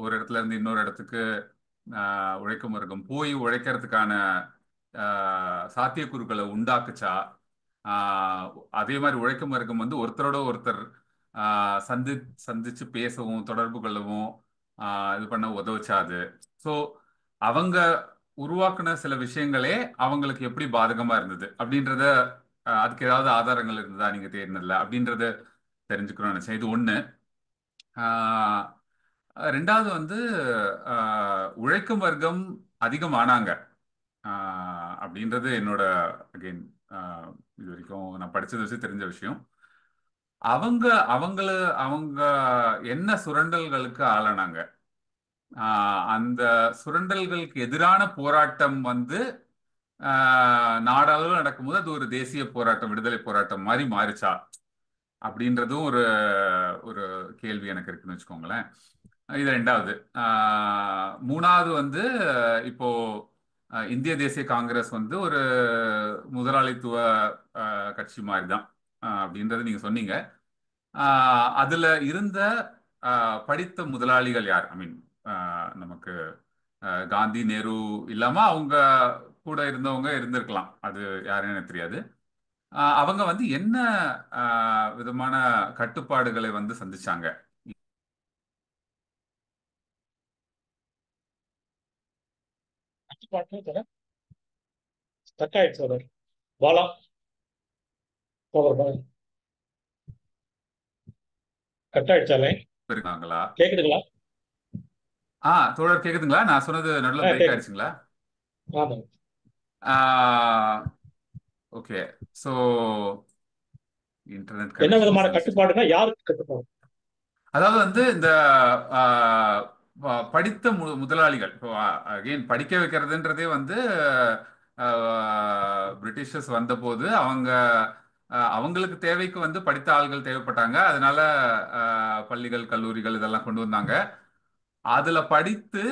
ஒரு இடத்துல இருந்து இன்னொரு இடத்துக்கு உழைக்கும் வர்க்கம் போய் உழைக்கிறதுக்கான சாத்தியக்கூறுகளை உண்டாக்குச்சா. அதே மாதிரி உழைக்கும் வர்க்கம் வந்து ஒருத்தரோட ஒருத்தர் சந்திச்சு பேசவும் தொடர்பு கொள்ளவும் இது பண்ண உதவுச்சா அது. ஸோ அவங்க உருவாக்குன சில விஷயங்களே அவங்களுக்கு எப்படி பாதகமா இருந்தது அப்படின்றத அதுக்கு ஏதாவது ஆதாரங்கள் இருந்ததா நீங்க தேடினதில்ல அப்படின்றத தெரிஞ்சுக்கணும்னு நினைச்சேன். இது ஒண்ணு. ரெண்டாவது வந்து உழைக்கும் வர்க்கம் அதிகமானாங்க அப்படின்றது என்னோட அகெயின் இது வரைக்கும் நான் படிச்சது வச்சு தெரிஞ்ச விஷயம். அவங்க அவங்க என்ன சுரண்டல்களுக்கு ஆளானாங்க. அந்த சுரண்டல்களுக்கு எதிரான போராட்டம் வந்து நாடளவில் நடக்கும்போது அது ஒரு தேசிய போராட்டம், விடுதலை போராட்டம் மாதிரி மாறிச்சா அப்படின்றதும் ஒரு ஒரு கேள்வி எனக்கு இருக்குன்னு வச்சுக்கோங்களேன். இது ரெண்டாவது. மூணாவது வந்து இப்போ இந்திய தேசிய காங்கிரஸ் வந்து ஒரு முதலாளித்துவ கட்சி மாதிரி தான் அப்படின்றத நீங்க சொன்னீங்க. அதுல இருந்த படித்த முதலாளிகள் யார்? ஐ மீன் நமக்கு காந்தி நேரு இல்லாம அவங்க கூட இருந்தவங்க இருந்திருக்கலாம். அது யாருன்னு எனக்கு தெரியாது. அவங்க வந்து என்ன விதமான கட்டுப்பாடுகளை வந்து சந்திச்சாங்க? பாலா கட் ஆயிடுச்சாலே இருக்காங்களா? கேக்குதுங்களா? தோழர் கேக்குதுங்களா? நான் சொன்னது நடுவில் பிரேக் ஆயிடுச்சுங்களா? ஓகே. ஸோ இன்டர்நெட் என்ன விதமான கனெக்ஷன் கட்டுப்பாடுனா யாருக்கு கட்டுப்பாடு? அதாவது வந்து இந்த படித்த முதலாளிகள் இப்போ அகெயின் படிக்க வைக்கிறதுன்றதே வந்து பிரிட்டிஷர்ஸ் வந்தபோது அவங்களுக்கு தேவைக்கு வந்து படித்த ஆள்கள் தேவைப்பட்டாங்க. அதனால பள்ளிகள் கல்லூரிகள் இதெல்லாம் கொண்டு வந்தாங்க. அதுல படித்து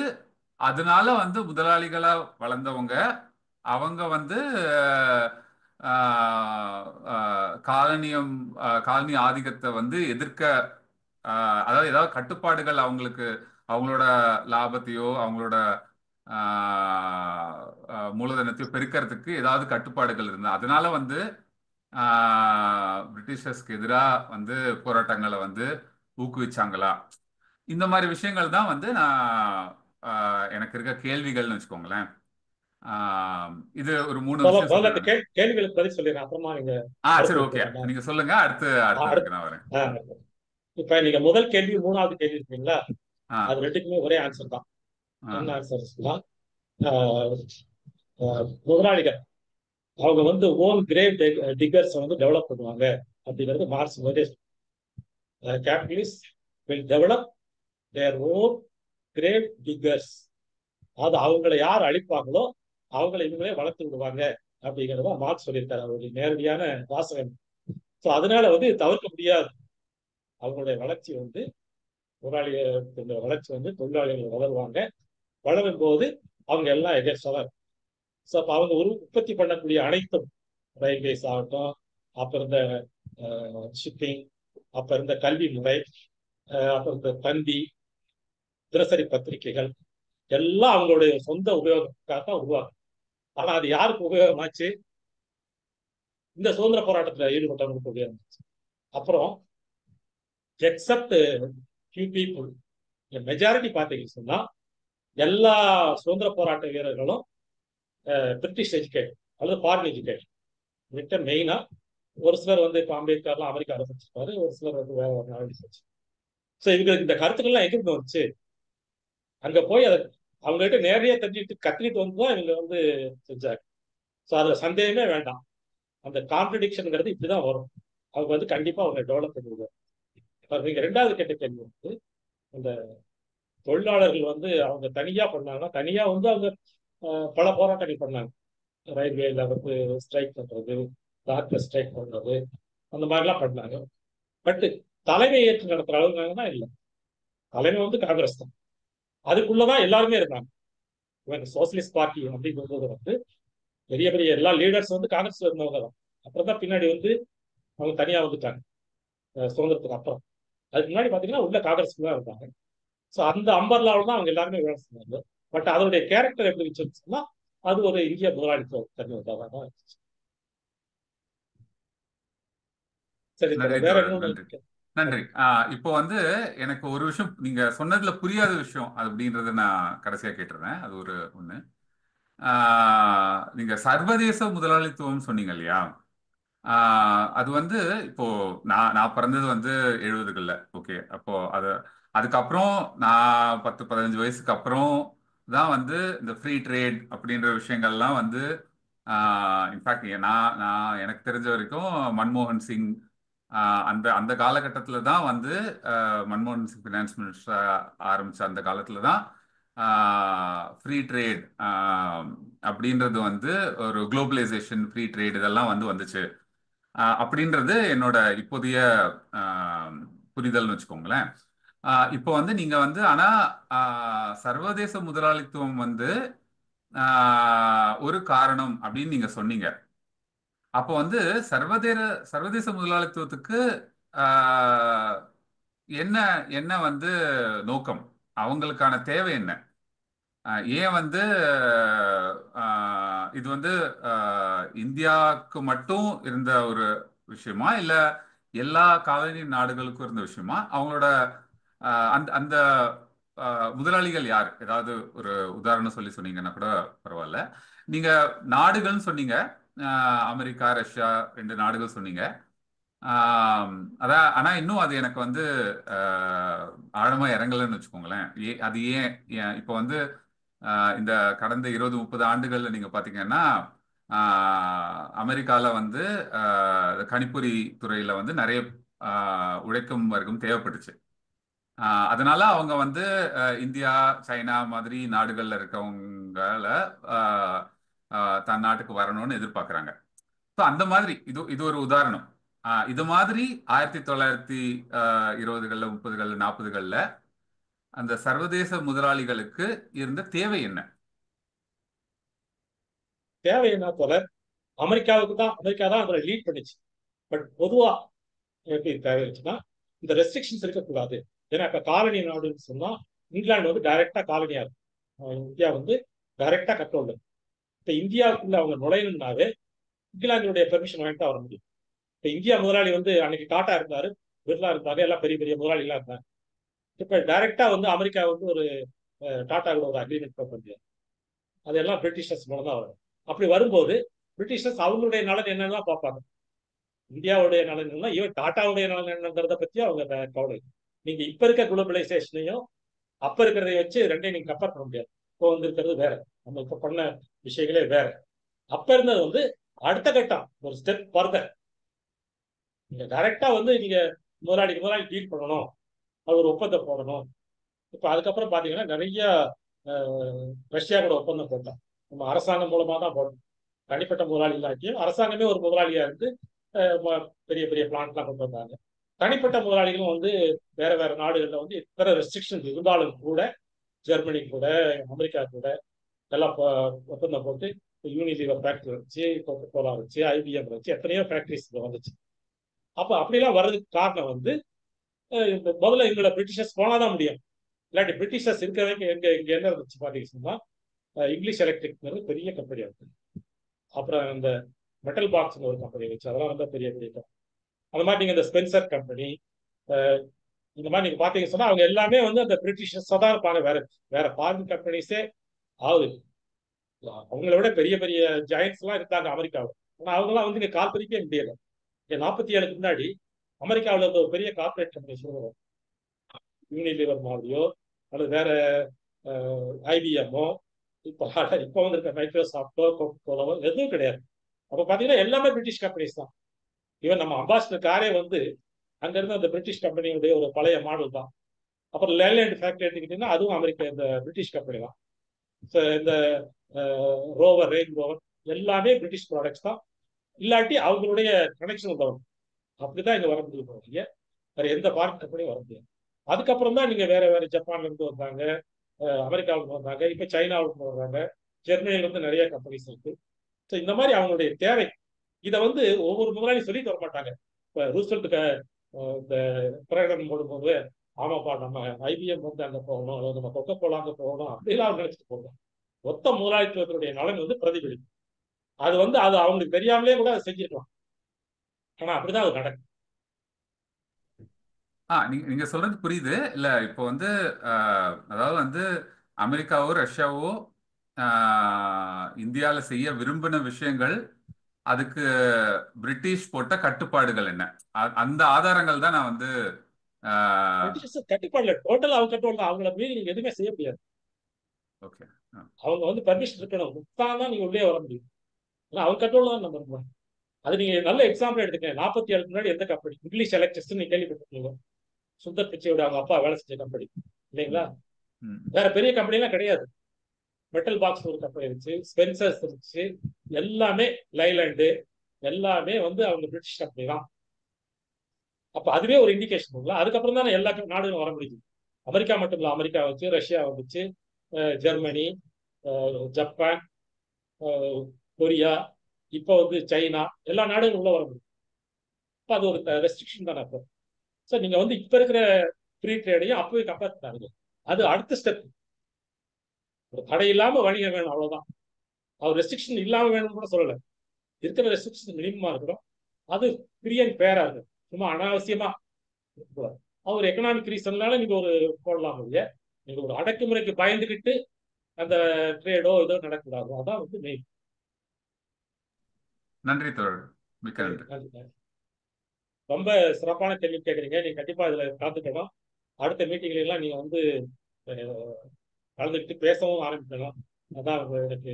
அதனால வந்து முதலாளிகளா வளர்ந்தவங்க அவங்க வந்து காலனி ஆதிக்கத்தை வந்து எதிர்க்க அதாவது ஏதாவது கட்டுப்பாடுகள் அவங்களுக்கு அவங்களோட லாபத்தையோ அவங்களோட மூலதனத்தையோ பெருக்கிறதுக்கு ஏதாவது கட்டுப்பாடுகள் இருந்தா அதனால வந்து பிரிட்டிஷர்ஸ்க்கு எதிராக வந்து போராட்டங்களை வந்து ஊக்குவிச்சாங்களா? இந்த மாதிரி விஷயங்கள் தான் வந்து நான் எனக்கு இருக்க கேள்விகள்னு வச்சுக்கோங்களேன். இது ஒரு 3 விஷயம் சொல்றேன். கேள்விகளுக்கு பதில் சொல்லிடுறேன். அப்புறமா நீங்க சரி, ஓகே, நீங்க சொல்லுங்க. அடுத்து நான் வரேன். இப்ப நீங்க முதல் கேள்வி 3வது கேள்வி இருக்கீங்களா? அது ரெண்டுக்குமே ஒரே ஆன்சர் தான். என்ன ஆன்சர்? முதலாளிகள் அவங்க வந்து ஓன் கிரேவ் டிகர்ஸ் வந்து டெவலப் பண்ணுவாங்க அப்படிங்கிறது மார்க்ஸ் முதலே. Capitalist will develop their own grave diggers. அது அவங்களை யார் அழிப்பாங்களோ அவங்களை இவங்களே வளர்த்து விடுவாங்க அப்படிங்கிறத மார்க்ஸ் சொல்லியிருக்காரு. அவருடைய நேரடியான வாசகம். ஸோ அதனால வந்து தவிர்க்க முடியாது. அவங்களுடைய வளர்ச்சி வந்து முதலாளிகளுடைய வளர்ச்சி வந்து தொழிலாளிகள் வளருவாங்க. வளரும் போது அவங்க எல்லாம் எகேன்ஸ்டாக. ஸோ அப்போ அவங்க உற்பத்தி பண்ணக்கூடிய அனைத்தும் ரயில்வேஸ் ஆகட்டும், அப்புறம் இந்த ஷிப்பிங், அப்ப இருந்த கல்வி முறை, அப்ப இருந்த தந்தி, தினசரி பத்திரிகைகள் எல்லாம் அவங்களுடைய சொந்த உபயோகத்துக்காக தான் உருவாகும். ஆனா அது யாருக்கு உபயோகமாச்சு? இந்த சுதந்திர போராட்டத்துல ஈடுபட்டவங்களுக்கு உபயோகமாச்சு. அப்புறம் எக்ஸப்ட் ஃபியூ பீப்புள், மெஜாரிட்டி பார்த்தீங்கன்னு சொன்னா எல்லா சுதந்திர போராட்ட வீரர்களும் பிரிட்டிஷ் எஜுகேட் அல்லது ஃபாரின் எஜுகேட் மெயினா. ஒரு சிலர் வந்து இப்போ அம்பேத்கர்லாம் அமெரிக்காவில் படிச்சிருப்பாரு, ஒரு சிலர் வந்து வேற ஒரு நாடு படிச்சு. ஸோ இவங்களுக்கு இந்த கருத்துக்கள்லாம் எங்கிருந்து வந்துச்சு? அங்க போய் அதை அவங்ககிட்ட நேரடியாக தெரிஞ்சுக்கிட்டு கத்துக்கிட்டு வந்து தான் இவங்க வந்து செஞ்சாங்க. ஸோ அதுல சந்தேகமே வேண்டாம். அந்த கான்ட்ரடிக்ஷனுங்கிறது இப்படிதான் வரும். அவங்க வந்து கண்டிப்பா அவங்க டெவலப் பண்ணுவாங்க. நீங்க ரெண்டாவது கேட்ட கேள்வி வந்து அந்த தொழிலாளர்கள் வந்து அவங்க தனியா பண்ணாங்கன்னா, தனியா வந்து அவங்க பல போராட்டங்கள் பண்ணாங்க. ரயில்வேல வந்து ஸ்ட்ரைக் பண்றது, டாக்டர் ஸ்ட்ரைக் பண்றது, அந்த மாதிரிலாம் பண்ணாங்க. பட் தலைமை ஏற்று நடத்துற அளவுக்கு தான் இல்லை. தலைமை வந்து காங்கிரஸ் தான். அதுக்குள்ளதான் எல்லாருமே இருந்தாங்க. சோசியலிஸ்ட் பார்ட்டி அப்படிங்கிறது வந்து பெரிய பெரிய எல்லா லீடர்ஸ் வந்து காங்கிரஸ்ல இருந்தவங்க தான். அப்புறம் தான் பின்னாடி வந்து அவங்க தனியா வந்துட்டாங்க சுதந்திரத்துக்கு அப்புறம். அதுக்கு முன்னாடி பாத்தீங்கன்னா உள்ள காங்கிரஸ்ல தான் இருந்தாங்க. ஸோ அந்த அம்பர்லாவில் தான் அவங்க எல்லாருமே வேலை செஞ்சாங்க. பட் அதனுடைய கேரக்டர் எப்படி வச்சிருந்துச்சுன்னா அது ஒரு இந்திய முதலாளித்துவ தன்மை தான் இருந்துச்சு. சரி, நன்றி வேற தோழர், என்ன நன்றி நன்றி. இப்போ வந்து எனக்கு ஒரு விஷயம் நீங்க சொன்னதுல புரியாத விஷயம் அப்படின்றத நான் கடைசியா கேட்டுறேன். அது ஒரு ஒண்ணு. நீங்க சர்வதேச முதலாளித்துவம் சொன்னீங்க இல்லையா? அது வந்து இப்போ நான் நான் பிறந்தது வந்து 70களில். ஓகே, அப்போ அதுக்கப்புறம் நான் 10-15 வயசுக்கு அப்புறம் தான் வந்து இந்த ஃப்ரீ ட்ரேட் அப்படின்ற விஷயங்கள்லாம் வந்து இன்ஃபேக்ட் நான் நான் எனக்கு தெரிஞ்ச வரைக்கும் மன்மோகன் சிங் அந்த அந்த காலகட்டத்தில் தான் வந்து மன்மோகன் சிங் ஃபினான்ஸ் மினிஸ்டர் ஆரம்பிச்ச அந்த காலத்தில் தான் ஃப்ரீ ட்ரேட் அப்படின்றது வந்து ஒரு குளோபலைசேஷன், ஃப்ரீ ட்ரேட் இதெல்லாம் வந்து வந்துச்சு அப்படின்றது என்னோட இப்போதைய புரிதல்னு வச்சுக்கோங்களேன். இப்போ வந்து நீங்க வந்து ஆனா சர்வதேச முதலாளித்துவம் வந்து ஒரு காரணம் அப்படின்னு நீங்க சொன்னீங்க. அப்போ வந்து சர்வதேச சர்வதேச முதலாளித்துவத்துக்கு என்ன என்ன வந்து நோக்கம், அவங்களுக்கான தேவை என்ன? ஏன் வந்து இது வந்து இந்தியாவுக்கு மட்டும் இருந்த ஒரு விஷயமா, இல்ல எல்லா காலனி நாடுகளுக்கும் இருந்த விஷயமா? அவங்களோட அந்த அந்த முதலாளிகள் யார்? ஏதாவது ஒரு உதாரணம் சொல்லி சொன்னீங்கன்னா கூட பரவாயில்ல. நீங்க நாடுகள்னு சொன்னீங்க, அமெரிக்கா, ரஷ்யா 2 நாடுகள் சொன்னீங்க. அதான், ஆனா இன்னும் அது எனக்கு வந்து ஆழமா இறங்கலன்னு வச்சுக்கோங்களேன். அது ஏன் இப்போ வந்து இந்த கடந்த 20-30 ஆண்டுகள்ல நீங்க பாத்தீங்கன்னா அமெரிக்கால வந்து கணிப்பொறி துறையில வந்து நிறைய உழைக்கும் வர்க்கம் தேவைப்பட்டுச்சு. அதனால அவங்க வந்து இந்தியா, சைனா மாதிரி நாடுகள்ல இருக்கவங்கள தன் நாட்டுக்கு வரணும்னு எதிர்பார்க்கறாங்க. ஸோ அந்த மாதிரி இது ஒரு உதாரணம். இது மாதிரி 1920களில், 30களில், 40களில் அந்த சர்வதேச முதலாளிகளுக்கு இருந்த தேவை என்ன? தேவை என்ன தோழர்? அமெரிக்கா தான் அதில் லீட் பண்ணிச்சு. பட் பொதுவா எப்படி தேவை இருந்துச்சுன்னா இந்த ரெஸ்ட்ரிக்ஷன்ஸ் இருக்கக்கூடாது. ஏன்னா இப்ப காலனி நாடுன்னு சொன்னா இங்கிலாந்து வந்து டைரக்டா காலனியா இருக்கும், இந்தியா வந்து டைரக்டா கண்ட்ரோல். இப்ப இந்தியாவுக்குள்ள அவங்க நுழையணும்னாவே இங்கிலாந்துடைய பெர்மிஷன் வாங்கிட்டு வர முடியும். இப்ப இந்தியா முதலாளி வந்து அன்னைக்கு டாட்டா இருந்தாரு, பிர்லா இருந்தாரு, எல்லாம் பெரிய பெரிய முதலாளிகளா இருந்தாங்க. இப்ப டைரக்டா வந்து அமெரிக்கா வந்து ஒரு டாட்டா கூட ஒரு அக்ரிமெண்ட் பண்ண முடியாது. அதெல்லாம் பிரிட்டிஷர்ஸ் மூலம் தான் வரும். அப்படி வரும்போது பிரிட்டிஷர்ஸ் அவங்களுடைய நலன் என்னன்னு பார்ப்பாங்க. இந்தியாவுடைய நலன் என்ன, ஈவன் டாட்டாவுடைய நலன் என்னங்கிறத பத்தி அவங்க கவலை. நீங்க இப்ப இருக்க குளோபலைசேஷனையும் அப்ப இருக்கிறதை வச்சு ரெண்டையும் நீங்க கம்பேர் பண்ண முடியாது. இப்போ வந்து இருக்கிறது வேற, நம்ம இப்ப பண்ண விஷயங்களே வேற. அப்ப இருந்தது வந்து அடுத்த கட்டம், ஒரு ஸ்டெப் ஃபர்தர். நீங்க டைரக்டா வந்து நீங்க முதலாளி டீல் பண்ணணும், அது ஒரு ஒப்பந்தம் போடணும். இப்ப அதுக்கப்புறம் பாத்தீங்கன்னா நிறைய ரஷ்யா கூட ஒப்பந்தம் போட்டோம். நம்ம அரசாங்கம் மூலமா தான் போடணும். தனிப்பட்ட முதலாளி இல்லாட்டியும் அரசாங்கமே ஒரு முதலாளியா இருந்து பெரிய பெரிய பிளான்ட்லாம் கொண்டு வந்தாங்க. தனிப்பட்ட முதலாளிகளும் வந்து வேற வேற நாடுகள்ல வந்து வேற ரெஸ்ட்ரிக்ஷன் இருந்தாலும் கூட, ஜெர்மனி கூட, அமெரிக்கா கூட எல்லாம் ஒப்பந்தம் போட்டு யூனிலீவர் ஃபேக்டரி வச்சு, கோகோ கோலா வச்சு, IBM வச்சு எத்தனையோ ஃபேக்டரிஸ் வந்துச்சு. அப்ப அப்படிலாம் வர்றதுக்கு காரணம் வந்து முதல்ல எங்களோட பிரிட்டிஷர்ஸ் போனாதான் முடியும். இல்லாட்டி பிரிட்டிஷர்ஸ் இருக்கிற வரைக்கும் இங்க என்ன இருந்துச்சு பாத்தீங்கன்னா, இங்கிலீஷ் எலக்ட்ரிக் பெரிய கம்பெனி இருக்கு. அப்புறம் இந்த மெட்டல் பாக்ஸ் ஒரு கம்பெனி வச்சு அதெல்லாம் வந்து பெரிய பெரிய company. அந்த மாதிரி நீங்க இந்த ஸ்பென்சர் கம்பெனி இந்த மாதிரி நீங்க பாத்தீங்கன்னு சொன்னா அவங்க எல்லாமே வந்து அந்த பிரிட்டிஷர்ஸ் தான் இருப்பாங்க. வேற வேற ஃபாரின் கம்பெனிஸே ஆகுது. அவங்கள விட பெரிய பெரிய ஜாயின்ஸ் எல்லாம் இருந்தாங்க அமெரிக்காவில். ஆனா அவங்களாம் வந்து இங்க கால் பதிக்கவே முடியல. 47க்கு முன்னாடி அமெரிக்காவில் இருந்த ஒரு பெரிய கார்பரேட் கம்பெனி சொல்லுவோம், யூனிலிவர் மாதிரியோ அல்லது வேற ஐபிஎம்மோ இப்போ இப்போ வந்திருக்க மைக்ரோசாஃப்டோ கோகோகோலாவோ எதுவும் கிடையாது. அப்போ பார்த்தீங்கன்னா எல்லாமே பிரிட்டிஷ் கம்பெனிஸ் தான். ஈவன் நம்ம அம்பாசிடர் காரே வந்து அங்கிருந்து அந்த பிரிட்டிஷ் கம்பெனியுடைய ஒரு பழைய மாடல் தான். அப்புறம் லேலேண்ட் ஃபேக்டரி எடுத்துக்கிட்டீங்கன்னா அதுவும் அமெரிக்கா இந்த பிரிட்டிஷ் கம்பெனி தான். இந்த ரோவர் ரேஞ்ச் ரோவர் எல்லாமே பிரிட்டிஷ் ப்ராடக்ட்ஸ் தான். இல்லாட்டி அவங்களுடைய கனெக்ஷன் உள்ளவங்க அப்படிதான் இங்க வர முடியும். போறீங்க வேற எந்த ஃபாரின் கம்பெனியும் வர முடியாது. அதுக்கப்புறம் தான் நீங்க வேற வேற ஜப்பான்ல இருந்து வந்தாங்க, அமெரிக்காவுக்கு வந்தாங்க, இப்ப சைனாவுக்கு வர்றாங்க, ஜெர்மனில இருந்து நிறைய கம்பெனிஸ் இருக்கு. ஸோ இந்த மாதிரி அவங்களுடைய தேவை இதை வந்து ஒவ்வொரு முதலாளி சொல்லிட்டு வர மாட்டாங்க. இப்ப ரூஸ்வெல்ட்டுக்கு இந்த பிரகடனம் போடும்போது ஆமாப்பா நம்ம ஐபிஎம் வந்து அங்க போகணும் அல்லது நம்ம கொக்கோ கோலா அங்க போகணும் அப்படிலாம் அவங்க நினைச்சிட்டு போகணும். மொத்த முதலாளித்துவத்தினுடைய நலன் வந்து பிரதிபலிக்கும். அது வந்து அது அவங்களுக்கு தெரியாமலே கூட அதை செஞ்சிருக்கலாம். ஆனா அப்படிதான் அது நடக்கும். நீங்க நீங்க சொல்றது புரியுது. இல்ல இப்போ வந்து அதாவது வந்து அமெரிக்காவோ ரஷ்யாவோ இந்தியாவில் செய்ய விரும்பின விஷயங்கள், அதுக்கு பிரிட்டிஷ் போட்ட கட்டுப்பாடுகள் என்ன, அந்த ஆதாரங்கள் தான் நான் வந்து கட்டுப்பாடுல டோட்டல் அவங்க கட்டுப்பாடு தான். அவங்கள மீறி நீங்க எதுவுமே செய்ய முடியாது. ஓகே. அவங்க வந்து பர்மிஷன் இருக்கணும், தான் நீங்க உள்ளே வர முடியும். ஆனா அவங்க கட்டுப்பாடு தான் நம்ம இருக்கணும். அது நீங்க நல்ல எக்ஸாம்பிள் எடுத்துக்கங்க. 47க்கு முன்னாடி எந்த கம்பெனி இங்கிலீஷ் எலக்ட்ரிசிட்டி நீங்க கேள்விப்பட்டிருக்கீங்க? சுந்தர் பிச்சையோட அவங்க அப்பா வேலை செஞ்ச கம்பெனி இல்லைங்களா? வேற பெரிய கம்பெனி எல்லாம் கிடையாது. மெட்டல் பாக்ஸ் ஒரு கம்பெனி இருந்துச்சு, ஸ்பென்சர்ஸ் இருந்துச்சு, எல்லாமே லைலாண்டு எல்லாமே வந்து அவங்க பிரிட்டிஷ் கம்பெனி தான். அப்ப அதுவே ஒரு இண்டிகேஷன். அதுக்கப்புறம் தான் எல்லா நாடுகளும் வர முடியுது. அமெரிக்கா மட்டும் இல்ல, அமெரிக்கா வச்சு, ரஷ்யா வந்துச்சு, ஜெர்மனி, ஜப்பான், கொரியா, இப்போ வந்து சைனா, எல்லா நாடுகளும் உள்ள வர முடியும். இப்போ அது ஒரு ரெஸ்ட்ரிக்ஷன் தானே. அப்போ சார் நீங்க வந்து இப்ப இருக்கிற ஃப்ரீ ட்ரேடையும் அப்பவே கம்பேர் பண்ணாங்க. அது அடுத்த ஸ்டெப். ஒரு தடை இல்லாம வணிகம் வேணும், அவ்வளவுதான். அவர் ரெஸ்ட்ரிக்ஷன் இல்லாம வேணும்னு கூட சொல்லலை. இருக்கிற ரெஸ்ட்ரிக்ஷன் மினிமமா இருக்கணும். அது ஃப்ரீ அண்ட் ஃபேரா இருக்கும். சும்மா அனாவசியமா அவர் எக்கனாமிக் ரீசன்னால நீங்க ஒரு போடலாம் இல்லையா? நீங்க ஒரு அடக்குமுறைக்கு பயந்துகிட்டு அந்த ட்ரேடோ ஏதோ நடக்கூடாது. அதான் வந்து மெயின். நன்றி தோழர், மிக்க நன்றி. ரொம்ப சிறப்பான கேள்வி கேட்குறீங்க. நீங்க கண்டிப்பா இதுல கலந்துக்கணும். அடுத்த மீட்டிங்ல எல்லாம் நீங்க வந்து கலந்துக்கிட்டு பேசவும் ஆரம்பிக்கணும். அதான் எனக்கு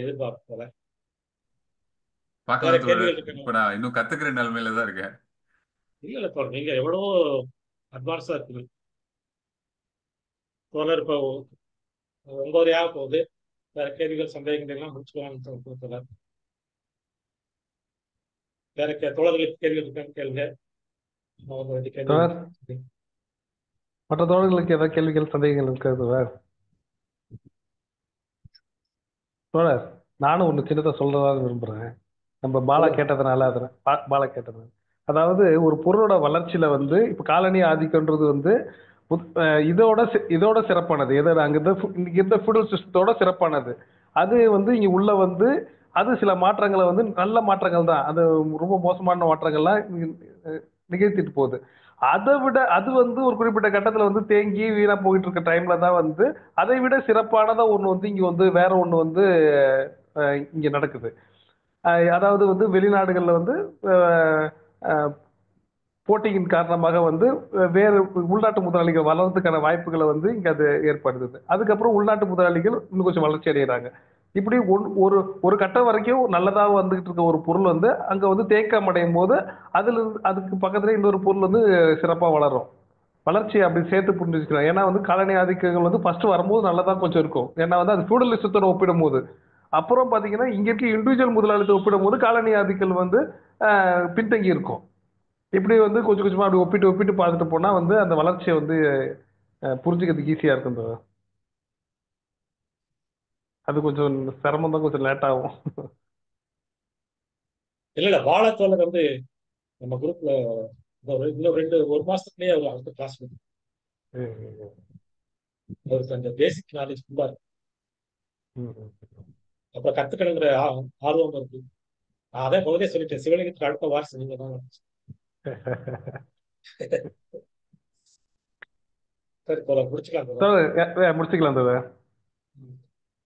எதிர்பார்ப்பு போல. வேற கேள்விகள் இருக்கு? நான் இன்னும் கத்துக்கிற நிலைமையில தான் இருக்கேன். இல்ல தோழர், நீங்க எவ்வளவோ அட்வான்ஸா இருக்குது தோழர். இப்போ 9:30 போகுது. வேற கேள்விகள் சந்தேகங்கள் எல்லாம் முடிச்சுக்கலாம். வேற தோழர்களுக்கு கேள்வி இருக்கான்னு கேளுங்க. மற்ற தோழர்களுக்கு ஏதாவது கேள்விகள் சந்தேகங்கள் இருக்கிறது தோழர்? நானும் ஒண்ணு சின்னதா சொல்லதா விரும்புறேன். நம்ம பாலா கேட்டதுனால பாலா கேட்டது, அதாவது ஒரு பொருளோட வளர்ச்சியில வந்து இப்ப காலனி ஆதிக்கம்ன்றது வந்து இதோட சிறப்பானது எது? அங்க இருந்த ஃபீடல் சிஸ்டத்தோட சிறப்பானது. அது வந்து இங்க உள்ள வந்து அது சில மாற்றங்களை வந்து நல்ல மாற்றங்கள் தான், அது ரொம்ப மோசமான மாற்றங்கள்லாம் நிகழ்த்திட்டு போகுது. அதை விட அது வந்து ஒரு குறிப்பிட்ட கட்டத்துல வந்து தேங்கி வீணா போயிட்டு இருக்க டைம்ல தான் வந்து அதை விட சிறப்பானதா ஒண்ணு வந்து இங்க வந்து வேற ஒண்ணு வந்து இங்க நடக்குது. அதாவது வந்து வெளிநாடுகள்ல வந்து போட்டியின் காரணமாக வந்து வேறு உள்நாட்டு முதலாளிகள் வளர்றதுக்கான வாய்ப்புகளை வந்து இங்க அது ஏற்படுத்துது. அதுக்கப்புறம் உள்நாட்டு முதலாளிகள் இன்னும் கொஞ்சம் வளர்ச்சி அடைகிறாங்க. இப்படி ஒரு ஒரு கட்டம் வரைக்கும் நல்லதாக வந்துகிட்டு இருக்க ஒரு பொருள் வந்து அங்க வந்து தேக்கம் அடையும் போது அதுக்கு பக்கத்துல இன்னொரு பொருள் வந்து சிறப்பா வளரும். வளர்ச்சி அப்படி சேர்த்து புரிஞ்சு வச்சுக்கலாம். ஏன்னா வந்து காலனி ஆதிக்கங்கள் வந்து ஃபர்ஸ்ட் வரும்போது நல்லதான் கொஞ்சம் இருக்கும். ஏன்னா வந்து அது ஃபியூடலிசத்தோட ஒப்பிடும் போது, அப்புறம் பாத்தீங்கன்னா இங்க இருக்க இண்டிவிஜுவல் முதலாளித்தை ஒப்பிடும் போது காலனி ஆதிக்கல் வந்து பின்தங்கி இருக்கும். இப்படி வந்து கொஞ்சம் கொஞ்சமா அப்படி ஒப்பிட்டு ஒப்பிட்டு பார்த்துட்டு போனா வந்து அந்த வளர்ச்சியை வந்து புரிஞ்சுக்கிறதுக்கு ஈஸியா இருக்கும். அது கொஞ்சம் சிரமம் தான், கொஞ்சம் லேட் ஆகும். இல்ல வாழைத்தோழர் வந்து நம்ம குரூப்ல இன்னும் ஒரு மாசத்துக்குள்ளேயே அவர் அடுத்த கிளாஸ் அவருக்கு அந்த பேசிக் நாலேஜ் ஃபுல்லா இருக்கு. அப்புறம் கத்துக்கணுங்கிற ஆர்வம் இருக்கு. நான் அதான் முதலே சொல்லிட்டேன், சிவலிங்கத்துக்கு அடுத்த வாரிசு நீங்க தான். சரி போல முடிச்சுக்கலாம். முடிச்சுக்கலாம்.